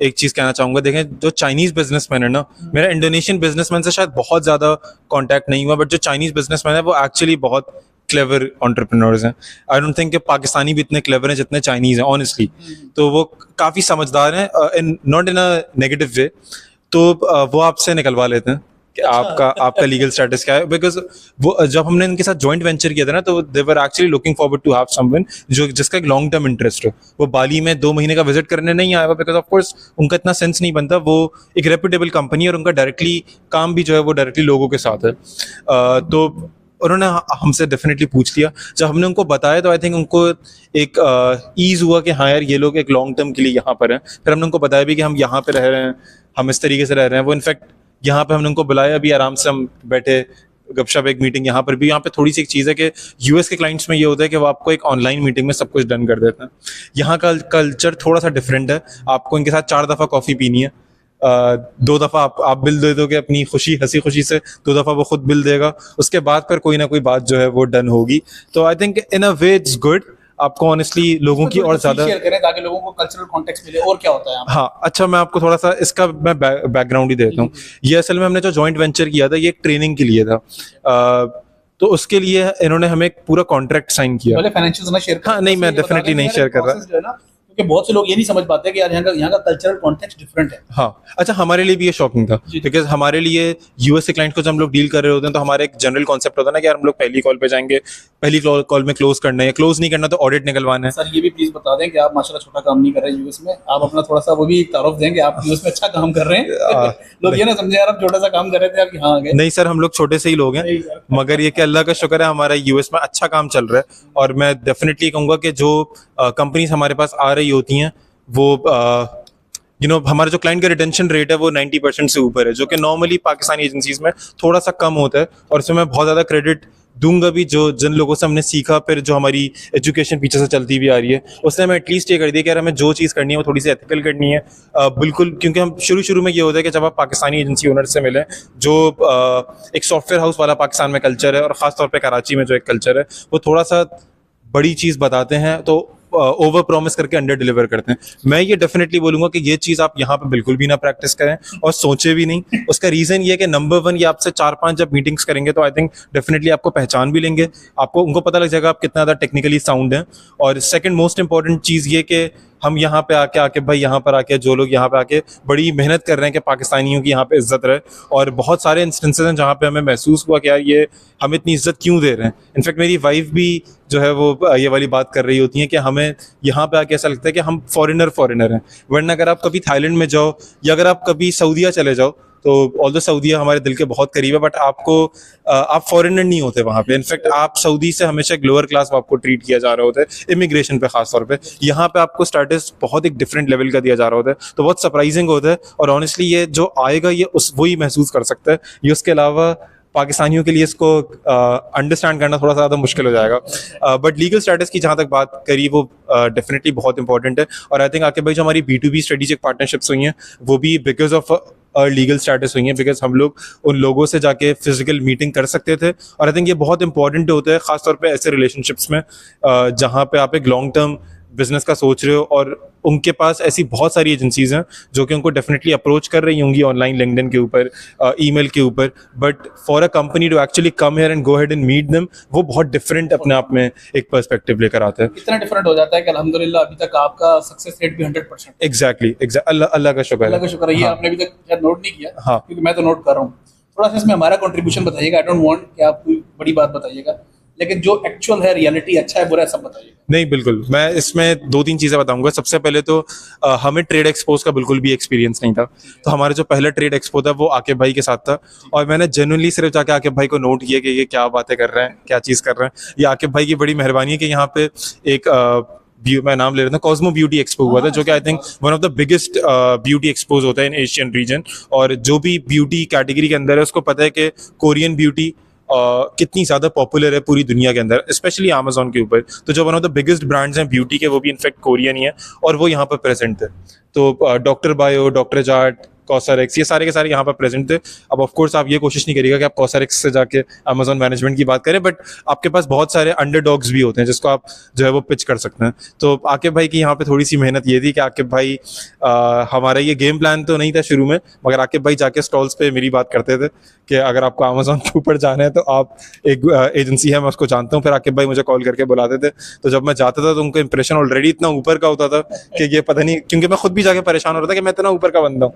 एक चीज़ कहना चाहूँगा। देखें, जो चाइनीज़ बिजनेसमैन है ना, मेरा इंडोनेशियन बिजनेसमैन से शायद बहुत ज़्यादा कॉन्टैक्ट नहीं हुआ, बट जो चाइनीज़ बिजनेसमैन है वो एक्चुअली बहुत क्लेवर एंटरप्रेन्योर्स हैं। आई डोंट थिंक कि पाकिस्तानी भी इतने क्लेवर हैं जितने चाइनीज़ हैं ऑनेस्टली। तो वो काफ़ी समझदार हैं, not in a negative way. तो वो आपसे निकलवा लेते हैं कि आपका लीगल स्टेटस क्या है, बिकॉज वो जब हमने इनके साथ जॉइंट वेंचर किया था ना, तो they were actually looking forward to have someone जिसका एक लॉन्ग टर्म इंटरेस्ट हो। वो बाली में 2 महीने का विजिट करने नहीं आया हुआ, बिकॉज ऑफ कोर्स उनका इतना सेंस नहीं बनता। वो एक रेप्यूटेबल कंपनी है और उनका डायरेक्टली काम भी जो है वो डायरेक्टली लोगों के साथ है। तो उन्होंने हमसे डेफिनेटली पूछ लिया। जब हमने उनको बताया तो आई थिंक उनको एक ईज हुआ कि हाँ यार ये लोग एक लॉन्ग टर्म के लिए यहाँ पर हैं। फिर हमने उनको बताया भी कि हम यहाँ पे रह रहे हैं, हम इस तरीके से रह रहे हैं। वो इनफैक्ट यहाँ पे हमने उनको बुलाया, अभी आराम से हम बैठे गपशप, एक मीटिंग यहाँ पर भी। यहाँ पे थोड़ी सी एक चीज़ है कि यूएस के क्लाइंट्स में ये होता है कि वो आपको एक ऑनलाइन मीटिंग में सब कुछ डन कर देते हैं। यहाँ का कल्चर थोड़ा सा डिफरेंट है। आपको इनके साथ 4 दफ़ा कॉफ़ी पीनी है, 2 दफ़ा आप बिल दे दोगे अपनी हंसी खुशी से, 2 दफ़ा वो खुद बिल देगा, उसके बाद फिर कोई ना कोई बात जो है वो डन होगी। तो आई think in a way it's good. आपको ऑनेस्टली लोगों की और ज्यादा शेयर करें ताकि लोगों को कल्चरल कॉन्टेक्स्ट मिले और क्या होता है। हाँ, अच्छा, मैं आपको थोड़ा सा इसका मैं बैकग्राउंड ही देता हूँ। ये असल में हमने जो जॉइंट वेंचर किया था ये एक ट्रेनिंग के लिए था। तो उसके लिए इन्होंने हमें एक पूरा कॉन्ट्रैक्ट साइन किया। पहले फाइनेंशियल्स ना शेयर। हाँ, नहीं, मैं डेफिनेटली नहीं शेयर कर रहा, क्योंकि बहुत से लोग ये नहीं समझ पाते कि यार यहाँ का कल्चरल कॉन्टेक्स्ट डिफरेंट है। हाँ, अच्छा, हमारे लिए भी ये शॉकिंग था, बिकॉज हमारे लिए यूएस के क्लाइंट को जब हम लोग डील कर रहे होते हैं तो हमारा एक जनरल कॉन्सेप्ट होता है ना कि यार हम लोग पहली कॉल पे जाएंगे, पहली कॉल में क्लोज करना है, क्लोज नहीं करना तो ऑडिट निकलवाना है। सर ये भी प्लीज बता दें कि आप माशाल्लाह छोटा काम नहीं कर रहे हैं यूएस में, आप अपना थोड़ा सा वो भी तारुफ देंगे, आप यूएस में अच्छा काम कर रहे हैं। लोग ये ना समझे यार आप छोटा सा काम कर रहे थे आप यहाँ आ गए। नहीं सर, हम लोग छोटे से ही लोग हैं, मगर ये कि अल्लाह का शुक्र है हमारा यूएस में अच्छा काम चल रहा है। और मैं डेफिनेटली कहूँगा कि जो कंपनीज हमारे पास आ रही होती हैं वो हमारा जो क्लाइंट का रिटेंशन रेट है वो 90% से ऊपर है, जो कि नॉर्मली पाकिस्तानी एजेंसीज में थोड़ा सा कम होता है। और इसमें मैं बहुत ज़्यादा क्रेडिट दूंगा भी जो जिन लोगों से हमने सीखा, फिर जो हमारी एजुकेशन पीछे से चलती भी आ रही है, उसने हमें एटलीस्ट ये कर दिया कि यार हमें जो चीज़ करनी है वो थोड़ी सी एथिकल करनी है। बिल्कुल, क्योंकि हम शुरू में ये होता है कि जब आप पाकिस्तानी एजेंसी ओनर से मिलें, जो एक सॉफ्टवेयर हाउस वाला पाकिस्तान में कल्चर है और ख़ासतौर पर कराची में जो एक कल्चर है, वो थोड़ा सा बड़ी चीज़ बताते हैं तो ओवर प्रॉमिस करके अंडर डिलीवर करते हैं। मैं ये डेफिनेटली बोलूंगा कि ये चीज़ आप यहाँ पे बिल्कुल भी ना प्रैक्टिस करें और सोचे भी नहीं। उसका रीज़न ये है कि नंबर 1, ये आपसे 4-5 जब मीटिंग्स करेंगे तो आई थिंक डेफिनेटली आपको पहचान भी लेंगे, आपको उनको पता लग जाएगा आप कितना ज़्यादा टेक्निकली साउंड हैं। और सेकंड मोस्ट इंपॉर्टेंट चीज़ ये कि हम यहाँ पे आके भाई यहाँ पर आके जो लोग यहाँ पे आके बड़ी मेहनत कर रहे हैं कि पाकिस्तानियों की यहाँ पे इज्जत रहे, और बहुत सारे इंस्टेंसेस हैं जहाँ पे हमें महसूस हुआ कि यार ये हम इतनी इज्जत क्यों दे रहे हैं। इनफैक्ट मेरी वाइफ भी जो है वो ये वाली बात कर रही होती है कि हमें यहाँ पे आके ऐसा लगता है कि हम फॉरेनर हैं। वरना अगर आप कभी थाईलैंड में जाओ या अगर आप कभी सऊदीया चले जाओ, तो ऑल्दो सऊदीया हमारे दिल के बहुत करीब है, बट आप फॉरेनर नहीं होते वहाँ पे। इनफैक्ट आप सऊदी से हमेशा एक लोअर क्लास आपको ट्रीट किया जा रहा होता है, इमिग्रेशन पे खास तौर पे। यहाँ पे आपको स्टेटस बहुत एक डिफरेंट लेवल का दिया जा रहा होता है, तो बहुत सरप्राइजिंग होता है। और ऑनेस्टली ये जो आएगा ये वही महसूस कर सकता है। ये उसके अलावा पाकिस्तानियों के लिए इसको अंडरस्टैंड करना थोड़ा सा ज़्यादा मुश्किल हो जाएगा। बट लीगल स्टेटस की जहाँ तक बात करी वो डेफिनेटली बहुत इंपॉर्टेंट है। और आई थिंक आके भाई जो हमारी B2B स्ट्रेटेजिक पार्टनरशिप्स हुई हैं वो भी बिकॉज ऑफ लीगल स्टेटस हुई है, बिकॉज हम लोग उन लोगों से जाके फिजिकल मीटिंग कर सकते थे। और आई थिंक ये बहुत इंपॉर्टेंट होता है खासतौर पे ऐसे रिलेशनशिप्स में जहाँ पे आप एक लॉन्ग टर्म बिजनेस का सोच रहे हो और उनके पास ऐसी बहुत सारी एजेंसीज हैं जो कि उनको डेफिनेटली अप्रोच कर रही होंगी ऑनलाइन, लिंक्डइन के ऊपर, ईमेल के ऊपर, but for a company to actually come here and go ahead and meet them, वो बहुत डिफरेंट अपने आप में एक पर्सपेक्टिव लेकर आता है। इतना डिफरेंट हो जाता है कि अल्हम्दुलिल्लाह अभी तक आपका सक्सेस रेट भी 100%। एग्जैक्टली अल्लाह का शुक्र अल्लाह का है। शुक्र है, ये हाँ। आपने अभी तक शायद नोट नहीं किया, हाँ। क्योंकि मैं तो नोट कर रहा हूँ। थोड़ा सा इसमें हमारा कंट्रीब्यूशन बताइएगा। आई डोंट वांट कि आप कोई बड़ी बात बताइएगा, लेकिन जो एक्चुअल है, रियलिटी, अच्छा है बुरा है, सब बताइएगा। नहीं, बिल्कुल, मैं इसमें 2-3 चीज़ें बताऊंगा। सबसे पहले तो हमें ट्रेड एक्सपोज का बिल्कुल भी एक्सपीरियंस नहीं था। तो हमारा जो पहला ट्रेड एक्सपो था वो आकिब भाई के साथ था, और मैंने जेन्युइनली सिर्फ जाके आकिब भाई को नोट किया कि ये क्या बातें कर रहे हैं, क्या चीज़ कर रहे हैं। ये आकिब भाई की बड़ी मेहरबानी है कि यहाँ पे एक मैं नाम ले रहा था, कॉस्मो ब्यूटी एक्सपो हुआ था, जो कि I think one of the biggest beauty expose होता है इन एशियन रीजन। और जो भी ब्यूटी कैटेगरी के अंदर है उसको पता है कि कोरियन ब्यूटी कितनी ज़्यादा पॉपुलर है पूरी दुनिया के अंदर, स्पेशली अमेजोन के ऊपर। तो जो one of the biggest brands हैं ब्यूटी के, वो भी इनफैक्ट कोरियन ही है, और वो यहाँ पर प्रेजेंट थे। तो डॉक्टर बायो, डॉक्टर जाट, कॉसरएक्स, ये सारे के सारे यहाँ पर प्रेजेंट थे। अब ऑफ कोर्स आप ये कोशिश नहीं करिएगा कि आप कॉसरएक्स से जाके अमेजोन मैनेजमेंट की बात करें, बट आपके पास बहुत सारे अंडरडॉग्स भी होते हैं जिसको आप जो है वो पिच कर सकते हैं। तो आकिब भाई की यहाँ पे थोड़ी सी मेहनत ये थी कि आकिब भाई, हमारा ये गेम प्लान तो नहीं था शुरू में, मगर आकिब भाई जाके स्टॉल्स पे मेरी बात करते थे कि अगर आपको अमेजोन के ऊपर जाना है तो आप, एक एजेंसी है मैं उसको जानता हूँ, फिर आकिब भाई मुझे कॉल करके बुलाते थे। तो जब मैं जाता था तो उनका इंप्रेशन ऑलरेडी इतना ऊपर का होता था कि ये पता नहीं, क्योंकि मैं खुद भी जाके परेशान हो रहा था कि मैं इतना ऊपर का बंदा हूँ।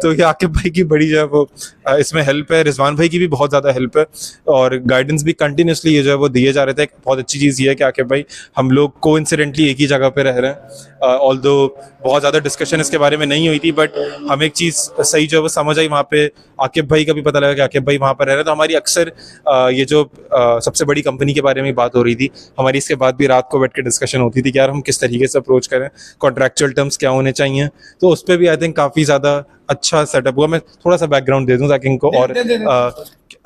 तो ये आकिब भाई की बड़ी जो है वो इसमें हेल्प है, रिजवान भाई की भी बहुत ज़्यादा हेल्प है, और गाइडेंस भी कंटिन्यूसली ये जो है वो दिए जा रहे थे। एक बहुत अच्छी चीज़ ये है कि आकिब भाई, हम लोग कोइंसिडेंटली एक ही जगह पे रह रहे हैं, ऑल्दो बहुत ज़्यादा डिस्कशन इसके बारे में नहीं हुई थी, बट हमें एक चीज़ सही जो है वो समझ आई वहाँ पे। आकिब भाई का भी पता लगा कि आकिब भाई वहाँ पर रह रहे हैं, तो हमारी अक्सर ये जो सबसे बड़ी कंपनी के बारे में बात हो रही थी, हमारी इसके बाद भी रात को बैठ के डिस्कशन होती थी कि यार हम किस तरीके से अप्रोच करें, कॉन्ट्रैक्चुअल टर्म्स क्या होने चाहिए। तो उस पर भी आई थिंक काफ़ी ज़्यादा अच्छा सेटअप हुआ। मैं थोड़ा सा बैकग्राउंड दे दूं ताकि इनको, और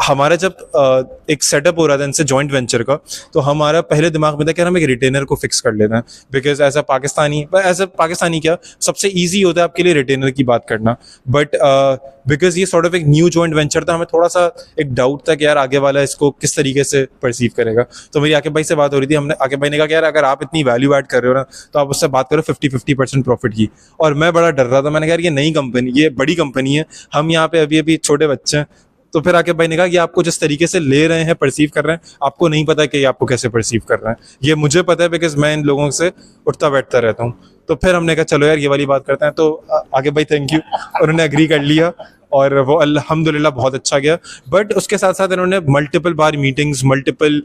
हमारा जब एक सेटअप हो रहा था इनसे जॉइंट वेंचर का, तो हमारा पहले दिमाग में था कि हम एक रिटेनर को फिक्स कर लेना है, बिकॉज एज अ पाकिस्तानी क्या सबसे इजी होता है आपके लिए रिटेनर की बात करना। बट बिकॉज ये सॉर्ट ऑफ एक न्यू जॉइंट वेंचर था, हमें थोड़ा सा एक डाउट था कि यार आगे वाला इसको किस तरीके से परसीव करेगा। तो मेरी आकिब भाई से बात हो रही थी, हमने आकिब भाई ने कहा कि यार अगर आप इतनी वैल्यू ऐड कर रहे हो ना, तो आप उससे बात करो 50-50% प्रॉफिट की। और मैं बड़ा डर रहा था, मैंने कहा यार ये नई कंपनी, ये बड़ी कंपनी है, हम यहाँ पे अभी अभी छोटे बच्चे हैं। तो फिर आकिब भाई ने कहा कि आपको जिस तरीके से ले रहे हैं, परसीव कर रहे हैं, आपको नहीं पता कि ये आपको कैसे परसीव कर रहे हैं। ये मुझे पता है बिकॉज मैं इन लोगों से उठता बैठता रहता हूँ। तो फिर हमने कहा चलो यार ये वाली बात करते हैं। तो आकिब भाई थैंक यू, उन्होंने एग्री कर लिया, और वो अल्हम्दुलिल्लाह बहुत अच्छा गया। बट उसके साथ साथ इन्होंने मल्टीपल बार मीटिंग्स, मल्टीपल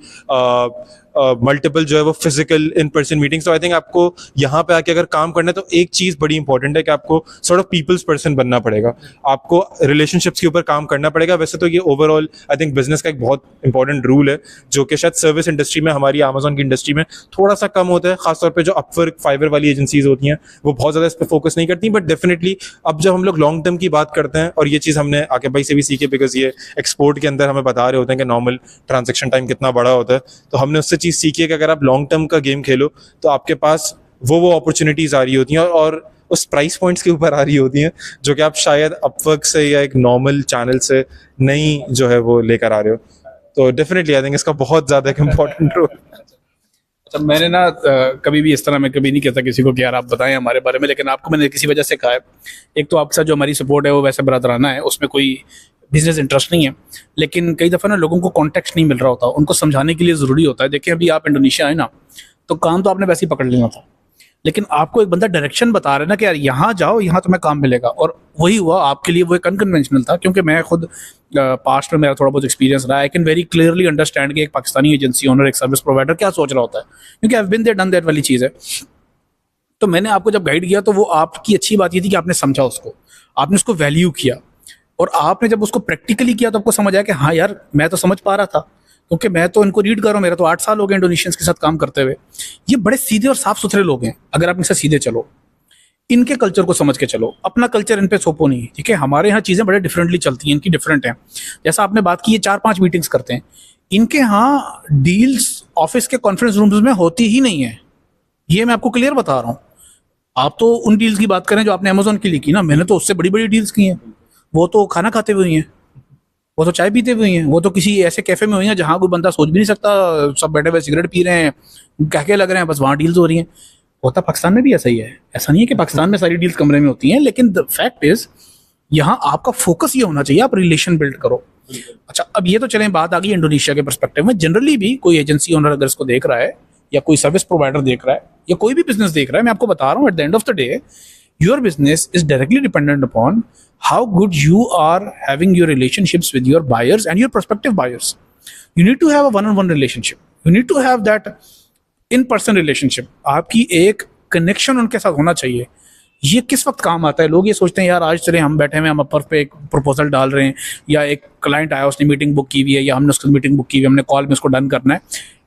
जो है वो फिजिकल इन पर्सन मीटिंग्स। तो आई थिंक आपको यहाँ पे आके अगर काम करना है तो एक चीज़ बड़ी इंपॉर्टेंट है कि आपको सॉर्ट ऑफ पीपल्स पर्सन बनना पड़ेगा, आपको रिलेशनशिप्स के ऊपर काम करना पड़ेगा। वैसे तो ये ओवरऑल आई थिंक बिजनेस का एक बहुत इंपॉर्टेंट रूल है, जो कि शायद सर्विस इंडस्ट्री में, हमारी अमेजोन की इंडस्ट्री में थोड़ा सा कम होता है। खासतौर पर जो अपवर्क, फाइवर वाली एजेंसीज होती हैं वो बहुत ज़्यादा इस पर फोकस नहीं करती। बट डेफिनेटली अब जब हम लोग लॉन्ग टर्म की बात करते हैं, और ये चीज़ हमने आकिब भाई से भी सीखी, बिकॉज ये एक्सपोर्ट के अंदर हमें बता रहे होते हैं कि नॉर्मल ट्रांजेक्शन टाइम कितना बड़ा होता है, तो हमने उससे चीज़ सीखी है कि अगर आप लॉन्ग टर्म का गेम खेलो तो आपके पास वो अपॉर्चुनिटीज आ रही होती हैं, और उस प्राइस पॉइंट्स के ऊपर आ रही होती हैं जो कि आप शायद अपवर्क से या एक नॉर्मल चैनल से नहीं जो है वो लेकर आ रहे हो। तो डेफिनेटली आई थिंक इसका बहुत ज़्यादा एक इम्पोर्टेंट रोल। अच्छा, मैंने ना कभी भी इस तरह मैं कभी नहीं कहता किसी को कि यार आप बताएं हमारे बारे में, लेकिन आपको मैंने किसी वजह से कहा है। एक तो आपके साथ जो हमारी सपोर्ट है वो वैसे बरादराना है, उसमें कोई बिजनेस इंटरेस्ट नहीं है, लेकिन कई दफ़ा ना लोगों को कॉन्टेक्स्ट नहीं मिल रहा होता, उनको समझाने के लिए ज़रूरी होता है। देखिए अभी आप इंडोनेशिया आए ना, तो काम तो आपने वैसे ही पकड़ लेना था, लेकिन आपको एक बंदा डायरेक्शन बता रहा है ना कि यार यहाँ जाओ, यहाँ तुम्हें काम मिलेगा। और वही हुआ आपके लिए, वो एक अनकन्वेंशनल था, क्योंकि मैं खुद पास्ट में मेरा थोड़ा बहुत एक्सपीरियंस रहा। I can very clearly understand कि एक पाकिस्तानी एजेंसी ओनर, एक सर्विस प्रोवाइडर क्या सोच रहा होता है, क्योंकि I have been there done that वाली चीज़ है। तो मैंने आपको जब गाइड किया तो वो आपकी अच्छी बात ये थी कि आपने समझा उसको, आपने उसको वैल्यू किया, और आपने जब उसको प्रैक्टिकली किया तो आपको समझ आया कि हाँ यार मैं तो समझ पा रहा था, क्योंकि मैं तो इनको रीड कर रहा हूँ, मेरा तो 8 साल हो गए इंडोनेशियंस के साथ काम करते हुए। ये बड़े सीधे और साफ सुथरे लोग हैं अगर आप इनसे सीधे चलो। इनके कल्चर को समझ के चलो, अपना कल्चर इन पे थोपो नहीं, ठीक है। हमारे यहाँ चीज़ें बड़े डिफरेंटली चलती हैं, इनकी डिफरेंट हैं। जैसा आपने बात की, ये 4-5 मीटिंग्स करते हैं, इनके यहाँ डील्स ऑफिस के कॉन्फ्रेंस रूम्स में होती ही नहीं है। ये मैं आपको क्लियर बता रहा हूँ। आप तो उन डील्स की बात करें जो आपने अमेजोन के लिए की ना, मैंने तो उससे बड़ी बड़ी डील्स की हैं। वो तो खाना खाते हुए हुई हैं, वो तो चाय पीते हुए हैं, वो तो किसी ऐसे कैफे में हुई हैं जहाँ कोई बंदा सोच भी नहीं सकता, सब बैठे हुए सिगरेट पी रहे हैं, कहके लग रहे हैं, बस वहाँ डील्स हो रही हैं। होता पाकिस्तान में भी ऐसा ही है। ऐसा नहीं है कि पाकिस्तान में सारी डील्स कमरे में होती हैं, लेकिन द फैक्ट इज यहाँ आपका फोकस ये होना चाहिए, आप रिलेशन बिल्ड करो। अच्छा, अब ये तो चलें, बात आ गई इंडोनेशिया के पर्सपेक्टिव में। जनरली भी कोई एजेंसी ओनर अगर इसको देख रहा है, या कोई सर्विस प्रोवाइडर देख रहा है, या कोई भी बिजनेस देख रहा है, मैं आपको बता रहा हूँ, at the end of the day your business is directly dependent upon how good you are having your relationships with your buyers and your prospective buyers. You need to have a one-on-one relationship. You need to have that in-person relationship. आपकी एक connection उनके साथ होना चाहिए। ये किस वक्त काम आता है? लोग ये सोचते हैं यार आज चले हम बैठे हुए, हम अपर पे एक प्रपोजल डाल रहे हैं, या एक क्लाइंट आया उसने मीटिंग बुक की हुई है, या हमने उसकी मीटिंग बुक की हुई है, हमने कॉल में उसको डन करना है।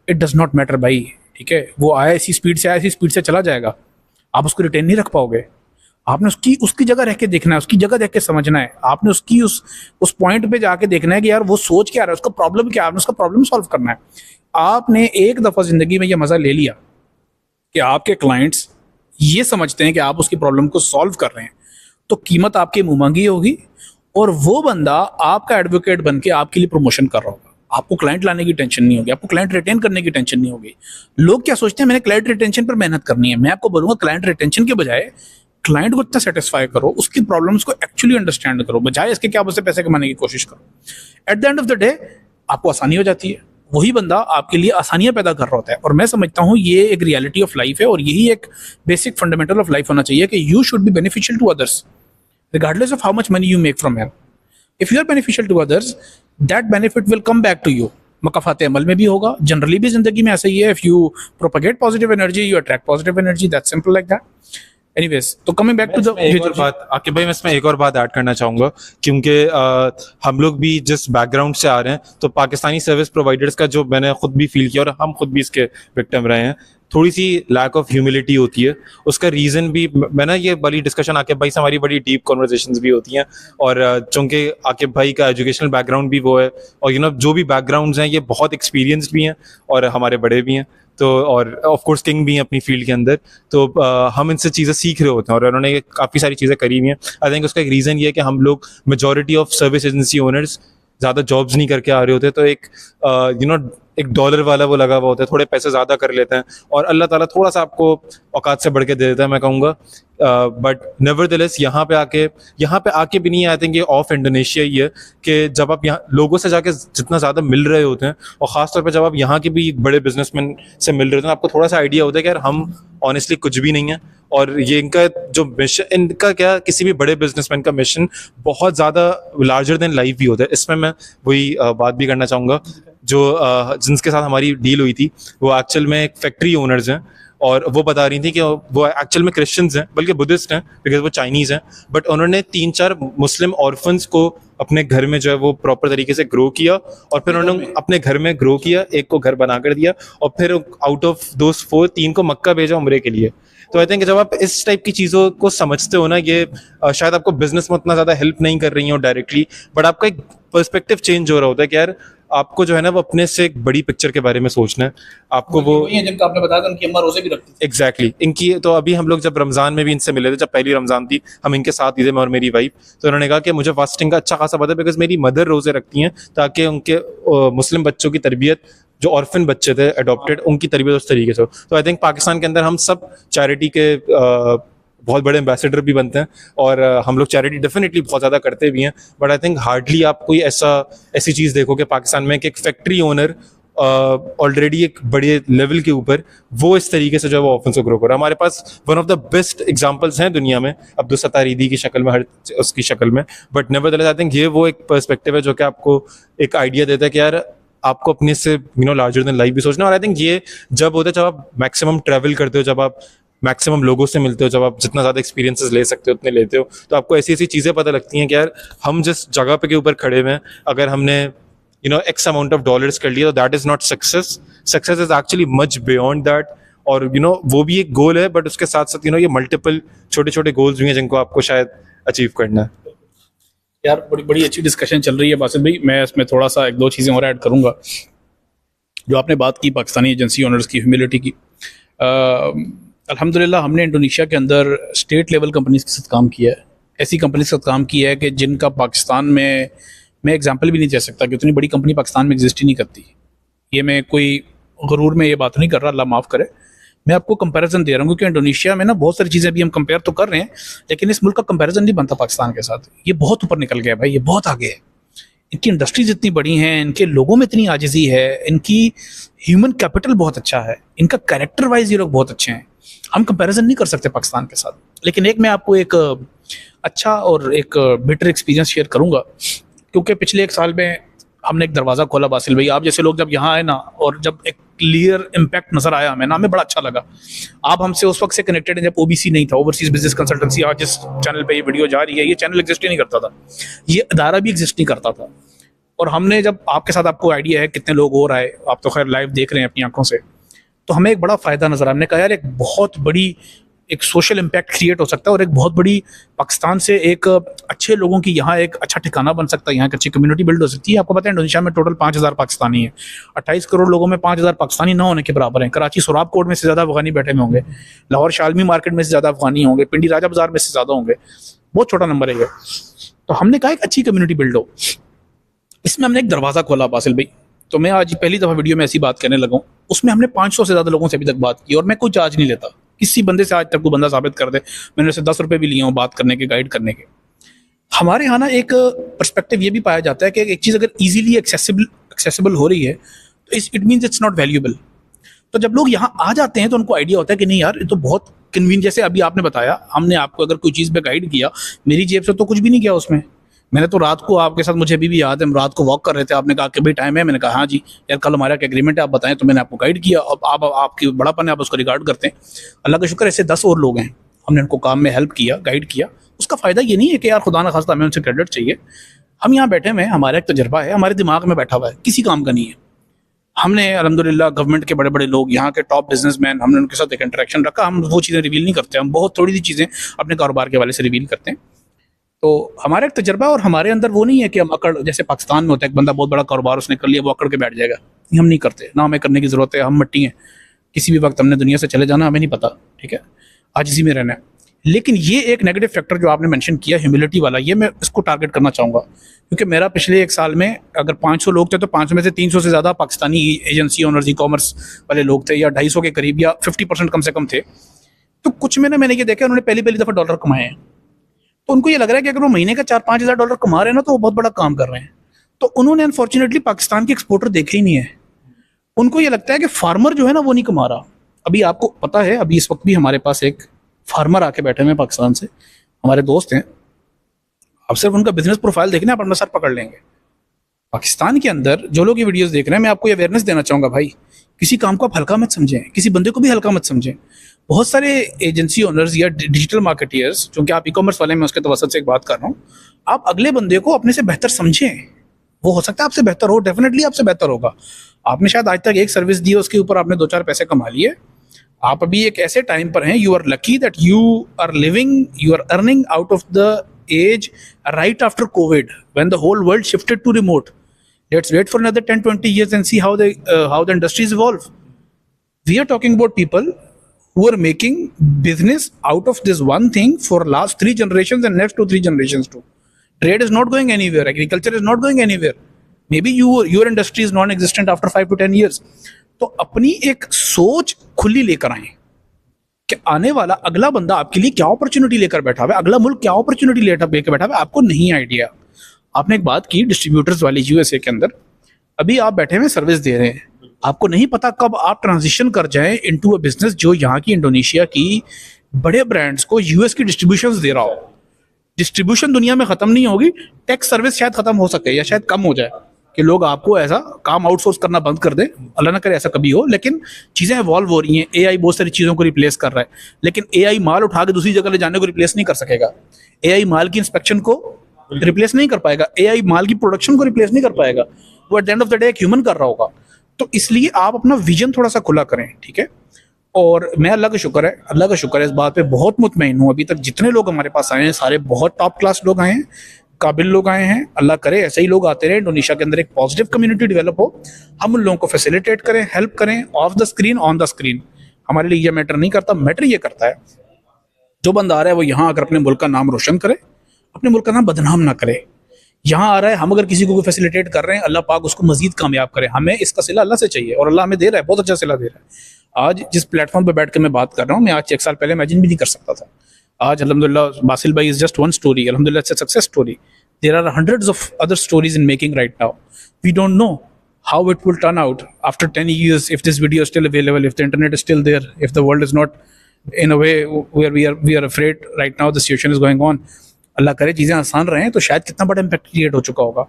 इट डज नॉट मैटर भाई, ठीक है। वो आया इसी स्पीड से आया, इसी स्पीड से चला जाएगा, आप उसको रिटेन नहीं रख पाओगे। आपने उसकी जगह रह के देखना है, उसकी जगह देख के समझना है। आपने उसकी उस पॉइंट पे जाके देखना है कि यार वो सोच क्या रहा है, उसका प्रॉब्लम क्या है, आपने उसका प्रॉब्लम सॉल्व करना है। आपने एक दफा जिंदगी में ये मजा ले लिया कि आपके क्लाइंट्स ये समझते हैं कि आप उसकी प्रॉब्लम को सॉल्व कर रहे हैं, तो कीमत आपकी मुंह मांगी होगी, और वो बंदा आपका एडवोकेट बन के आपके लिए प्रमोशन कर रहा होगा। आपको क्लाइंट लाने की टेंशन नहीं होगी, आपको क्लाइंट रिटेन करने की टेंशन नहीं होगी। लोग क्या सोचते हैं, मैंने क्लाइंट रिटेंशन पर मेहनत करनी है। मैं आपको बोलूंगा, क्लाइंट रिटेंशन के बजाय क्लाइंट को इतना सेटिस्फाई करो, उसकी प्रॉब्लम्स को एक्चुअली अंडरस्टैंड करो, बजाय इसके क्या उससे पैसे कमाने की कोशिश करो। At the end of the day आपको आसानी हो जाती है, वही बंदा आपके लिए आसानियां पैदा कर रहा होता है। और मैं समझता हूँ ये एक रियलिटी ऑफ लाइफ है, और यही एक बेसिक फंडामेंटल ऑफ लाइफ होना चाहिए कि you should be beneficial to others regardless of how much money you make from him. If you are beneficial to others, that benefit will come back to you. मकाफात अमल में भी होगा, generally भी जिंदगी में ऐसा ही है। If you propagate positive energy, you attract positive energy, that's simple like that. Anyways, तो कमिंग बैक टू द एक और बात आकिब भाई, मैं इसमें एक और बात ऐड करना चाहूँगा, क्योंकि हम लोग भी जिस बैकग्राउंड से आ रहे हैं, तो पाकिस्तानी सर्विस प्रोवाइडर्स का जो मैंने खुद भी फील किया, और हम खुद भी इसके विक्टिम रहे हैं, थोड़ी सी लैक ऑफ ह्यूमिलिटी होती है। उसका रीज़न भी मैंने ये वाली डिस्कशन आकिब भाई से हमारी बड़ी डीप कॉन्वर्जेशंस भी होती हैं, और चूँकि आकिब भाई का एजुकेशनल बैकग्राउंड भी वो है, और जो भी बैकग्राउंड्स हैं ये बहुत एक्सपीरियंस्ड भी हैं और हमारे बड़े भी हैं, तो और ऑफ कोर्स किंग भी हैं अपनी फील्ड के अंदर, तो हम इनसे चीज़ें सीख रहे होते हैं, और उन्होंने काफ़ी सारी चीज़ें करी हुई हैं। आई थिंक उसका एक रीज़न ये है कि हम लोग majority of service agency owners ज़्यादा जॉब्स नहीं करके आ रहे होते, तो एक एक डॉलर वाला वो लगा हुआ होता है, थोड़े पैसे ज़्यादा कर लेते हैं, और अल्लाह ताला थोड़ा सा आपको औकात से बढ़ के दे देता है, मैं कहूँगा। बट नेवरदलेस यहाँ पे आके भी नहीं, आई थिंक ये ऑफ इंडोनेशिया ही है कि जब आप यहाँ लोगों से जाके जितना ज़्यादा मिल रहे होते हैं, और ख़ासतौर पे जब आप यहाँ के भी बड़े बिजनेसमैन से मिल रहे होते हैं, आपको थोड़ा सा आइडिया होता है कि यार हम ऑनेस्टली कुछ भी नहीं है, और ये इनका जो मिशन, इनका क्या, किसी भी बड़े बिजनेसमैन का मिशन बहुत ज़्यादा लार्जर देन लाइफ भी होता है। इसमें मैं वही बात भी करना चाहूँगा, जो जिनके साथ हमारी डील हुई थी, वो एक्चुअल में एक फैक्ट्री ओनर्स हैं, और वो बता रही थी कि वो एक्चुअल में क्रिश्चियंस हैं, बल्कि बुद्धिस्ट हैं, बिकॉज वो चाइनीज़ हैं, बट उन्होंने 3-4 मुस्लिम ऑर्फन्स को अपने घर में जो है वो प्रॉपर तरीके से ग्रो किया, और फिर उन्होंने अपने घर में ग्रो किया, एक को घर बना कर दिया, और फिर आउट ऑफ दोस 4 3 को मक्का भेजा उम्रे के लिए। तो आई थिंक जब आप इस टाइप की चीज़ों को समझते हो ना, ये शायद आपको बिजनेस में उतना ज़्यादा हेल्प नहीं कर रही हो डायरेक्टली, बट आपका एक पर्सपेक्टिव चेंज हो रहा होता है कि यार आपको जो है ना वो अपने से एक बड़ी पिक्चर के बारे में सोचना है, आपको वो जिनका आपने बताया उनकी अम्मा रोजे भी रखती थी। एग्जैक्टली इनकी, तो अभी हम लोग जब रमज़ान में भी इनसे मिले थे, जब पहली रमज़ान थी, हम इनके साथ ही थे, मैं और मेरी वाइफ, तो उन्होंने कहा कि मुझे फास्टिंग का अच्छा खासा पता है, बिकॉज मेरी मदर रोज़े रखती हैं ताकि उनके मुस्लिम बच्चों की तरबियत, जो ऑर्फन बच्चे थे अडॉप्टेड, उनकी तरबियत उस तरीके से हो। तो आई थिंक पाकिस्तान के अंदर हम सब चैरिटी के बहुत बड़े एम्बेसडर भी बनते हैं, और हम लोग चैरिटी डेफिनेटली बहुत ज़्यादा करते भी हैं, बट आई थिंक हार्डली आप कोई ऐसी चीज़ देखोगे पाकिस्तान में कि एक फैक्ट्री ओनर ऑलरेडी एक बड़े लेवल के ऊपर वो इस तरीके से जो है वो ऑफेंस को ग्रो कर रहा है। हमारे पास one of the best examples हैं दुनिया में, अब्दुल सत्तार ईदी की शक्ल में, हर उसकी शक्ल में, बट नेवरदलेस आई थिंक ये वो एक पर्सपेक्टिव है जो कि आपको एक आइडिया देता है कि यार आपको अपने से लार्जर देन लाइफ भी सोचना। और आई थिंक ये जब होता है जब आप मैक्सिमम ट्रैवल करते हो, जब आप मैक्सिमम लोगों से मिलते हो, जब आप जितना ज़्यादा एक्सपीरियंसेस ले सकते हो उतने लेते हो, तो आपको ऐसी ऐसी चीज़ें पता लगती हैं कि यार हम जिस जगह पे के ऊपर खड़े हुए हैं, अगर हमने एक्स अमाउंट ऑफ डॉलर्स कर लिया, तो that is not success. Success is actually much beyond that, और वो भी एक गोल है, बट उसके साथ साथ ये मल्टीपल छोटे छोटे गोल्स भी हैं जिनको आपको शायद अचीव करना है। यार बड़ी बड़ी अच्छी डिस्कशन चल रही है बासिल भाई। मैं इसमें थोड़ा सा एक दो चीज़ें और ऐड करूंगा। जो आपने बात की पाकिस्तानी एजेंसी ओनर्स की ह्यूमिलिटी की, अल्हम्दुलिल्लाह हमने इंडोनेशिया के अंदर स्टेट लेवल कंपनीज के साथ काम किया है। ऐसी कंपनीज के साथ काम किया है कि जिनका पाकिस्तान में मैं एग्जांपल भी नहीं दे सकता कि उतनी बड़ी कंपनी पाकिस्तान में एग्जिस्ट ही नहीं करती। ये मैं कोई गुरूर में ये बात नहीं कर रहा, अल्लाह माफ़ करे। मैं आपको कंपैरिजन दे रहा हूँ क्योंकि इंडोनेशिया में ना बहुत सारी चीज़ें अभी हम कंपेयर तो कर रहे हैं, लेकिन इस मुल्क का कंपैरिजन नहीं बनता पाकिस्तान के साथ। ये बहुत ऊपर निकल गया भाई, ये बहुत आगे है। इनकी इंडस्ट्रीज इतनी बड़ी हैं, इनके लोगों में इतनी आजिज़ी है, इनकी ह्यूमन कैपिटल बहुत अच्छा है, इनका कैरेक्टर वाइज ये लोग बहुत अच्छे हैं। हम कंपैरिजन नहीं कर सकते पाकिस्तान के साथ। लेकिन एक मैं आपको एक अच्छा और एक बेटर एक्सपीरियंस शेयर करूंगा, क्योंकि पिछले एक साल में हमने एक दरवाज़ा खोला बासिल भाई। आप जैसे लोग जब यहाँ आए ना, और जब एक क्लियर इम्पैक्ट नज़र आया हमें ना, हमें बड़ा अच्छा लगा। आप हमसे उस वक्त से कनेक्टेड हैं जब ओबीसी नहीं था, ओवरसीज बिजनेस कंसल्टेंसी। आज जिस चैनल पे ये वीडियो जा रही है, ये चैनल एग्जिस्ट ही नहीं करता था, ये अदारा भी एग्जिस्ट नहीं करता था। और हमने जब आपके साथ, आपको आइडिया है कितने लोग और आए, आप तो खैर लाइव देख रहे हैं अपनी आंखों से, तो हमें एक बड़ा फ़ायदा नज़र आया। हमने कहा यार एक बहुत बड़ी एक सोशल इम्पैक्ट क्रिएट हो सकता है, और एक बहुत बड़ी पाकिस्तान से एक अच्छे लोगों की यहाँ एक अच्छा ठिकाना बन सकता है, यहाँ एक अच्छी कम्युनिटी बिल्ड हो सकती है। आपको पता है इंडोनेशिया में टोटल 5,000 पाकिस्तानी है। 28 करोड़ लोगों में 5,000 पाकिस्तानी ना होने के बराबर हैं। कराची सोराब कोट में से ज़्यादा अफगानी बैठे में होंगे, लाहौर शालमी मार्केट में से ज़्यादा अफगानी होंगे, पिंडी राजा बाजार में से ज़्यादा होंगे। बहुत छोटा नंबर है ये। तो हमने कहा एक अच्छी कम्युनिटी बिल्ड हो, इसमें हमने एक दरवाज़ा खोला बासिल भाई। तो मैं आज पहली दफ़ा वीडियो में ऐसी बात करने लगा हूँ। उसमें हमने 500 से ज़्यादा लोगों से अभी तक बात की, और मैं कोई चार्ज नहीं लेता किसी बंदे से। आज तक कोई बंदा साबित कर दे, मैंने उसे 10 रुपये भी लिए हों बात करने के, गाइड करने के। हमारे यहाँ ना एक पर्सपेक्टिव ये भी पाया जाता है कि एक चीज़ अगर इजीली एक्सेसिबल हो रही है तो it means it's not valuable. तो जब लोग यहाँ आ जाते हैं तो उनको आइडिया होता है कि नहीं यार, ये तो बहुत कन्वीनियंट। जैसे अभी आपने बताया, हमने आपको अगर कोई चीज़ पे गाइड किया, मेरी जेब से तो कुछ भी नहीं किया उसमें। मैंने तो रात को आपके साथ, मुझे अभी भी याद है, हम रात को वॉक कर रहे थे, आपने कहा कि भाई टाइम है, मैंने कहा हाँ जी यार कल हमारा क्या एग्रीमेंट है आप बताएं, तो मैंने आपको गाइड किया। अब आप आपकी बड़ापन है, आप उसको रिगार्ड करते हैं। अल्लाह का शुक्र ऐसे 10 और लोग हैं, हमने उनको काम में हेल्प किया, गाइड किया। उसका फ़ायदा ये नहीं है कि यार खुदा ना खास्ता हमें उनसे क्रेडिट चाहिए। हम यहाँ बैठे हुए हैं, हमारा एक तजर्बा है, हमारे दिमाग में बैठा हुआ है, किसी काम का नहीं है। हमने अल्हम्दुलिल्लाह गवर्नमेंट के बड़े बड़े लोग, यहाँ के टॉप बिजनेसमैन, हमने उनके साथ एक इंटरेक्शन रखा। हम वो चीज़ें रिवील नहीं करते, हम बहुत थोड़ी सी चीज़ें अपने कारोबार के हवाले से रिवील करते हैं। तो हमारा एक तजर्बा, और हमारे अंदर वो नहीं है कि हम अकड़, जैसे पाकिस्तान में होता है एक बंदा बहुत बड़ा कारोबार उसने कर लिया, वो अकड़ के बैठ जाएगा। ये हम नहीं करते, ना हमें करने की ज़रूरत है। हम मिट्टी हैं, किसी भी वक्त हमने दुनिया से चले जाना, हमें नहीं पता, ठीक है, आज इसी में रहना है। लेकिन ये एक नेगेटिव फैक्टर जो आपने मेंशन किया ह्यूमिलिटी वाला, ये मैं इसको टारगेट करना चाहूँगा, क्योंकि मेरा पिछले एक साल में अगर 500 लोग थे तो 500 में से 300 से ज़्यादा Pakistani agency owners, e commerce वाले लोग थे, या 250 के करीब, या 50% कम से कम थे। तो कुछ में ना मैंने ये देखा, उन्होंने पहली दफ़ा डॉलर कमाए हैं, तो उनको ये लग रहा है कि अगर वो महीने का 4-5 हज़ार डॉलर कमा रहे हैं ना, तो वो बहुत बड़ा काम कर रहे हैं। तो उन्होंने अनफॉर्चुनेटली पाकिस्तान के एक्सपोर्टर देखे ही नहीं है। उनको ये लगता है कि फार्मर जो है ना वो नहीं कमा रहा। अभी आपको पता है, अभी इस वक्त भी हमारे पास एक फार्मर आके बैठे हुए पाकिस्तान से, हमारे दोस्त हैं। आप सिर्फ उनका बिजनेस प्रोफाइल देखना, आप अपना सर पकड़ लेंगे। पाकिस्तान के अंदर जो लोग ये वीडियोस देख रहे हैं, मैं आपको ये अवेयरनेस देना चाहूँगा भाई, किसी काम को आप हल्का मत समझें, किसी बंदे को भी हल्का मत समझें। बहुत सारे एजेंसी ओनर्स या डिजिटल मार्केटियर्स, क्योंकि आप ई कॉमर्स वाले में, उसके तवसत से एक बात कर रहा हूँ, आप अगले बंदे को अपने से बेहतर समझें। वो हो सकता है आपसे बेहतर हो, डेफिनेटली आपसे बेहतर होगा। आपने शायद आज तक एक सर्विस दी है, उसके ऊपर आपने 2-4 पैसे कमा लिए। आप अभी एक ऐसे टाइम पर हैं, you are lucky that you are living, you are earning out of the edge right after Covid, when the whole world shifted to remote. Let's wait for another 10-20 years and see how the industries evolve. We are talking about people who are making business out of this one thing for last 3 generations and next 2-3 generations too. Trade is not going anywhere. Agriculture is not going anywhere. Maybe your industry is non-existent after 5 to 10 years. तो अपनी एक सोच खुली लेकर आए कि आने वाला अगला बंदा आपके लिए क्या अपॉर्चुनिटी लेकर बैठा हुआ है, अगला मुल्क क्या अपॉर्चुनिटी लेकर बैठा हुआ है, आपको नहीं आइडिया। आपने एक बात की डिस्ट्रीब्यूटर्स वाली, यूएसए के अंदर अभी आप बैठे हुए सर्विस दे रहे हैं, आपको नहीं पता कब आप ट्रांजिशन कर जाएं इनटू अ बिजनेस जो यहाँ की इंडोनेशिया की बड़े ब्रांड्स को यूएस की डिस्ट्रीब्यूशन दे रहा हो। डिस्ट्रीब्यूशन दुनिया में खत्म नहीं होगी, टेक सर्विस शायद खत्म हो सके या शायद कम हो जाए, कि लोग आपको ऐसा काम आउटसोर्स करना बंद कर दें, अल्लाह ना करे ऐसा कभी हो। लेकिन चीज़ें इवॉल्व हो रही हैं, एआई बहुत सारी चीज़ों को रिप्लेस कर रहा है, लेकिन एआई माल उठा के दूसरी जगह ले जाने को रिप्लेस नहीं कर सकेगा। एआई माल की इंस्पेक्शन को रिप्लेस नहीं कर पाएगा, एआई माल की प्रोडक्शन को रिप्लेस नहीं कर पाएगा, वो at the end of the day एक ह्यूमन कर रहा होगा। तो इसलिए आप अपना विजन थोड़ा सा खुला करें, ठीक है। और मैं अल्लाह का शुक्र है इस बात पे बहुत मुतमईन हूँ। अभी तक जितने लोग हमारे पास आए हैं सारे बहुत टॉप क्लास लोग आए हैं, काबिल लोग आए हैं। अल्लाह करे ऐसे ही लोग आते रहे, इंडोनेशिया के अंदर एक पॉजिटिव कम्युनिटी डेवलप हो, हम उन लोगों को फैसिलिटेट करें, हेल्प करें, of the screen on the screen. हमारे लिए ये मैटर नहीं करता, मैटर ये करता है जो बंदा आ रहा है वो यहाँ आकर अपने मुल्क का नाम रोशन करे, अपने मुल्क का नाम बदनाम ना करे। यहाँ आ रहा है, हम अगर किसी को फैसिलिटेट कर रहे हैं, अल्लाह पाक उसको मजीद कामयाब करे। हमें इसका सिला अल्लाह से चाहिए और अल्लाह हमें दे रहा है, बहुत अच्छा सिला दे रहा है। आज जिस प्लेटफॉर्म पे बैठ के मैं बात कर रहा हूँ, मैं आज 1 साल पहले इमेजिन भी नहीं कर सकता था। आज अल्हम्दुलिल्लाह बासिल भाई इज जस्ट वन स्टोरी, अल्हम्दुलिल्लाह it's a success story. There are hundreds of other stories in making right now. We don't know how it will turn out after 10 years, if this video is still available, if the internet is still there, if the world is not in a way where we are afraid right now the situation is going on। अल्लाह करे चीज़ें आसान रहें तो शायद कितना बड़ा impact create हो चुका होगा।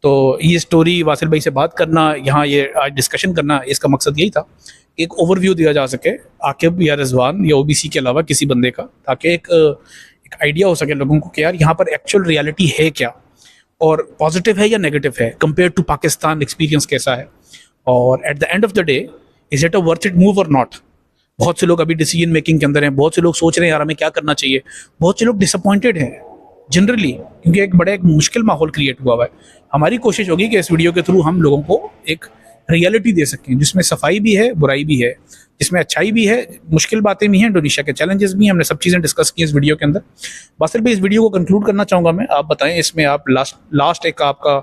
तो ये स्टोरी वासिल भाई से बात करना, यहाँ ये आज डिस्कशन करना, इसका मकसद यही था कि एक ओवरव्यू दिया जा सके आकिब या रिजवान या ओबीसी के अलावा किसी बंदे का, ताकि एक आइडिया हो सके लोगों को कि यार यहाँ पर एक्चुअल रियलिटी है क्या, और पॉजिटिव है या नेगेटिव है, कंपेयर टू पाकिस्तान एक्सपीरियंस कैसा है, और at the end of the day is it a worth it move और नॉट। बहुत से लोग अभी डिसीजन मेकिंग के अंदर हैं, बहुत से लोग सोच रहे हैं यार हमें क्या करना चाहिए, बहुत से लोग डिसअपॉइंटेड हैं जनरली, क्योंकि एक मुश्किल माहौल क्रिएट हुआ है। हमारी कोशिश होगी कि इस वीडियो के थ्रू हम लोगों को एक रियलिटी दे सकें जिसमें सफाई भी है, बुराई भी है, जिसमें अच्छाई भी है, मुश्किल बातें भी हैं, इंडोनेशिया के चैलेंजेस भी हैं। हमने सब चीज़ें डिस्कस की इस वीडियो के अंदर। बासिल भाई इस वीडियो को कंक्लूड करना चाहूँगा मैं, आप बताएं इसमें आप लास्ट एक आपका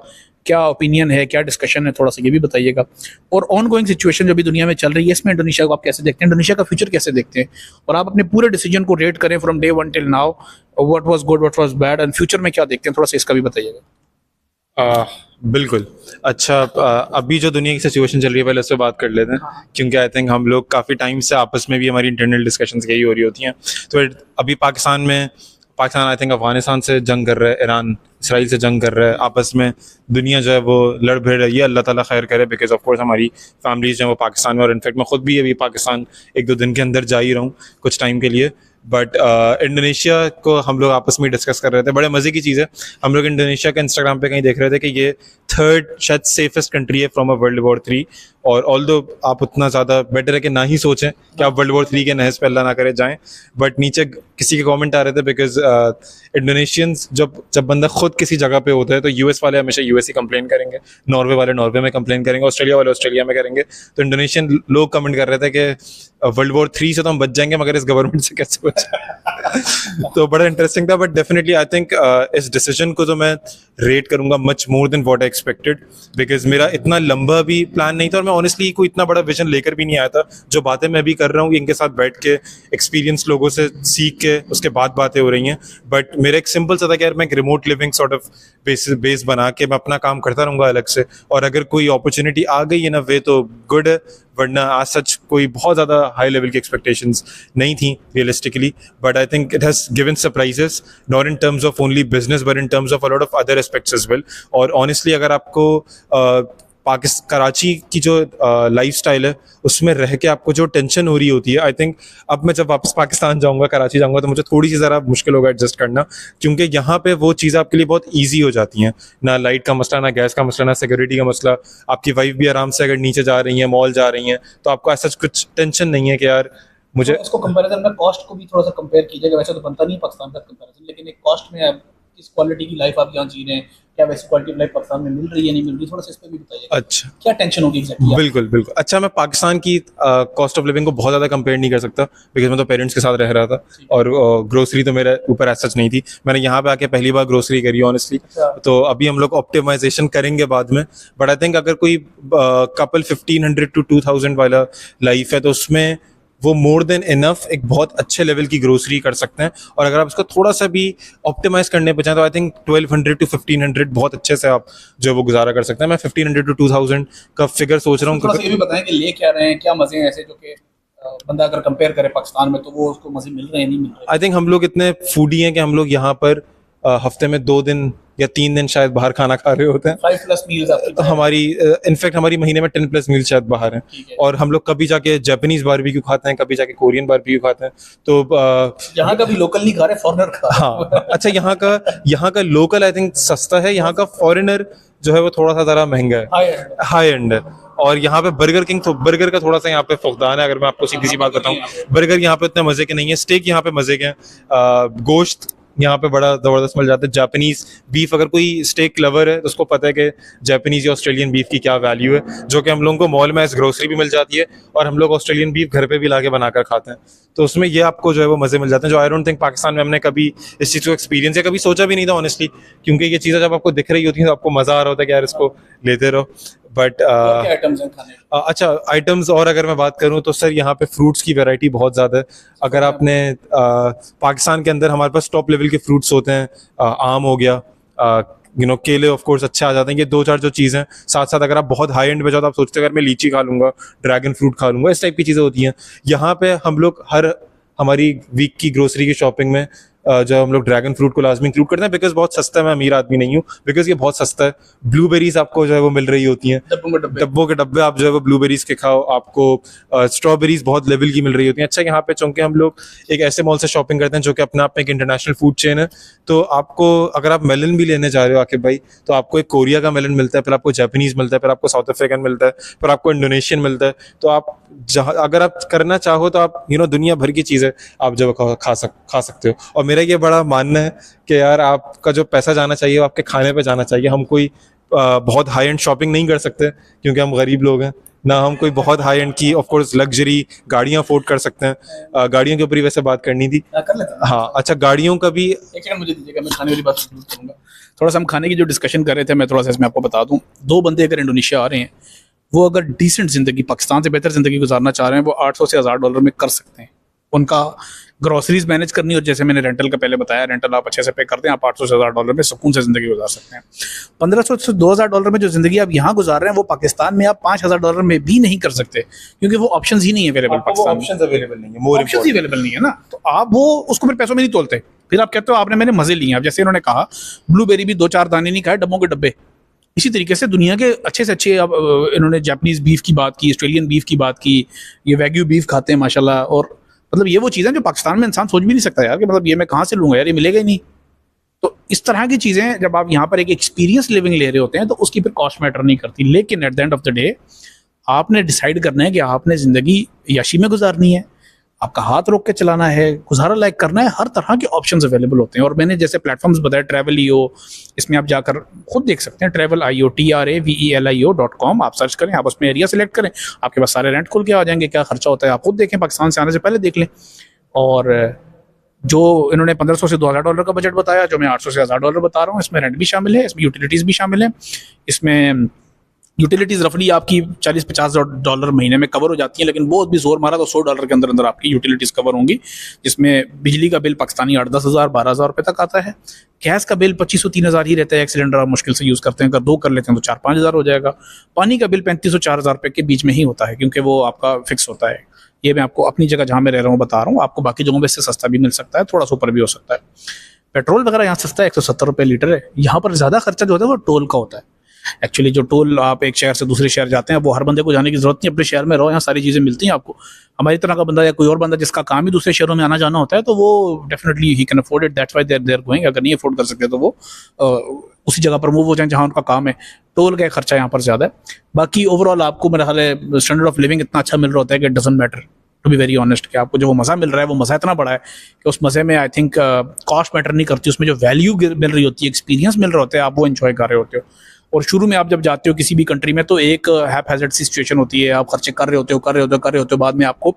क्या ओपिनियन है, क्या डिस्कशन है, थोड़ा सा ये भी बताइएगा। और ऑन गोइंग सिचुएशन जो भी दुनिया में चल रही है इसमें इंडोनेशिया को आप कैसे देखते हैं, इंडोनेशिया का फ्यूचर कैसे देखते हैं, और आप अपने पूरे डिसीजन को रेट करें from day 1 till now, what was good, what was bad, and future में क्या देखते हैं, थोड़ा सा इसका भी बताइएगा। बिल्कुल। अच्छा, अभी जो दुनिया की सिचुएशन चल रही है पहले उससे बात कर लेते हैं, क्योंकि आई थिंक हम लोग काफ़ी टाइम से आपस में भी हमारी इंटरनल डिस्कशंस यही हो रही होती हैं। तो अभी पाकिस्तान आई थिंक अफगानिस्तान से जंग कर रहा है, ईरान इसराइल से जंग कर रहा है, आपस में दुनिया जो है वो लड़ भिड़ रही है। अल्लाह ताला खैर करे, बिकॉज ऑफ कोर्स हमारी फैमिलीज जो है वो पाकिस्तान में, और इनफैक्ट मैं खुद भी अभी पाकिस्तान 1-2 दिन के अंदर जा ही रहा हूँ कुछ टाइम के लिए। बट इंडोनेशिया को हम लोग आपस में डिस्कस कर रहे थे, बड़े मज़े की चीज़ है। हम लोग इंडोनेशिया के इंस्टाग्राम पे कहीं देख रहे थे कि ये 3rd शायद सेफेस्ट कंट्री है फ्रॉम अ वर्ल्ड वॉर 3। और ऑल्दो आप उतना ज़्यादा बेटर है कि ना ही सोचें कि आप वर्ल्ड वॉर 3 के नहज पे अल्लाह ना करे जाएं। बट नीचे किसी के कमेंट आ रहे थे, बिकॉज इंडोनेशियंस जब बंदा खुद किसी जगह पे होता है तो यूएस वाले हमेशा यूएस ही कंप्लेन करेंगे, नॉर्वे वाले नॉर्वे में कंप्लेन करेंगे, ऑस्ट्रेलिया वाले ऑस्ट्रेलिया में करेंगे। तो इंडोनेशियन लोग कमेंट कर रहे थे कि वर्ल्ड वॉर 3 से तो हम बच जाएंगे, मगर इस गवर्नमेंट से कैसे बच तो बड़ा इंटरेस्टिंग था। बट डेफिनेटली आई थिंक इस डिसीजन को तो मैं रेट करूंगा much more than what I expected, because मेरा इतना लंबा भी प्लान नहीं था, और मैं ऑनेस्टली कोई इतना बड़ा विजन लेकर भी नहीं आया था। जो बातें मैं भी कर रहा हूँ इनके साथ बैठ के एक्सपीरियंस लोगों से सीख के उसके बाद बातें हो रही हैं। बट मेरा एक सिंपल सा था कि यार मैं एक remote living sort of base बना के मैं अपना काम करता रहूँगा अलग से, और अगर कोई अपॉर्चुनिटी आ गई है ना वे तो गुड है, वरना आज सच कोई बहुत ज़्यादा हाई लेवल की एक्सपेक्टेशंस नहीं थी realistically. But I think it has given surprises, not in terms of only business but in terms of a lot of other aspects as well. और ऑनेस्टली अगर आपको कराची की जो लाइफस्टाइल है उसमें रह के आपको जो टेंशन हो रही होती है, आई थिंक अब मैं जब वापस पाकिस्तान जाऊंगा, कराची जाऊंगा, तो मुझे थोड़ी सी ज़रा मुश्किल होगा एडजस्ट करना, क्योंकि यहाँ पे वो चीज़ें आपके लिए बहुत ईजी हो जाती हैं। ना लाइट का मसला, ना गैस का मसला, ना सिक्योरिटी का मसला। आपकी वाइफ भी आराम से अगर नीचे जा रही है, मॉल जा रही हैं, तो आपको ऐसा कुछ टेंशन नहीं है कि यार मुझे तो इसको कंपैरिजन में कॉस्ट को भी थोड़ा सा कंपेयर कीजिएगा। वैसे तो बनता नहीं है पाकिस्तान का कंपैरिजन, लेकिन एक कॉस्ट में आप किस क्वालिटी की लाइफ आप यहाँ जी रहे हैं, क्या वैसी क्वालिटी ऑफ लाइफ पाकिस्तान में मिल रही है, नहीं मिल रही, थोड़ा सा इस पे भी बताइए। अच्छा, क्या टेंशन होगी एग्जैक्टली? बिल्कुल बिल्कुल। अच्छा, मैं पाकिस्तान की कॉस्ट ऑफ लिविंग को बहुत ज़्यादा कंपेयर नहीं कर सकता, बिकॉज मैं तो पेरेंट्स के साथ रह रहा था, और ग्रोसरी तो मेरे ऊपर ऐसा नहीं थी। मैंने यहाँ पे आके पहली बार ग्रोसरी करी ऑनेस्टली। तो अभी हम लोग ऑप्टिमाइजेशन करेंगे बाद में। बट आई थिंक अगर कोई कपल 1500 to 2000 वाला लाइफ है तो उसमें वो मोर देन इनफ एक बहुत अच्छे लेवल की ग्रोसरी कर सकते हैं। और अगर आप इसको थोड़ा सा भी ऑप्टिमाइज करने पे चाहें तो आई थिंक 1200 to 1500 बहुत अच्छे से आप जो वो गुजारा कर सकते हैं। मैं 1500 to 2000 का फिगर सोच रहा हूँ। थोड़ा सा ये भी बताएं कि ले क्या रहे हैं, क्या मजे हैं ऐसे जो कि बंदा अगर कंपेयर करे पाकिस्तान में तो वो उसको मजे मिल रहे हैं, नहीं मिल रहे? आई थिंक हम लोग इतने फूडी हैं कि हम लोग यहाँ पर हफ्ते में 2 दिन या 3 दिन शायद बाहर खाना खा रहे होते हैं। 5+ मील्स आपकी तो हमारी इनफैक्ट हमारी महीने में 10+ मील शायद बाहर हैं। और हम लोग कभी जाके जापानीज बारबेक्यू खाते हैं, कभी जाके कोरियन बारबेक्यू खाते हैं। तो यहाँ का भी लोकल नहीं खा रहे, फॉरेनर खा रहे। हाँ, अच्छा, यहाँ का लोकल आई थिंक सस्ता है, यहाँ का फॉरेनर जो है वो थोड़ा सा ज़रा महंगा है, हाई एंड हाई एंड है। और यहाँ पे बर्गर किंग, तो बर्गर का थोड़ा सा यहाँ पे फुकदान है। अगर मैं आपको सीधी सी बात बताऊँ, बर्गर यहाँ पे इतने मजे के नहीं है, स्टेक यहाँ पे मजे के हैं, गोश्त यहाँ पे बड़ा जबरदस्त मिल जाता है। जापानीज बीफ, अगर कोई स्टेक लवर है तो उसको पता है कि जापानीज या ऑस्ट्रेलियन बीफ की क्या वैल्यू है, जो कि हम लोगों को मॉल में एज ग्रोसरी भी मिल जाती है, और हम लोग ऑस्ट्रेलियन बीफ घर पे भी लाके बनाकर खाते हैं। तो उसमें ये आपको जो है वो मजे मिल जाते हैं, जो आई डोंट थिंक पाकिस्तान में हमने कभी इस चीज़ को एक्सपीरियंस या कभी सोचा भी नहीं था ऑनेस्टली, क्योंकि ये चीज़ें जब आपको दिख रही होती हैं तो आपको मजा आ रहा होता है कि यार इसको लेते रहो। बट क्या आइटम्स हैं खाने में? अच्छा, आइटम्स और अगर मैं बात करूं तो सर यहाँ पे फ्रूट्स की वैरायटी बहुत ज़्यादा है। अगर आपने पाकिस्तान के अंदर हमारे पास टॉप लेवल के फ्रूट्स होते हैं, आम हो गया, केले ऑफ कोर्स अच्छे आ जाते हैं, ये दो चार जो चीज़ें। साथ साथ अगर आप बहुत हाई एंड पे जाओ तो आप सोचते हैं अगर मैं लीची खा लूँगा, ड्रैगन फ्रूट खा लूँगा, इस टाइप की चीज़ें होती हैं। यहाँ पे हम लोग हमारी वीक की ग्रोसरी की शॉपिंग में जो हम लोग ड्रैगन फ्रूट को लाजमी इंक्लूड करते हैं, बिकॉज बहुत सस्ता है। मैं अमीर आदमी नहीं हूँ, बिकॉज ये बहुत सस्ता है। ब्लूबेरीज आपको जो है वो मिल रही होती हैं, डब्बों के डब्बे आप जो है वो ब्लूबेरीज के खाओ। आपको स्ट्रॉबेरीज बहुत लेवल की मिल रही होती हैं। अच्छा, यहाँ पे चूंकि हम लोग एक ऐसे मॉल से शॉपिंग करते हैं जो कि अपने आप में एक इंटरनेशनल फूड चेन है, तो आपको अगर आप मेलन भी लेने जा रहे हो आकिब भाई, तो आपको एक कोरिया का मेलन मिलता है, फिर आपको जापानीज मिलता है, फिर आपको साउथ अफ्रीकन मिलता है, फिर आपको इंडोनेशियन मिलता है। तो आप जहाँ अगर आप करना चाहो तो आप दुनिया भर की चीज़ें आप जो खा सकते हो। और मेरा ये बड़ा मानना है कि यार आपका जो पैसा जाना चाहिए वो आपके खाने पे जाना चाहिए। हम कोई बहुत हाई एंड शॉपिंग नहीं कर सकते क्योंकि हम गरीब लोग हैं, ना हम कोई बहुत हाई एंड की ऑफ कोर्स लग्जरी गाड़ियां अफोर्ड कर सकते हैं। गाड़ियों के ऊपर ही वैसे बात करनी थी। कर लेते हैं। हाँ, अच्छा, गाड़ियों का भी एक सेकंड मुझे दीजिएगा, मैं खाने वाली बात शुरू करूंगा। थोड़ा सा हम खाने की जो डिस्कशन कर रहे थे, मैं थोड़ा सा इसमें आपको बता दूं। दो बंदे अगर इंडोनेशिया आ रहे हैं, वो अगर डिसेंट जिंदगी, पाकिस्तान से बेहतर जिंदगी गुजारना चाह रहे हैं, वो 800 से $1000 में कर सकते हैं। उनका ग्रोसरीज मैनेज करनी हो, जैसे मैंने रेंटल का पहले बताया, रेंटल आप अच्छे से पे करते हैं, आप 800 से $1000 में सुकून से जिंदगी गुजार सकते हैं। 1500 से $2000 में जो जिंदगी आप यहाँ गुजार रहे हैं, वो पाकिस्तान में आप $5000 में भी नहीं कर सकते, क्योंकि वो ऑप्शंस ही नहीं है अवेलेबल पाकिस्तान में। ऑप्शंस अवेलेबल नहीं है, मोर ऑप्शंस ही अवेलेबल नहीं है ना, तो आप वो उसको फिर पैसों में नहीं तोलते। फिर आप कहते हो आपने मैंने मजे लिए। अब जैसे इन्होंने कहा ब्लूबेरी भी 2-4 दाने नहीं खाए, डब्बों के डब्बे। इसी तरीके से दुनिया के अच्छे से अच्छे, अब इन्होंने जापानीज बीफ की बात की, ऑस्ट्रेलियन बीफ की बात की, ये वैग्यू बीफ खाते हैं माशाल्लाह। और मतलब ये वो चीज़ें जो पाकिस्तान में इंसान सोच भी नहीं सकता यार, कि मतलब ये मैं कहाँ से लूँगा यार, ये मिलेगा ही नहीं। तो इस तरह की चीज़ें जब आप यहाँ पर एक एक्सपीरियंस लिविंग ले रहे होते हैं, तो उसकी फिर कॉस्ट मैटर नहीं करती। लेकिन at the end of the day आपने डिसाइड करना है कि आपने ज़िंदगी याशी में गुजारनी है, आपका हाथ रोक के चलाना है, गुजारा लायक करना है। हर तरह के ऑप्शंस अवेलेबल होते हैं। और मैंने जैसे प्लेटफॉर्म्स बताया, ट्रैवल.io, इसमें आप जाकर खुद देख सकते हैं। ट्रैवल.io, TRAVELIO.com आप सर्च करें, आप उसमें एरिया सेलेक्ट करें, आपके पास सारे रेंट खुल के आ जाएंगे, क्या खर्चा होता है आप खुद देखें, पाकिस्तान से आने से पहले देख लें। और जो इन्होंने 1500 से $2000 का बजट बताया, जो मैं 800 से $1000 बता रहा हूँ, इसमें रेंट भी शामिल है, इसमें यूटिलिटीज़ भी शामिल है। इसमें यूटिलिटीज़ रफली आपकी $40-50 महीने में कवर हो जाती है, लेकिन बहुत भी जोर मारा तो $100 के अंदर अंदर आपकी यूटिलिटीज़ कवर होंगी, जिसमें बिजली का बिल पाकिस्तानी 8-10 हज़ार 12,000 रुपये तक आता है। गैस का बिल 2500-3 हज़ार ही रहता है, एक सिलेंडर आप मुश्किल से यूज़ करते हैं, अगर 2 कर लेते हैं तो 4-5 हज़ार हो जाएगा। पानी का बिल 3500-4 हज़ार रुपये के बीच में ही होता है, क्योंकि वो आपका फिक्स होता है। ये मैं आपको अपनी जगह जहाँ मैं रह रहा हूँ बता रहा हूँ, आपको बाकी जगहों में इससे सस्ता भी मिल सकता है, थोड़ा सा ऊपर भी हो सकता है। पेट्रोल वगैरह यहाँ सस्ता है, 170 रुपये लीटर है। यहाँ पर ज़्यादा खर्चा जो होता है वो टोल का होता है। एक्चुअली जो टोल, आप एक शहर से दूसरे शहर जाते हैं, वो हर बंदे को जाने की जरूरत नहीं, अपने शहर में रहो, यहाँ सारी चीज़ें मिलती हैं आपको। हमारी तरह का बंदा या कोई और बंदा जिसका काम ही दूसरे शहरों में आना जाना होता है, तो वो डेफिनेटली ही can afford it, that's why they are going. अगर नहीं अफोर्ड कर सकते तो वो उसी जगह पर मूव हो जाएं जहाँ उनका काम है। टोल का खर्चा यहाँ पर ज़्यादा है। बाकी ओवरऑल आपको मेरा ख्याल है स्टैंडर्ड ऑफ लिविंग इतना अच्छा मिल रहा होता है कि it doesn't matter, to be very honest, कि आपको जो वो मज़ा मिल रहा है, वो मज़ा इतना बड़ा है कि उस मज़े में आई थिंक कॉस्ट मैटर नहीं करती, उसमें जो वैल्यू मिल रही होती है, एक्सपीरियंस मिल रहा होता है, आप वो एंजॉय कर रहे होते हो। और शुरू में आप जब जाते हो किसी भी कंट्री में, तो एक हैप-हैज़र्ड सी सिचुएशन होती है, आप खर्चे कर रहे होते हो, बाद में आपको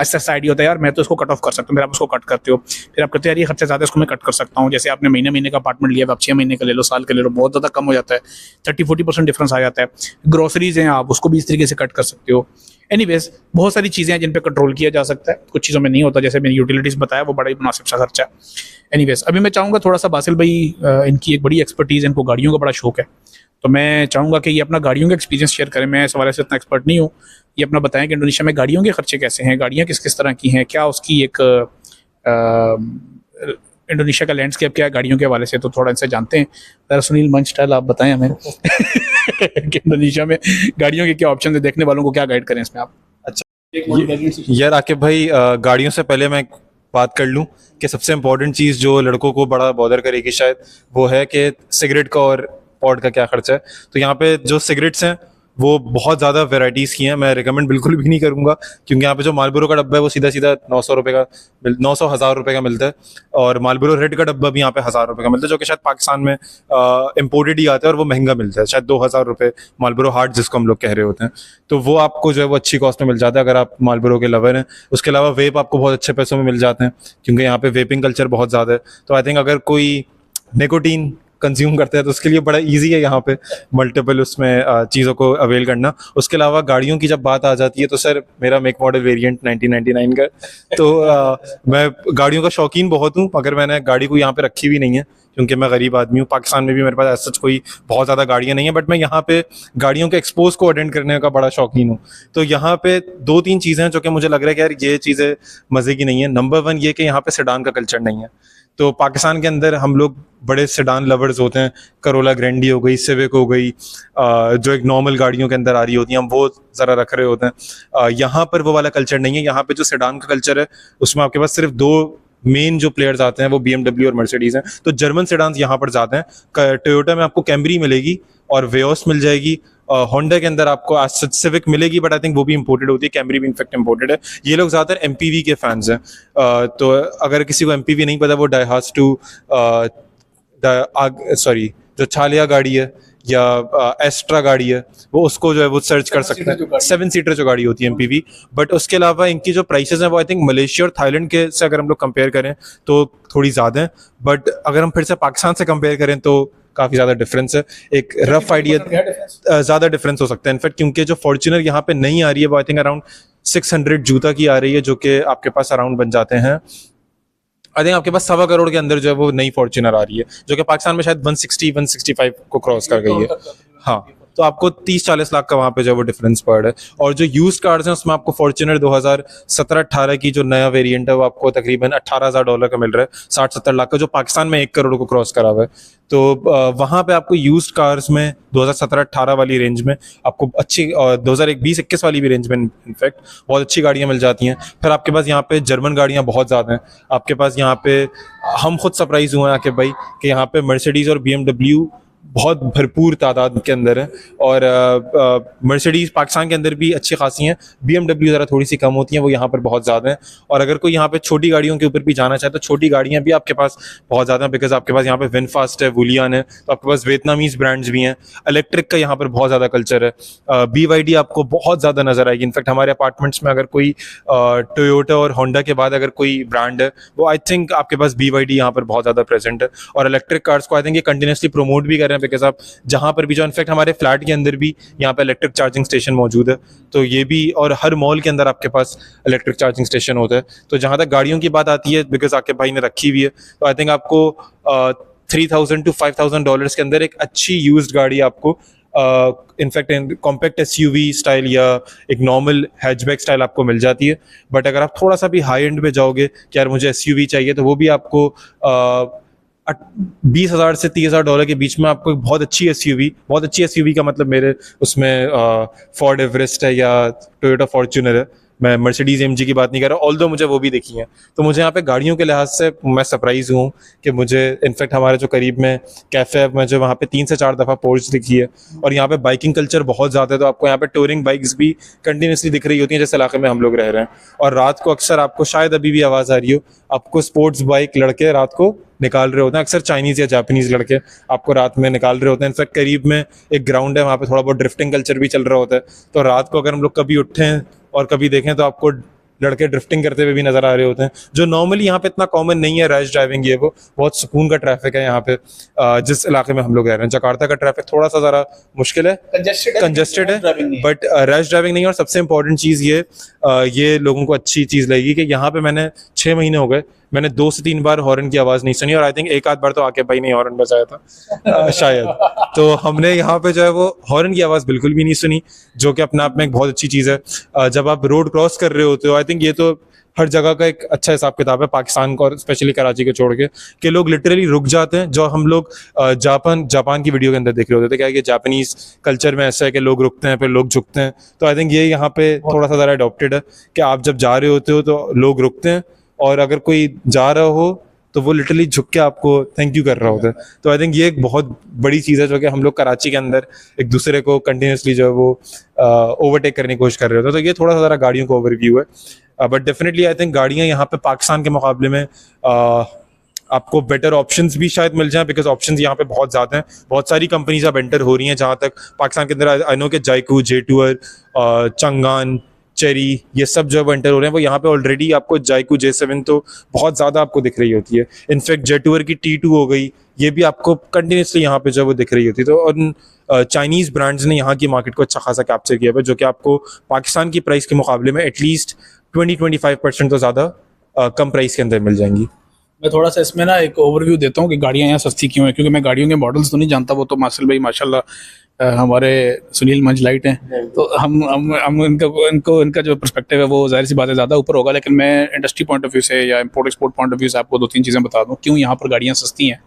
ऐसा आइडिया होता है यार मैं तो इसको कट ऑफ कर सकता हूँ, फिर आप उसको कट करते हो, फिर आप कहते हैं यार ये खर्चे ज़्यादा, इसको मैं कट कर सकता हूँ। जैसे आपने महीने का अपार्टमेंट लिया, आप 6 महीने का ले लो, साल का ले लो, बहुत ज़्यादा कम हो जाता है, 30-40% डिफरेंस आ जाता है। ग्रोसरीज हैं, आप उसको भी इस तरीके से कट कर सकते हो। एनीवेज बहुत सारी चीज़ें हैं जिन पे कंट्रोल किया जा सकता है, कुछ चीज़ों में नहीं होता, जैसे मैंने यूटिलिटीज़ बताया, वो बड़ा ही मुनासिब सा खर्चा है। एनीवेज अभी मैं चाहूँगा थोड़ा सा, बासिल भाई इनकी एक बड़ी एक्सपर्टीज़, इनको गाड़ियों का बड़ा शौक है, तो मैं चाहूँगा कि ये अपना गाड़ियों का एक्सपीरियंस शेयर करें। मैं इस हवाले से इतना एक्सपर्ट नहीं हूँ, ये अपना बताएं कि इंडोनेशिया में गाड़ियों के खर्चे कैसे हैं, गाड़ियाँ किस किस तरह की हैं, क्या उसकी एक इंडोनेशिया का लैंडस्केप क्या है गाड़ियों के हवाले से, तो थोड़ा इनसे जानते हैं। जरा सुनील मंच स्टाइल आप बताएं हमें कि इंडोनेशिया में गाड़ियों के क्या ऑप्शन है, देखने वालों को क्या गाइड करें इसमें आप। यार आकिब भाई, गाड़ियों से पहले मैं बात कर लूं कि सबसे इम्पोर्टेंट चीज़ जो लड़कों को बड़ा बॉदर करेगी शायद, वो है कि सिगरेट का और पॉड का क्या खर्चा है। तो यहाँ पे जो सिगरेट्स हैं वो बहुत ज़्यादा वेराइटीज़ की हैं, मैं रिकमेंड बिल्कुल भी नहीं करूँगा, क्योंकि यहाँ पे जो मालबोरो का डब्बा है वो सीधा सीधा 900 रुपये का 900,000 रुपये का मिलता है, और मालबोरो रेड का डब्बा भी यहाँ पे 1,000 रुपये का मिलता है, जो कि शायद पाकिस्तान में इम्पोर्टेड ही आता है और वो महंगा मिलता है, शायद 2,000 रुपये मालबोरो हार्ट जिसको हम लोग कह रहे होते हैं। तो वो आपको जो है वो अच्छी कॉस्ट में मिल जाता है अगर आप मालबोरो के लवर हैं। उसके अलावा वेप आपको बहुत अच्छे पैसों में मिल जाते हैं, क्योंकि यहाँ पे वेपिंग कल्चर बहुत ज़्यादा है। तो आई थिंक अगर कोई निकोटीन कंज्यूम करते हैं तो उसके लिए बड़ा इजी है यहाँ पे मल्टीपल उसमें चीज़ों को अवेल करना। उसके अलावा गाड़ियों की जब बात आ जाती है तो सर मेरा मेक मॉडल वेरिएंट 1999 का, तो मैं गाड़ियों का शौकीन बहुत हूँ, मगर मैंने गाड़ी को यहाँ पे रखी भी नहीं है क्योंकि मैं गरीब आदमी हूँ। पाकिस्तान में भी मेरे पास सच कोई बहुत ज़्यादा गाड़ियाँ नहीं है, बट मैं यहाँ पे गाड़ियों के एक्सपोज को अटेंड करने का बड़ा शौकीन हूँ। तो यहाँ पे 2-3 चीज़ें हैं जो कि मुझे लग रहा है कि यार ये चीज़ें मज़े की नहीं है। नंबर 1 ये कि यहाँ पे सेडान का कल्चर नहीं है। तो पाकिस्तान के अंदर हम लोग बड़े सेडान लवर्स होते हैं, करोला ग्रैंडी हो गई, सिविक हो गई, जो एक नॉर्मल गाड़ियों के अंदर आ रही होती हैं, हम वो ज़रा रख रहे होते हैं। यहाँ पर वो वाला कल्चर नहीं है। यहाँ पे जो सेडान का कल्चर है उसमें आपके पास सिर्फ 2 मेन जो प्लेयर्स आते हैं वो BMW और मर्सिडीज हैं। तो जर्मन सेडान्स यहाँ पर जाते हैं। टोयोटा में आपको कैमरी मिलेगी और वेओस मिल जाएगी। होंडा के अंदर आपको सिविक मिलेगी, बट आई थिंक वो भी इंपोर्टेड होती है, कैमरी भी इनफैक्ट इंपोर्टेड है। ये लोग ज़्यादातर MPV के फैंस हैं। तो अगर किसी को MPV नहीं पता, वो डाइहास्टू सॉरी जो छालिया गाड़ी है या एस्ट्रा गाड़ी है, वो उसको जो है वो सर्च कर सकते हैं। 7 सीटर जो गाड़ी होती है MPV। बट उसके अलावा इनकी जो प्राइसेस हैं वो आई थिंक मलेशिया और थाईलैंड के से अगर हम लोग कंपेयर करें तो थोड़ी ज़्यादा हैं, बट अगर हम फिर से पाकिस्तान से कंपेयर करें तो काफ़ी ज़्यादा डिफरेंस है। एक रफ आइडिया ज़्यादा डिफरेंस हो सकता है इनफैक्ट, क्योंकि जो फॉर्च्यूनर यहाँ पे नहीं आ रही है वो आई थिंक अराउंड 600 जूता की आ रही है, जो कि आपके पास अराउंड बन जाते हैं आई थिंक आपके पास 1.25 करोड़ के अंदर जो है वो नई फॉर्च्यूनर आ रही है, जो कि पाकिस्तान में शायद 160-165 को क्रॉस कर गई है। हाँ, तो आपको 30-40 लाख का वहाँ पे जो है वो डिफरेंस पड़ रहा है। और जो यूज्ड कार्स हैं उसमें आपको फॉर्च्यूनर 2017-18 की जो नया वेरिएंट है वो आपको तकरीबन $18,000 का मिल रहा है, 60-70 लाख का, जो पाकिस्तान में 1 करोड़ को क्रॉस करा हुआ है। तो वहाँ पे आपको यूज्ड कार्स में 2017-18 वाली रेंज में आपको अच्छी, 2020-21 वाली भी रेंज में इनफैक्ट बहुत अच्छी गाड़ियाँ मिल जाती हैं। फिर आपके पास यहाँ पे जर्मन गाड़ियाँ बहुत ज़्यादा हैं। आपके पास यहाँ पे हम खुद सरप्राइज हुए हैं आके भाई कि यहाँ पे मर्सिडीज़ और BMW बहुत भरपूर तादाद के अंदर है, और मर्सिडीज़ पाकिस्तान के अंदर भी अच्छी खासी हैं। BMW ज़रा थोड़ी सी कम होती हैं, वो यहाँ पर बहुत ज़्यादा हैं। और अगर कोई यहाँ पे छोटी गाड़ियों के ऊपर भी जाना चाहे तो छोटी गाड़ियाँ भी आपके पास बहुत ज़्यादा हैं, बिकॉज आपके पास यहाँ पे विनफास्ट है, वुलियन है, तो आपके पास वियतनामीज़ ब्रांड्स भी हैं। इलेक्ट्रिक का यहाँ पर बहुत ज़्यादा कल्चर है। BYD आपको बहुत ज़्यादा नज़र आएगी। इनफैक्ट हमारे अपार्टमेंट्स में अगर कोई टोयोटा और होंडा के बाद अगर कोई ब्रांड है वो आई थिंक आपके पास BYD यहाँ पर बहुत ज़्यादा प्रेजेंट है। और इलेक्ट्रिक कार्स को आई थिंक ये कंटिन्यूसली प्रमोट भी कर रहे हैं, बिकॉज आप जहाँ पर भी जो इनफैक्ट हमारे फ्लैट के अंदर भी यहाँ पे इलेक्ट्रिक चार्जिंग स्टेशन मौजूद है, तो ये भी, और हर मॉल के अंदर आपके पास इलेक्ट्रिक चार्जिंग स्टेशन होता है। तो जहाँ तक गाड़ियों की बात आती है, बिकॉज आपके भाई ने रखी हुई है, तो आई थिंक आपको $3,000 to $5,000 के अंदर एक अच्छी यूज्ड गाड़ी आपको इनफैक्ट कॉम्पैक्ट SUV स्टाइल या एक नॉर्मल हैचबैक स्टाइल आपको मिल जाती है। बट अगर आप थोड़ा सा भी हाई एंड में जाओगे कि यार मुझे SUV चाहिए, तो वो भी आपको 20,000 से $30,000 के बीच में आपको एक बहुत अच्छी SUV का मतलब मेरे उसमें फोर्ड एवरेस्ट है या टोयोटा फॉर्च्यूनर है, मैं मर्सिडीज AMG की बात नहीं कर रहा, ऑल्दो मुझे वो भी देखी है। तो मुझे यहाँ पे गाड़ियों के लिहाज से मैं सरप्राइज हूँ कि मुझे इनफैक्ट हमारे जो करीब में कैफ़े है, मुझे वहाँ पे 3 से 4 दफ़ा पोर्च दिखी है। और यहाँ पे बाइकिंग कल्चर बहुत ज़्यादा है, तो आपको यहाँ पे टूरिंग बाइक्स भी कंटिन्यूसली दिख रही होती हैं जिस इलाके में हम लोग रह रहे हैं। और रात को अक्सर आपको, शायद अभी भी आवाज़ आ रही हो, आपको स्पोर्ट्स बाइक लड़के रात को निकाल रहे होते हैं, अक्सर चाइनीज़ या जापानीज़ लड़के आपको रात में निकाल रहे होते हैं। इनफैक्ट करीब में एक ग्राउंड है, वहाँ पे थोड़ा बहुत ड्रिफ्टिंग कल्चर भी चल रहा होता है। तो रात को अगर हम लोग कभी उठें और कभी देखें तो आपको लड़के ड्रिफ्टिंग करते हुए भी नजर आ रहे होते हैं, जो नॉर्मली यहाँ पे इतना कॉमन नहीं है। रैश ड्राइविंग, ये वो बहुत सुकून का ट्रैफिक है यहाँ पे जिस इलाके में हम लोग रह रहे हैं। जकार्ता का ट्रैफिक थोड़ा सा ज़रा मुश्किल है, कंजेस्टेड है, बट रैश ड्राइविंग नहीं है। और सबसे इंपॉर्टेंट चीज़ ये लोगों को अच्छी चीज़ लगेगी कि यहाँ पे मैंने 6 महीने हो गए, मैंने 2 से 3 बार हॉर्न की आवाज़ नहीं सुनी, और आई थिंक एक आध बार तो आके भाई ने हॉर्न बजाया था शायद। तो हमने यहाँ पे जो है वो हॉर्न की आवाज़ बिल्कुल भी नहीं सुनी, जो कि अपने आप में एक बहुत अच्छी चीज़ है। जब आप रोड क्रॉस कर रहे होते हो, आई थिंक ये तो हर जगह का एक अच्छा हिसाब किताब है पाकिस्तान का, और स्पेशली कराची को छोड़ के, कि लोग लिटरली रुक जाते हैं। जो हम लोग जापान की वीडियो के अंदर देख रहे होते थे, क्या कि जापानीज कल्चर में ऐसा है कि लोग रुकते हैं फिर लोग झुकते हैं। तो आई थिंक ये यहाँ पे थोड़ा सा ज़रा अडॉप्टेड है कि आप जब जा रहे होते हो तो लोग रुकते हैं, और अगर कोई जा रहा हो तो वो लिटरली झुक के आपको थैंक यू कर रहा होता है। तो आई थिंक ये एक बहुत बड़ी चीज़ है जो कि हम लोग कराची के अंदर एक दूसरे को कंटिन्यूसली जो है वो ओवरटेक करने की कोशिश कर रहे होते हैं। तो ये थोड़ा सा ज़रा गाड़ियों का ओवरव्यू है, बट डेफिनेटली आई थिंक गाड़ियाँ यहाँ पे पाकिस्तान के मुकाबले में आपको बेटर ऑप्शंस भी शायद मिल जाएं, बिकॉज ऑप्शंस यहाँ पे बहुत ज़्यादा हैं। बहुत सारी कंपनीज अब एंटर हो रही हैं जहाँ तक पाकिस्तान के अंदर। आई नो कि जायकू, जेटूअर, चंगान, चेरी, ये सब जो एंटर हो रहे हैं वो यहाँ पे ऑलरेडी आपको जायकू J7 तो बहुत ज़्यादा आपको दिख रही होती है। इनफैक्ट जेटूअर की T2 हो गई, ये भी आपको कंटिन्यूसली यहाँ पे जो वो दिख रही होती है। तो उन चाइनीज़ ब्रांड्स ने यहाँ की मार्केट को अच्छा खासा कैप्चर किया है, जो कि आपको पाकिस्तान की प्राइस के मुकाबले में एटलीस्ट 20-25% तो ज़्यादा कम प्राइस के अंदर मिल जाएंगी। मैं थोड़ा सा इसमें ना एक ओवरव्यू देता हूँ कि गाड़ियाँ यहाँ सस्ती क्यों हैं, क्योंकि मैं गाड़ियों के मॉडल्स तो नहीं जानता, वो तो मासिल भाई माशाल्लाह हमारे सुनील मंजलाइट हैं, तो हम इनका जो पर्सपेक्टिव है वो जाहिर सी बात है ज़्यादा ऊपर होगा। लेकिन मैं इंडस्ट्री पॉइंट ऑफ व्यू से या import export point of view से आपको 2-3 चीज़ें बता दूँ क्यों यहाँ पर गाड़ियाँ सस्ती हैं।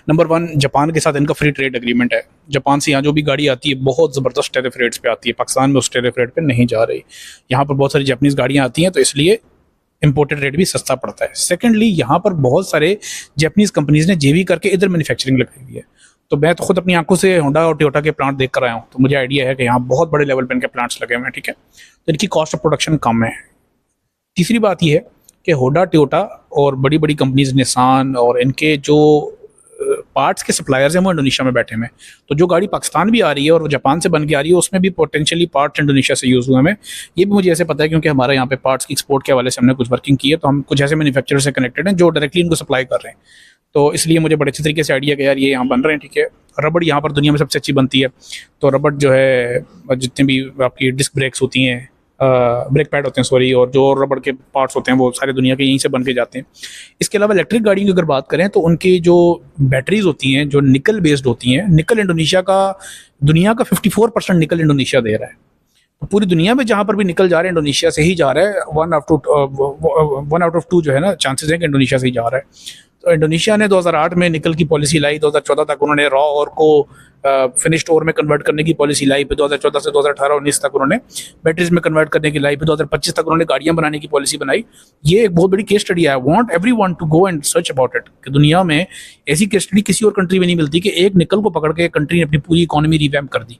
नंबर 1, जापान के साथ इनका फ्री ट्रेड एग्रीमेंट है। जापान से यहाँ जो भी गाड़ी आती है बहुत ज़बरदस्त टेरिफ रेट्स पे आती है, पाकिस्तान में उस टेरिफ रेट पर नहीं जा रही। यहाँ पर बहुत सारी जापानीज़ गाड़ियाँ आती हैं, तो इसलिए इंपोर्टेड रेट भी सस्ता पड़ता है। सेकेंडली, यहाँ पर बहुत सारे जापानीज़ कंपनीज ने जेवी करके इधर मैन्युफैक्चरिंग लगाई हुई है। तो मैं तो खुद अपनी आंखों से होंडा और टोयोटा के प्लांट देख कर आया हूँ, तो मुझे आइडिया है कि यहाँ बहुत बड़े लेवल पर इनके प्लांट्स लगे हुए हैं, ठीक है। तो इनकी कॉस्ट ऑफ प्रोडक्शन कम है। तीसरी बात यह है कि होंडा, टोयोटा और बड़ी बड़ी कंपनीज निसान और इनके जो पार्ट्स के सप्लायर्स हैं वो इंडोनेशिया में बैठे हुए हैं। तो जो गाड़ी पाकिस्तान भी आ रही है और जापान से बन के आ रही है, उसमें भी पोटेंशियली पार्ट्स इंडोनेशिया से यूज़ हुए हैं। ये भी मुझे ऐसे पता है क्योंकि हमारे यहाँ पे पार्ट्स की एक्सपोर्ट के हवाले से हमने कुछ वर्किंग की है, तो हम कुछ ऐसे मैन्युफैक्चरर से कनेक्टेड हैं जो डायरेक्टली इनको सप्लाई कर रहे हैं। तो इसलिए मुझे बड़े अच्छे तरीके से आइडिया कि यार ये यहाँ बन रहे हैं, ठीक है। रबड़ यहाँ पर दुनिया में सबसे अच्छी बनती है, तो रबड़ जो है जितने भी आपकी डिस्क ब्रेक्स होती हैं, ब्रेक पैड होते हैं सॉरी, और जो रबड़ के पार्ट्स होते हैं वो सारे दुनिया के यहीं से बन के जाते हैं। इसके अलावा इलेक्ट्रिक गाड़ियों की अगर बात करें तो उनकी जो बैटरीज होती हैं जो निकल बेस्ड होती हैं, निकल इंडोनेशिया का, दुनिया का 54% निकल इंडोनेशिया दे रहा है। तो पूरी दुनिया में जहाँ पर भी निकल जा रहे हैं इंडोनेशिया से ही जा रहा है। 1 आउट ऑफ 2 जो है ना चांसेस हैं कि इंडोनेशिया से ही जा रहा है। तो इंडोनेशिया ने 2008 में निकल की पॉलिसी लाई, 2014 तक उन्होंने रॉ और को फिनिश्ड ओर में कन्वर्ट करने की पॉलिसी लाई, फिर 2014 से 2018-19 तक उन्होंने बैटरीज में कन्वर्ट करने की लाई, फिर 2025 तक उन्होंने गाड़ियां बनाने की पॉलिसी बनाई। ये एक बहुत बड़ी केस स्टडी है। I want everyone to go and search about it कि दुनिया में ऐसी केस स्टडी किसी और कंट्री में नहीं मिलती कि एक निकल को पकड़ के कंट्री ने अपनी पूरी इकोनॉमी रिवैम्प कर दी।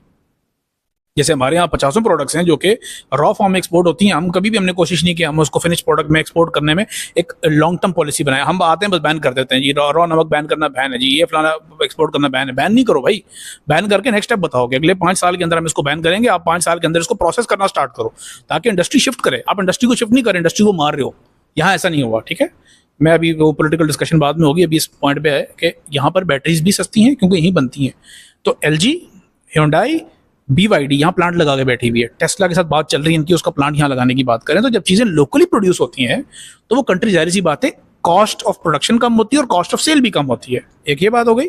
जैसे हमारे यहाँ 50 प्रोडक्ट्स हैं जो कि रॉ फॉर्म में एक्सपोर्ट होती हैं, हम कभी भी हमने कोशिश नहीं की हम उसको फिनिश प्रोडक्ट में एक्सपोर्ट करने में एक लॉन्ग टर्म पॉलिसी बनाए। हम आते हैं बस बैन कर देते हैं जी, रॉ नमक बैन करना बैन है जी, ये फलाना एक्सपोर्ट करना बैन है। बैन नहीं करो भाई, बैन करके नेक्स्ट स्टेप बताओ कि अगले 5 साल के अंदर हम इसको बैन करेंगे, आप 5 साल के अंदर इसको प्रोसेस करना स्टार्ट करो ताकि इंडस्ट्री शिफ्ट करे। आप इंडस्ट्री को शिफ्ट नहीं करें, इंडस्ट्री को मार रहे हो। यहाँ ऐसा नहीं हुआ, ठीक है। मैं अभी वो पॉलिटिकल डिस्कशन बाद में होगी, अभी इस पॉइंट पे है कि यहाँ पर बैटरीज भी सस्ती हैं क्योंकि यहीं बनती हैं। तो LG, Hyundai, BYD यहाँ प्लांट लगा के बैठी हुई है। टेस्ला के साथ बात चल रही है इनकी, उसका प्लांट यहाँ लगाने की बात करें। तो जब चीज़ें लोकली प्रोड्यूस होती हैं तो वो कंट्री जाहिर सी बात है कॉस्ट ऑफ प्रोडक्शन कम होती है और कॉस्ट ऑफ सेल भी कम होती है। एक ये बात हो गई।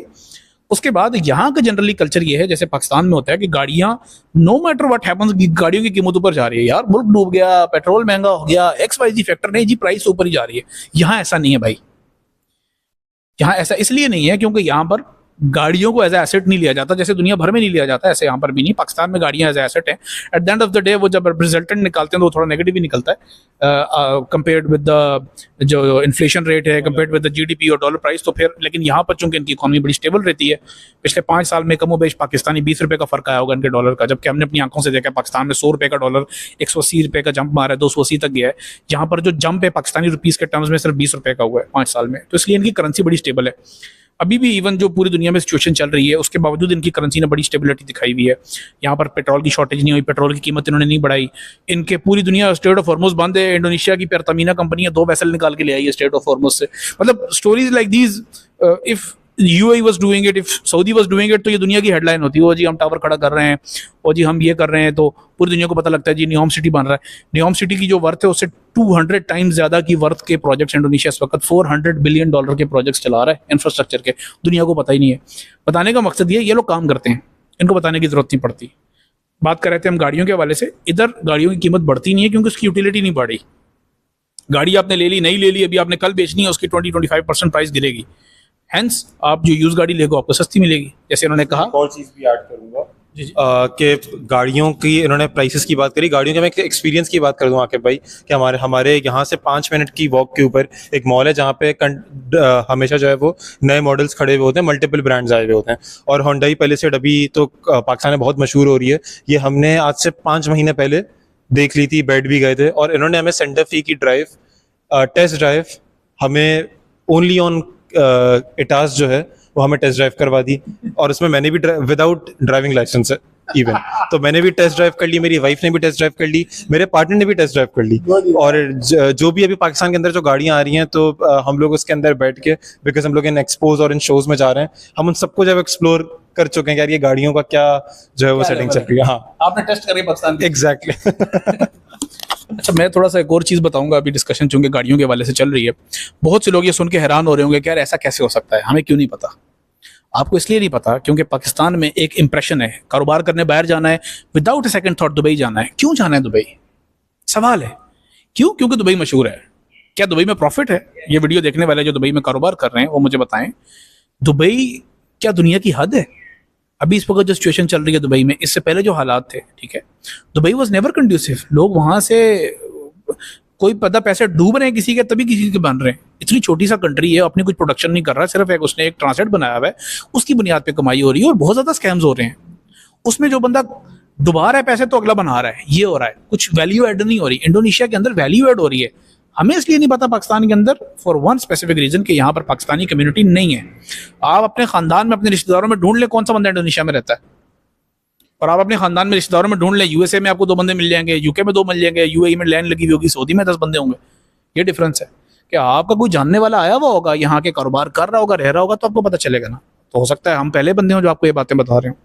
उसके बाद यहाँ का जनरली कल्चर ये है, जैसे पाकिस्तान में होता है कि गाड़ियाँ नो मैटर व्हाट हैपेंस गाड़ियों की कीमत ऊपर जा रही है। यार मुल्क डूब गया, पेट्रोल महंगा हो गया, XYZ फैक्टर नहीं जी, प्राइस ऊपर ही जा रही है। यहाँ ऐसा नहीं है भाई। यहाँ ऐसा इसलिए नहीं है क्योंकि यहाँ पर गाड़ियों को एज एसेट नहीं लिया जाता, जैसे दुनिया भर में नहीं लिया जाता, ऐसे यहाँ पर भी नहीं। पाकिस्तान में गाड़ियाँ एज एसेट हैं। At the end of the day वो जब रिजल्टेंट निकालते हैं तो वो थोड़ा नेगेटिव ही निकलता है कंपेयर्ड विद द जो इन्फ्लेशन रेट है, कंपेयर्ड विद द GDP और डॉलर प्राइस। तो फिर लेकिन यहाँ पर चूंकि इनकी इकॉनमी बड़ी स्टेबल रहती है, पिछले 5 साल में कमो बेश पाकिस्तानी 20 रुपये का फर्क आया होगा इनके डॉलर का, जबकि हमने अपनी आंखों से देखा पाकिस्तान में 100 रुपये का डॉलर 180 रुपये का जंप मारा है, 280 तक गया है। यहाँ पर जो जंप है पाकिस्तानी रुपीज़ के टर्म्स में सिर्फ 20 रुपये का हुआ है 5 साल में। तो इसलिए इनकी करेंसी बड़ी स्टेबल है। अभी भी इवन जो पूरी दुनिया में सिचुएशन चल रही है उसके बावजूद इनकी करेंसी ने बड़ी स्टेबिलिटी दिखाई हुई है। यहाँ पर पेट्रोल की शॉर्टेज नहीं हुई, पेट्रोल की कीमत इन्होंने नहीं बढ़ाई। इनके पूरी दुनिया स्ट्रेट ऑफ हॉर्मुज बंद है। इंडोनेशिया की पेरतामीना कंपनी 2 वैसल निकाल के ले आई है स्ट्रेट ऑफ हॉर्मुज से। मतलब stories like these, if UAE was doing it, if Saudi was doing it, तो ये दुनिया की हेडलाइन होती है, वो जी हम टावर खड़ा कर रहे हैं, और जी हम ये कर रहे हैं, तो पूरी दुनिया को पता लगता है जी नियोम सिटी बन रहा है। नियोम सिटी की जो वर्थ है उससे 200 टाइम्स ज्यादा की वर्थ के प्रोजेक्ट्स इंडोनेशिया इस वक्त $400 बिलियन के प्रोजेक्ट्स चला रहा है इंफ्रास्ट्रक्चर के। दुनिया को पता ही नहीं है। बताने का मकसद ये लोग काम करते हैं, इनको बताने की जरूरत नहीं पड़ती। बात कर रहे थे हम गाड़ियों के हवाले से, इधर गाड़ियों की कीमत बढ़ती नहीं है क्योंकि उसकी यूटिलिटी नहीं बढ़ी। गाड़ी आपने ले ली, नहीं ले ली, अभी आपने कल बेचनी है, उसकी 20-25% प्राइस गिरेगी। हेंस आप जो यूज गाड़ी लेगो आपको सस्ती मिलेगी। जैसे उन्होंने कहा, और चीज़ भी ऐड करूंगा जी जी। कि गाड़ियों की इन्होंने प्राइसेस की बात करी, गाड़ियों के मैं एक्सपीरियंस की बात कर दूं आकिब भाई, कि हमारे हमारे यहाँ से 5 मिनट की वॉक के ऊपर एक मॉल है जहाँ पे हमेशा जो है वो नए मॉडल्स खड़े हुए होते हैं, मल्टीपल ब्रांड्स आए हुए होते हैं। और होंडाई पैलिसेड अभी तो पाकिस्तान में बहुत मशहूर हो रही है, ये हमने आज से 5 महीने पहले देख ली थी, बैठ भी गए थे, और इन्होंने हमें सेंटर फी की टेस्ट ड्राइव हमें ओनली ऑन इटास जो है वो हमें टेस्ट ड्राइव करवा दी, और उसमें मैंने भी विदाउट ड्राइविंग लाइसेंस इवन, तो मैंने भी टेस्ट ड्राइव कर ली, मेरी वाइफ ने भी टेस्ट ड्राइव कर ली, मेरे पार्टनर ने भी टेस्ट ड्राइव कर ली। और जो भी अभी पाकिस्तान के अंदर जो गाड़ियां आ रही हैं, तो हम लोग उसके अंदर बैठ के, बिकॉज हम लोग इन एक्सपोज और इन शोज में जा रहे हैं, हम उन सबको जब एक्सप्लोर कर चुके हैं यार ये गाड़ियों का क्या जो है वो सेटिंग चल रही है। हाँ आपने टेस्ट करी पाकिस्तान की? एग्जैक्टली। अच्छा, मैं थोड़ा सा एक और चीज़ बताऊंगा। अभी डिस्कशन चूंकि गाड़ियों के हवाले से चल रही है, बहुत से लोग ये सुन के हैरान हो रहे होंगे कि यार ऐसा कैसे हो सकता है, हमें क्यों नहीं पता। आपको इसलिए नहीं पता क्योंकि पाकिस्तान में एक इंप्रेशन है, कारोबार करने बाहर जाना है, विदाउट ए सेकंड थॉट दुबई जाना है। क्यों जाना है दुबई? सवाल है क्यों? क्योंकि दुबई मशहूर है। क्या दुबई में प्रॉफिट है? ये वीडियो देखने वाले जो दुबई में कारोबार कर रहे हैं वो मुझे बताएं, दुबई क्या दुनिया की हद है? अभी इस वक्त जो सिचुएशन चल रही है दुबई में, इससे पहले जो हालात थे, ठीक है, दुबई वॉज नेवर कंड्यूसिव। लोग वहां से कोई पता पैसे डूब रहे हैं किसी के, तभी किसी के बन रहे हैं। इतनी छोटी सा कंट्री है, अपनी कुछ प्रोडक्शन नहीं कर रहा, सिर्फ एक उसने एक ट्रांसलेट बनाया हुआ है, उसकी बुनियाद पे कमाई हो रही है, और बहुत ज्यादा स्कैम्स हो रहे हैं। उसमें जो बंदा डुबा रहा है पैसे तो अगला बना रहा है, ये हो रहा है, कुछ वैल्यू एड नहीं हो रही। इंडोनेशिया के अंदर वैल्यू एड हो रही है, हमें इसलिए नहीं पता पाकिस्तान के अंदर, फॉर वन स्पेसिफिक रीजन कि यहाँ पर पाकिस्तानी कम्युनिटी नहीं है। आप अपने खानदान में, अपने रिश्तेदारों में ढूंढ ले कौन सा बंदा इंडोनेशिया में रहता है, और आप अपने खानदान में रिश्तेदारों में ढूंढ लें, यूएसए में आपको 2 बंदे मिल जाएंगे, यूके में 2 मिल जाएंगे, यूएई में लाइन लगी हुई होगी, सऊदी में 10 बंदे होंगे। ये डिफरेंस है कि आपका कोई जानने वाला आया हुआ होगा, यहाँ के कारोबार कर रहा होगा, रह रहा होगा, तो आपको पता चलेगा ना। तो हो सकता है हम पहले बंदे हों जो आपको ये बातें बता रहे हो।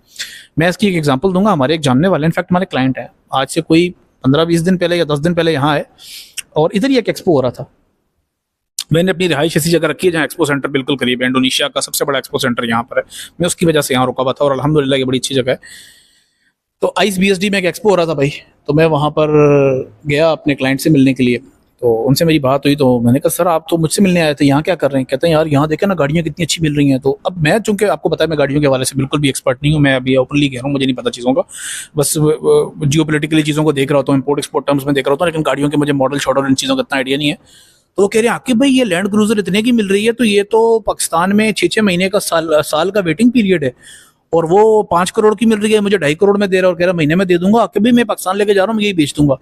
मैं इसकी एक एग्जांपल दूंगा। हमारे एक जानने वाले, इनफैक्ट हमारे क्लाइंट है, आज से कोई 15-20 दिन पहले या 10 दिन पहले यहाँ आए, और इधर ही एक एक्सपो हो रहा था। मैंने अपनी रिहाइश ऐसी जगह रखी है जहाँ एक्सपो सेंटर बिल्कुल करीब है, इंडोनेशिया का सबसे बड़ा एक्सपो सेंटर यहाँ पर है। मैं उसकी वजह से यहाँ रुका हुआ था, और अल्हम्दुलिल्लाह ये बड़ी अच्छी जगह है। तो आइस BSD में एक एक्सपो हो रहा था भाई, तो मैं वहाँ पर गया अपने क्लाइंट से मिलने के लिए। तो उनसे मेरी बात हुई, तो मैंने कहा सर आप तो मुझसे मिलने आए थे, यहाँ क्या कर रहे हैं? कहते हैं यार यहाँ देखे ना गाड़ियाँ कितनी अच्छी मिल रही हैं। तो अब मैं, चूंकि आपको पता है मैं गाड़ियों के हवाले से बिल्कुल भी एक्सपर्ट नहीं हूँ, मैं अभी ओपनली कह रहा हूँ, मुझे नहीं पता चीज़ों का, बस जियोपॉलिटिकली चीज़ों को देख रहा होता हूँ, इम्पोर्ट एक्सपोर्ट टर्म्स में देख रहा होता हूँ, लेकिन गाड़ियों के मुझे मॉडल शॉडल इन चीज़ों का इतना आइडिया नहीं है। तो वो कह रहे हैं आकिब भाई ये लैंड क्रूजर इतने की मिल रही है, तो ये तो पाकिस्तान में 6-6 महीने का साल का वेटिंग पीरियड है, और वो 5 करोड़ की मिल रही है, मुझे 2.5 करोड़ में दे रहा है, और कह रहा महीने में दे दूंगा, आके भी मैं पाकिस्तान लेके जा रहा हूँ, मैं यही बेच दूंगा।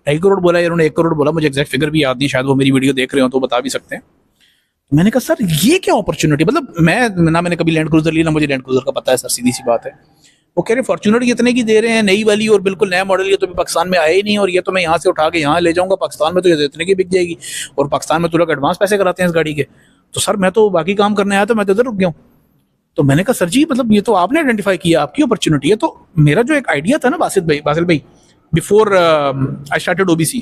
2.5 करोड़ बोला या उन्होंने 1 करोड़ बोला, मुझे एग्जैक्ट फिगर भी याद नहीं, शायद वो मेरी वीडियो देख रहे हो तो बता भी सकते हैं। मैंने कहा सर ये क्या अपॉर्चुनिटी, मतलब मैंने कभी लैंड क्रूजर ली, ना मुझे लैंड क्रूजर का पता है सर, सीधी सी बात है। वो कह रहे फॉर्च्यूनर इतने की दे रहे हैं, नई वाली और बिल्कुल नया मॉडल, ये तो भी पाकिस्तान में आया ही नहीं, और ये तो मैं यहाँ से उठा के यहाँ ले जाऊंगा, पाकिस्तान में तो ये इतने की बिक जाएगी, और पाकिस्तान में तो लोग एडवांस पैसे कराते हैं इस गाड़ी के। तो सर मैं तो बाकी काम करने आया था, मैं तो इधर रुक गया हूँ। तो मैंने कहा सर जी मतलब ये तो आपने आइडेंटिफाई किया, आपकी अपॉर्चुनिटी है। तो मेरा जो एक आइडिया था ना बासिल भाई, बिफोर आई स्टार्टेड OBC,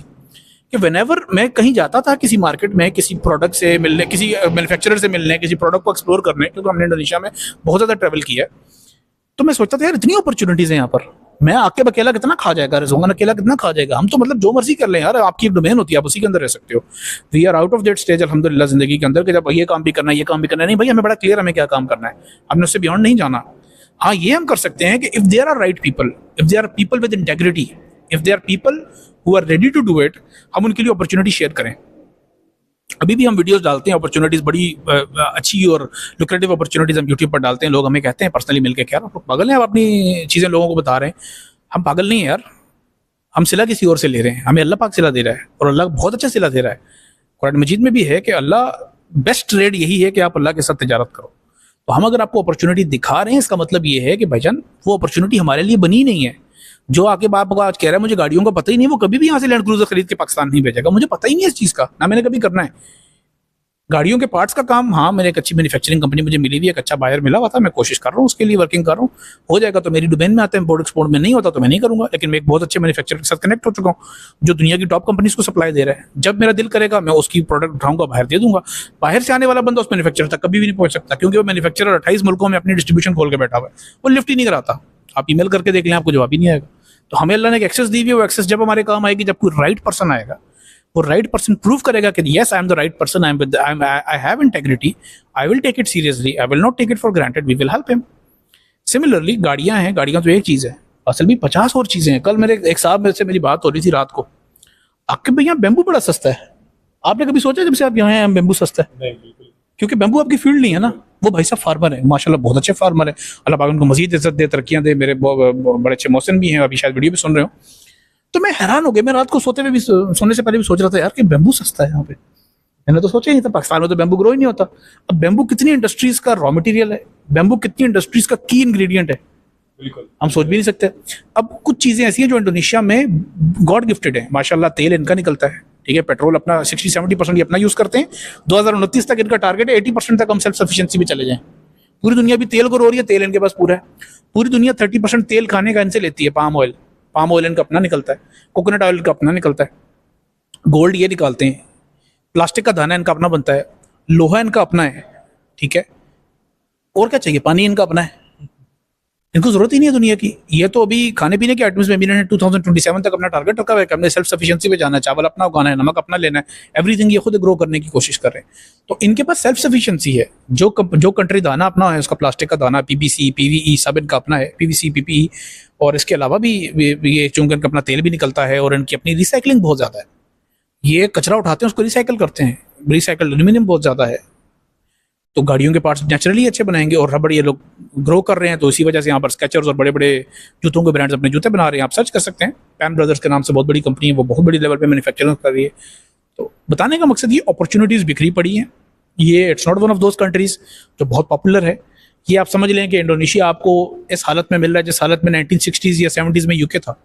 कि व्हेनेवर मैं कहीं जाता था किसी मार्केट में, किसी प्रोडक्ट से मिलने, किसी मैन्युफैक्चरर से मिलने, किसी प्रोडक्ट को एक्सप्लोर करने, क्योंकि हमने इंडोनेशिया में बहुत ज़्यादा ट्रैवल किया है, तो मैं सोचता था यार इतनी अपॉर्चुनिटीज़ हैं यहाँ पर, मैं आके अकेला कितना खा जाएगा, रेजोंगन अकेला कितना खा जाएगा, हम तो मतलब जो मर्जी कर लें यार, आपकी एक डोमेन होती है, आप उसी के अंदर रह सकते हो। We are out of that stage अल्हम्दुलिल्लाह जिंदगी के अंदर, कि जब ये काम भी करना है, ये काम भी करना है, नहीं भाई हमें बड़ा क्लियर हमें क्या काम करना है, हमने उससे बियॉन्ड नहीं जाना। हाँ ये हम कर सकते हैं कि if there are right people, if there are people with integrity, if there are people who are ready to do it, हम उनके लिए अपॉर्चुनिटी शेयर करें। अभी भी हम वीडियोस डालते हैं, अपॉर्चुनिटीज बड़ी अच्छी और लुक्रेटिव अपॉर्चुनिटीज हम यूट्यूब पर डालते हैं। लोग हमें कहते हैं पर्सनली मिलकर, क्या आप पागल हैं, आप अपनी चीज़ें लोगों को बता रहे हैं। हम पागल नहीं है यार, हम सिला किसी और से ले रहे हैं, हमें अल्लाह पाक सिला दे रहा है, और अल्लाह बहुत अच्छा सिला दे रहा है। कुरान मजीद में भी है कि अल्लाह बेस्ट ट्रेड यही है कि आप अल्लाह के साथ तिजारत करो। तो हम अगर आपको अपॉर्चुनिटी दिखा रहे हैं, इसका मतलब ये है कि भाईजान वो अपॉर्चुनिटी हमारे लिए बनी नहीं है। जो आके बाप को आज कह रहा है मुझे गाड़ियों का पता ही नहीं, वो कभी भी यहाँ से लैंड क्रूजर खरीद के पाकिस्तान नहीं भेजेगा, मुझे पता ही नहीं है इस चीज़ का, ना मैंने कभी करना है। गाड़ियों के पार्ट्स का काम, हाँ मैंने एक अच्छी मैन्युफैक्चरिंग कंपनी मुझे मिली हुई है, एक अच्छा बायर मिला हुआ था, मैं कोशिश कर रहा हूँ उसके लिए, वर्किंग कर रहा हूँ, हो जाएगा तो मेरी डोमेन में आता है, इम्पोर्ट एक्सपोर्ट में नहीं होता तो मैं नहीं करूँगा, लेकिन मैं एक बहुत अच्छे मैन्युफैक्चरर के साथ कनेक्ट हो चुका हूँ जो दुनिया की टॉप कंपनीज को सप्लाई दे रहा है। जब मेरा दिल करेगा मैं उसकी प्रोडक्ट उठाऊंगा, बाहर दे दूंगा। बाहर से आने वाला बंदा उस मैन्युफैक्चरर तक कभी भी नहीं पहुंच सकता, क्योंकि वो मैन्युफैक्चरर 28 मुल्कों में अपनी डिस्ट्रीब्यूशन खोल के बैठा हुआ है, वो लिफ्ट ही नहीं कराता। आप ईमेल करके देख लें, आपको जवाब ही नहीं आएगा। तो हमें अल्लाह ने एक एक्सेस दी हुई है, वो एक्सेस जब हमारे काम आएगी, जब कोई राइट पर्सन आएगा, वो राइट पर्सन प्रूव करेगा कि yes I am the right person, I have integrity, I will take it seriously, I will not take it for granted, we will help him. Similarly गाड़ियां हैं, गाड़ियां तो एक चीज़ है, असल में 50 और चीज़ें हैं। कल मेरे एक साहब से मेरी बात हो रही थी रात को, आपके भैया बेम्बू बड़ा सस्ता है। आपने कभी सोचा जब से आप यहाँ हैं बेम्बू सस्ता है? क्योंकि बेम्बू आपकी फील्ड नहीं है ना। वो भाई साहब फार्मर है, माशाल्लाह बहुत अच्छे फार्मर है, अल्लाह पाक उनको मजीद इज्जत दे, तरक्कियां दे। मेरे बड़े अच्छे मौसम भी हैं, अभी शायद वीडियो भी सुन रहे हो। तो मैं हैरान हो गया, मैं रात को सोते हुए भी, सोने से पहले भी सोच रहा था यार कि बेम्बू सस्ता है यहाँ पे। मैंने तो सोचा ही नहीं था, पाकिस्तान में तो बेम्बू ग्रो ही नहीं होता। अब बेम्बू कितनी इंडस्ट्रीज का रॉ मटेरियल है, बेम्बू कितनी इंडस्ट्रीज का की इंग्रेडिएंट है, हम सोच भी नहीं सकते। अब कुछ चीजें ऐसी हैं जो इंडोनेशिया में गॉड गिफ्टेड है, माशाल्लाह। तेल इनका निकलता है, ठीक है, पेट्रोल अपना 60-70% ये अपना यूज करते हैं। 2029 तक इनका टारगेट है 80% तक हम सेल्फ सफिशिएंसी में चले जाएं। पूरी दुनिया भी तेल को रो रही है, तेल इनके पास पूरा है। पूरी दुनिया 30% तेल खाने का इनसे लेती है, पाम ऑयल इनका अपना निकलता है, कोकोनट ऑयल का अपना निकलता है, गोल्ड ये निकालते हैं, प्लास्टिक का दाना इनका अपना बनता है, लोहा इनका अपना है, ठीक है। और क्या चाहिए, पानी इनका अपना है, इनको जरूरत ही नहीं है दुनिया की। ये तो अभी खाने पीने के आइटम्स में भी इन्होंने 2027 तक अपना टारगेट रखा हुआ है कि हमने सेल्फ सफिशिएंसी पे जाना है, चावल अपना उगाना है, नमक अपना लेना है, एवरीथिंग ये खुद ग्रो करने की कोशिश कर रहे हैं। तो इनके पास सेल्फ सफिशिएंसी है। जो कंट्री दाना अपना है, उसका प्लास्टिक का दाना, पीवीसी, पीवीई सब इनका अपना है, पीवीसी, पीपीई, और इसके अलावा भी ये चूंकि इनका अपना तेल भी निकलता है और इनकी अपनी रिसाइकलिंग बहुत ज़्यादा है। ये कचरा उठाते हैं, उसको रिसाइकल करते हैं, रिसाइकल्ड एल्यूमिनियम बहुत ज़्यादा है। तो गाड़ियों के पार्ट्स नेचुरली अच्छे बनाएंगे, और रबड़ ये लोग ग्रो कर रहे हैं, तो इसी वजह से यहाँ पर स्केचर्स और बड़े बड़े जूतों के ब्रांड्स अपने जूते बना रहे हैं। आप सर्च कर सकते हैं, पैन ब्रदर्स के नाम से बहुत बड़ी कंपनी है, वो बहुत बड़ी लेवल पे मैन्युफैक्चरिंग कर रही है। तो बताने का मकसद ये अपॉर्चुनिटीज़ बिखरी पड़ी हैं। ये it's not one of those countries जो बहुत पॉपुलर है। ये आप समझ लें कि इंडोनेशिया आपको इस हालत में मिल रहा है जिस हालत में 1960s या 70s में यूके था,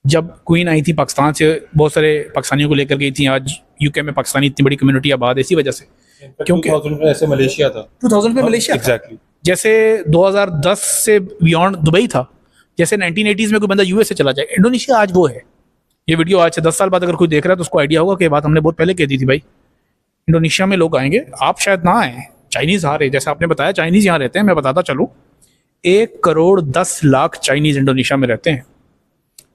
जब क्वीन आई थी पाकिस्तान से, बहुत सारे पाकिस्तानियों को लेकर गई थी। आज यूके में पाकिस्तानी इतनी बड़ी कम्युनिटी आबाद है इसी वजह से, क्योंकि 2000 में ऐसे मलेशिया था, 2000 में मलेशिया था। एग्जैक्टली जैसे 2010 से बियॉन्ड दुबई था, जैसे 1980s में कोई बंदा यूएस से चला जाए, इंडोनेशिया आज वो है। ये वीडियो आज से 10 साल बाद अगर कोई देख रहा है तो उसको आइडिया होगा कि ये बात हमने बहुत पहले कह दी थी भाई। इंडोनेशिया में लोग आएंगे, आप शायद ना आए, चाइनीज आ रहे, जैसे आपने बताया चाइनीज यहाँ रहते हैं। मैं बताता चलूँ, 1,10,00,000 चाइनीज इंडोनेशिया में रहते हैं।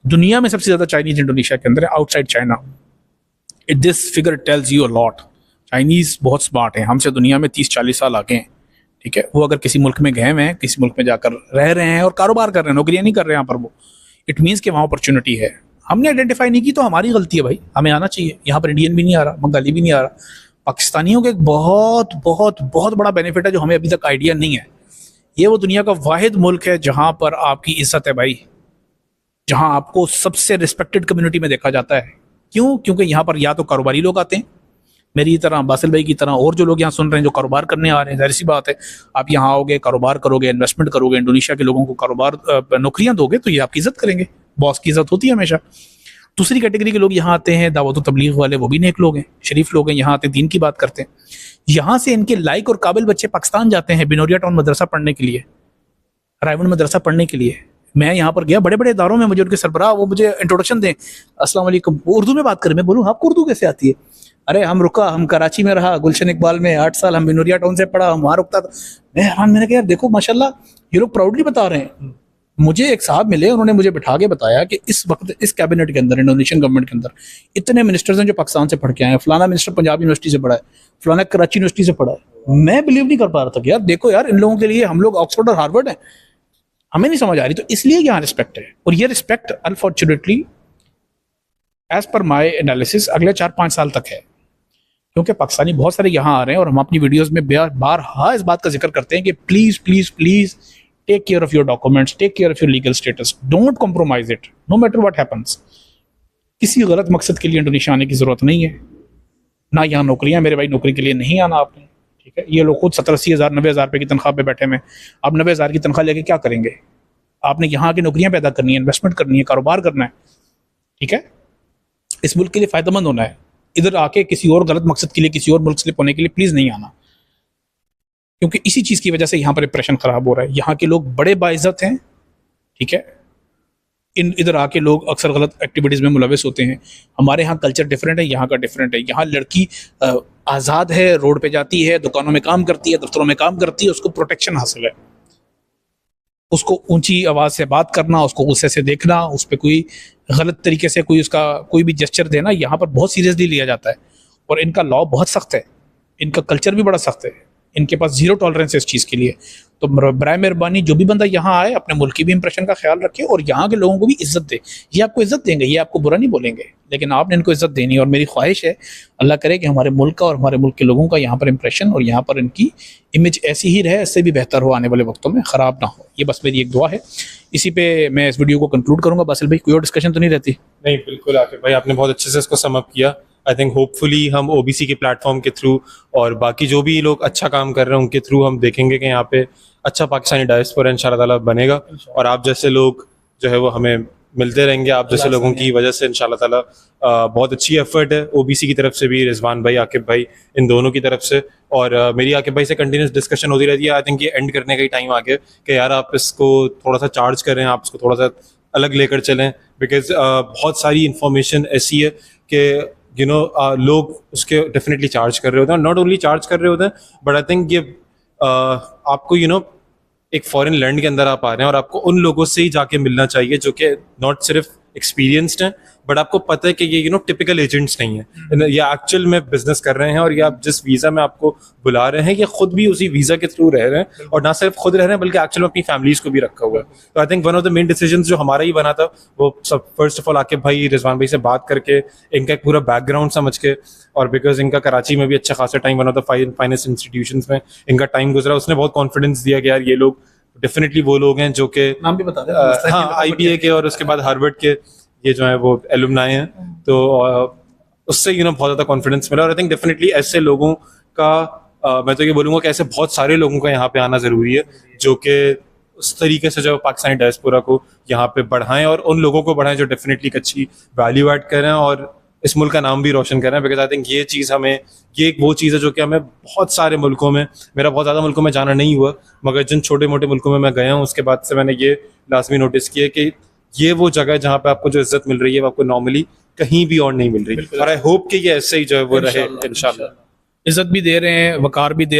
दुनिया में सबसे ज्यादा चाइनीज इंडोनेशिया के अंदर है, outside China. This figure tells you a lot. Chinese बहुत स्मार्ट हैं, हमसे दुनिया में 30-40 साल आगे हैं, ठीक है। वो अगर किसी मुल्क में गए हुए हैं, किसी मुल्क में जाकर रह रहे हैं और कारोबार कर रहे हैं, नौकरियां नहीं कर रहे हैं यहाँ पर, वो इट मीन्स कि वहाँ अपॉर्चुनिटी है। हमने आइडेंटिफाई नहीं की तो हमारी गलती है भाई, हमें आना चाहिए। यहाँ पर इंडियन भी नहीं आ रहा, बंगाली भी नहीं आ रहा। पाकिस्तानियों का एक बहुत बहुत बहुत बड़ा बेनिफिट है जो हमें अभी तक आइडिया नहीं है। ये वो दुनिया का वाहिद मुल्क है जहाँ पर आपकी इज्जत है भाई, जहाँ आपको सबसे रिस्पेक्टेड कम्युनिटी में देखा जाता है। क्यों? क्योंकि यहाँ पर या तो कारोबारी लोग आते हैं, मेरी तरह, बासिल भाई की तरह, और जो लोग यहाँ सुन रहे हैं जो कारोबार करने आ रहे हैं। जाहिर सी बात है, आप यहाँ आओगे, कारोबार करोगे, इन्वेस्टमेंट करोगे, इंडोनेशिया के लोगों को कारोबार नौकरियां दोगे तो ये आपकी इज्जत करेंगे। बॉस की इज्जत होती है हमेशा। दूसरी कैटेगरी के लोग यहाँ आते हैं, दावत तबलीग वाले, वो भी नेक लोग हैं, शरीफ लोग हैं, यहाँ आते हैं, दीन की बात करते हैं। यहाँ से इनके लायक और काबिल बच्चे पाकिस्तान जाते हैं बिनोरिया टाउन मदरसा पढ़ने के लिए, रायवन मदरसा पढ़ने के लिए। मैं यहाँ पर गया, बड़े बड़े इदारों में, मुझे उनके सरबराह वो मुझे इंट्रोडक्शन दें, अस्सलाम वालेकुम, वो उर्दू में बात करें। मैं बोलूँ आपको उर्दू कैसे आती है? अरे हम रुका, हम कराची में रहा, गुलशन इकबाल में 8 साल, हम बिनोरिया टाउन से पढ़ा, हम वहाँ रुकता था। मैं हैरान, मैंने कहा यार देखो माशाल्लाह, ये लोग प्राउडली बता रहे हैं। मुझे एक साहब मिले, उन्होंने मुझे बिठा के बताया कि इस वक्त इस कैबिनेट के अंदर, इंडोनेशियन गवर्नमेंट के अंदर इतने मिनिस्टर्स हैं जो पाकिस्तान से पढ़ के आए हैं। फलाना मिनिस्टर पंजाब यूनिवर्सिटी से पढ़ा है, फलाना कराची यूनिवर्सिटी से पढ़ा है। मैं बिलीव नहीं कर पा रहा था कि यार देखो यार, इन लोगों के लिए हम लोग ऑक्सफोर्ड और हार्वर्ड हैं, हमें नहीं समझ आ रही। तो इसलिए यहाँ रिस्पेक्ट है, और ये रिस्पेक्ट अनफॉर्चुनेटली एज पर माई एनालिसिस अगले 4-5 साल तक है, क्योंकि पाकिस्तानी बहुत सारे यहाँ आ रहे हैं। और हम अपनी वीडियोस में बारहा इस बात का जिक्र करते हैं कि please please please take care of your documents, take care of your legal status, don't compromise it no matter what happens. किसी गलत मकसद के लिए इंडोनेशिया आने की जरूरत नहीं है, ना यहाँ नौकरियां, मेरे भाई नौकरी के लिए नहीं आना आपने, ठीक है। ये लोग खुद 70-80 हज़ार 90 हज़ार रुपये की तनख्वाह पे बैठे हैं। अब 90 हज़ार की तनख्वाह लेके क्या करेंगे? आपने यहाँ की नौकरियां पैदा करनी है, इन्वेस्टमेंट करनी है, कारोबार करना है, ठीक है। इस मुल्क के लिए फायदेमंद होना है। इधर आके किसी और गलत मकसद के लिए, किसी और मुल्क से होने के लिए प्लीज नहीं आना, क्योंकि इसी चीज की वजह से यहाँ पर इंप्रेशन खराब हो रहा है। यहाँ के लोग बड़े बाइज्जत हैं, ठीक है। इधर आके लोग अक्सर गलत एक्टिविटीज में मुलविस होते हैं। हमारे यहाँ कल्चर डिफरेंट है, यहाँ का डिफरेंट है। यहाँ लड़की आज़ाद है, रोड पे जाती है, दुकानों में काम करती है, दफ्तरों में काम करती है, उसको प्रोटेक्शन हासिल है। उसको ऊंची आवाज़ से बात करना, उसको गुस्से से देखना, उस पर कोई गलत तरीके से कोई उसका कोई भी जेस्चर देना, यहाँ पर बहुत सीरियसली लिया जाता है। और इनका लॉ बहुत सख्त है, इनका कल्चर भी बड़ा सख्त है। इनके पास जीरो टॉलरेंस है इस चीज़ के लिए। तो बराए मेहरबानी जो भी बंदा यहाँ आए अपने मुल्क की भी इंप्रेशन का ख्याल रखे और यहाँ के लोगों को भी इज्जत दे। ये आपको इज्जत देंगे, ये आपको बुरा नहीं बोलेंगे, लेकिन आपने इनको इज्जत देनी है। और मेरी ख्वाहिश है अल्लाह करे कि हमारे मुल्क का और हमारे मुल्क के लोगों का यहाँ पर इंप्रेशन और यहाँ पर इनकी इमेज ऐसी ही रहे, इससे भी बेहतर हो, आने वाले वक्तों में ख़राब ना हो। ये बस मेरी एक दुआ है। इसी पे मैं इस वीडियो को कंक्लूड करूँगा। बासिल भाई, कोई और डिस्कशन तो नहीं रहती? नहीं, बिल्कुल आकिब भाई, आपने बहुत अच्छे से इसको सम अप किया। आई थिंक होपफुली हम ओबीसी के प्लेटफॉर्म के थ्रू और बाकी जो भी लोग अच्छा काम कर रहे हैं उनके थ्रू हम देखेंगे कि यहाँ पे अच्छा पाकिस्तानी डायस्पोरा इंशाल्लाह ताला बनेगा, और आप जैसे लोग जो है वो हमें मिलते रहेंगे। आप जैसे लोगों की वजह से इंशाल्लाह ताला बहुत अच्छी एफर्ट है ओबीसी की तरफ से भी, रिजवान भाई, आकिब भाई, इन दोनों की तरफ से। और मेरी आकिब भाई से कंटिन्यूस डिस्कशन होती रहती है। आई थिंक ये एंड करने का ही टाइम आ गया कि यार आप इसको थोड़ा सा चार्ज करें, आप इसको थोड़ा सा अलग लेकर चलें, बिकॉज बहुत सारी इंफॉर्मेशन ऐसी है कि लोग उसके डेफिनेटली चार्ज कर रहे होते हैं। नॉट ओनली चार्ज कर रहे होते हैं, बट आई थिंक ये आपको एक फॉरेन लैंड के अंदर आप आ रहे हैं और आपको उन लोगों से ही जाके मिलना चाहिए जो कि नॉट सिर्फ एक्सपीरियंस्ड हैं, बट आपको पता है कि ये टिपिकल एजेंट्स नहीं है, ये एक्चुअल में बिजनेस कर रहे हैं, और ये आप जिस वीज़ा में आपको बुला रहे हैं ये खुद भी उसी वीज़ा के थ्रू रह रहे हैं, और ना सिर्फ खुद रह रहे हैं बल्कि एक्चुअल में अपनी फैमिलीज को भी रखा हुआ है। तो I think one of the main decision जो हमारा ही बना था वो सब फर्स्ट ऑफ ऑल आकिब भाई, रिजवान भाई से बात करके, इनका एक पूरा बैकग्राउंड समझ के, और बिकॉज इनका कराची में भी अच्छा खासा time, one of the finance institutions में इनका टाइम गुजरा, उसने बहुत कॉन्फिडेंस दिया कि यार ये लोग डेफिनेटली वो लोग हैं जो कि नाम भी बता दें। हाँ, IBA के और उसके बाद हार्वर्ड के ये जो है वो एलुमनाई हैं, तो उससे बहुत ज़्यादा कॉन्फिडेंस मिला। और आई थिंक डेफिनेटली ऐसे लोगों का मैं तो ये बोलूँगा कि ऐसे बहुत सारे लोगों का यहाँ पे आना ज़रूरी है जो कि उस तरीके से जो पाकिस्तानी डायस्पोरा को यहाँ पे बढ़ाएं, और उन लोगों को बढ़ाएं जो डेफिनेटली एक अच्छी वैल्यू ऐड करें और इस मुल्क का नाम भी रोशन करें। बिकॉज आई थिंक ये चीज़ हमें, ये एक वो चीज़ है जो कि हमें बहुत सारे मुल्कों में, मेरा बहुत ज़्यादा मुल्कों में जाना नहीं हुआ, मगर जिन छोटे मोटे मुल्कों में मैं गया हूँ उसके बाद से मैंने ये लाजमी नोटिस किया कि ये वो जगह है जहाँ पे आपको जो इज्जत मिल रही है वो आपको नॉर्मली कहीं भी और नहीं मिल रही। और आई होप कि ये ऐसे ही जो है वो रहे इंशाल्लाह। इज्जत भी दे रहे हैं, वकार भी दे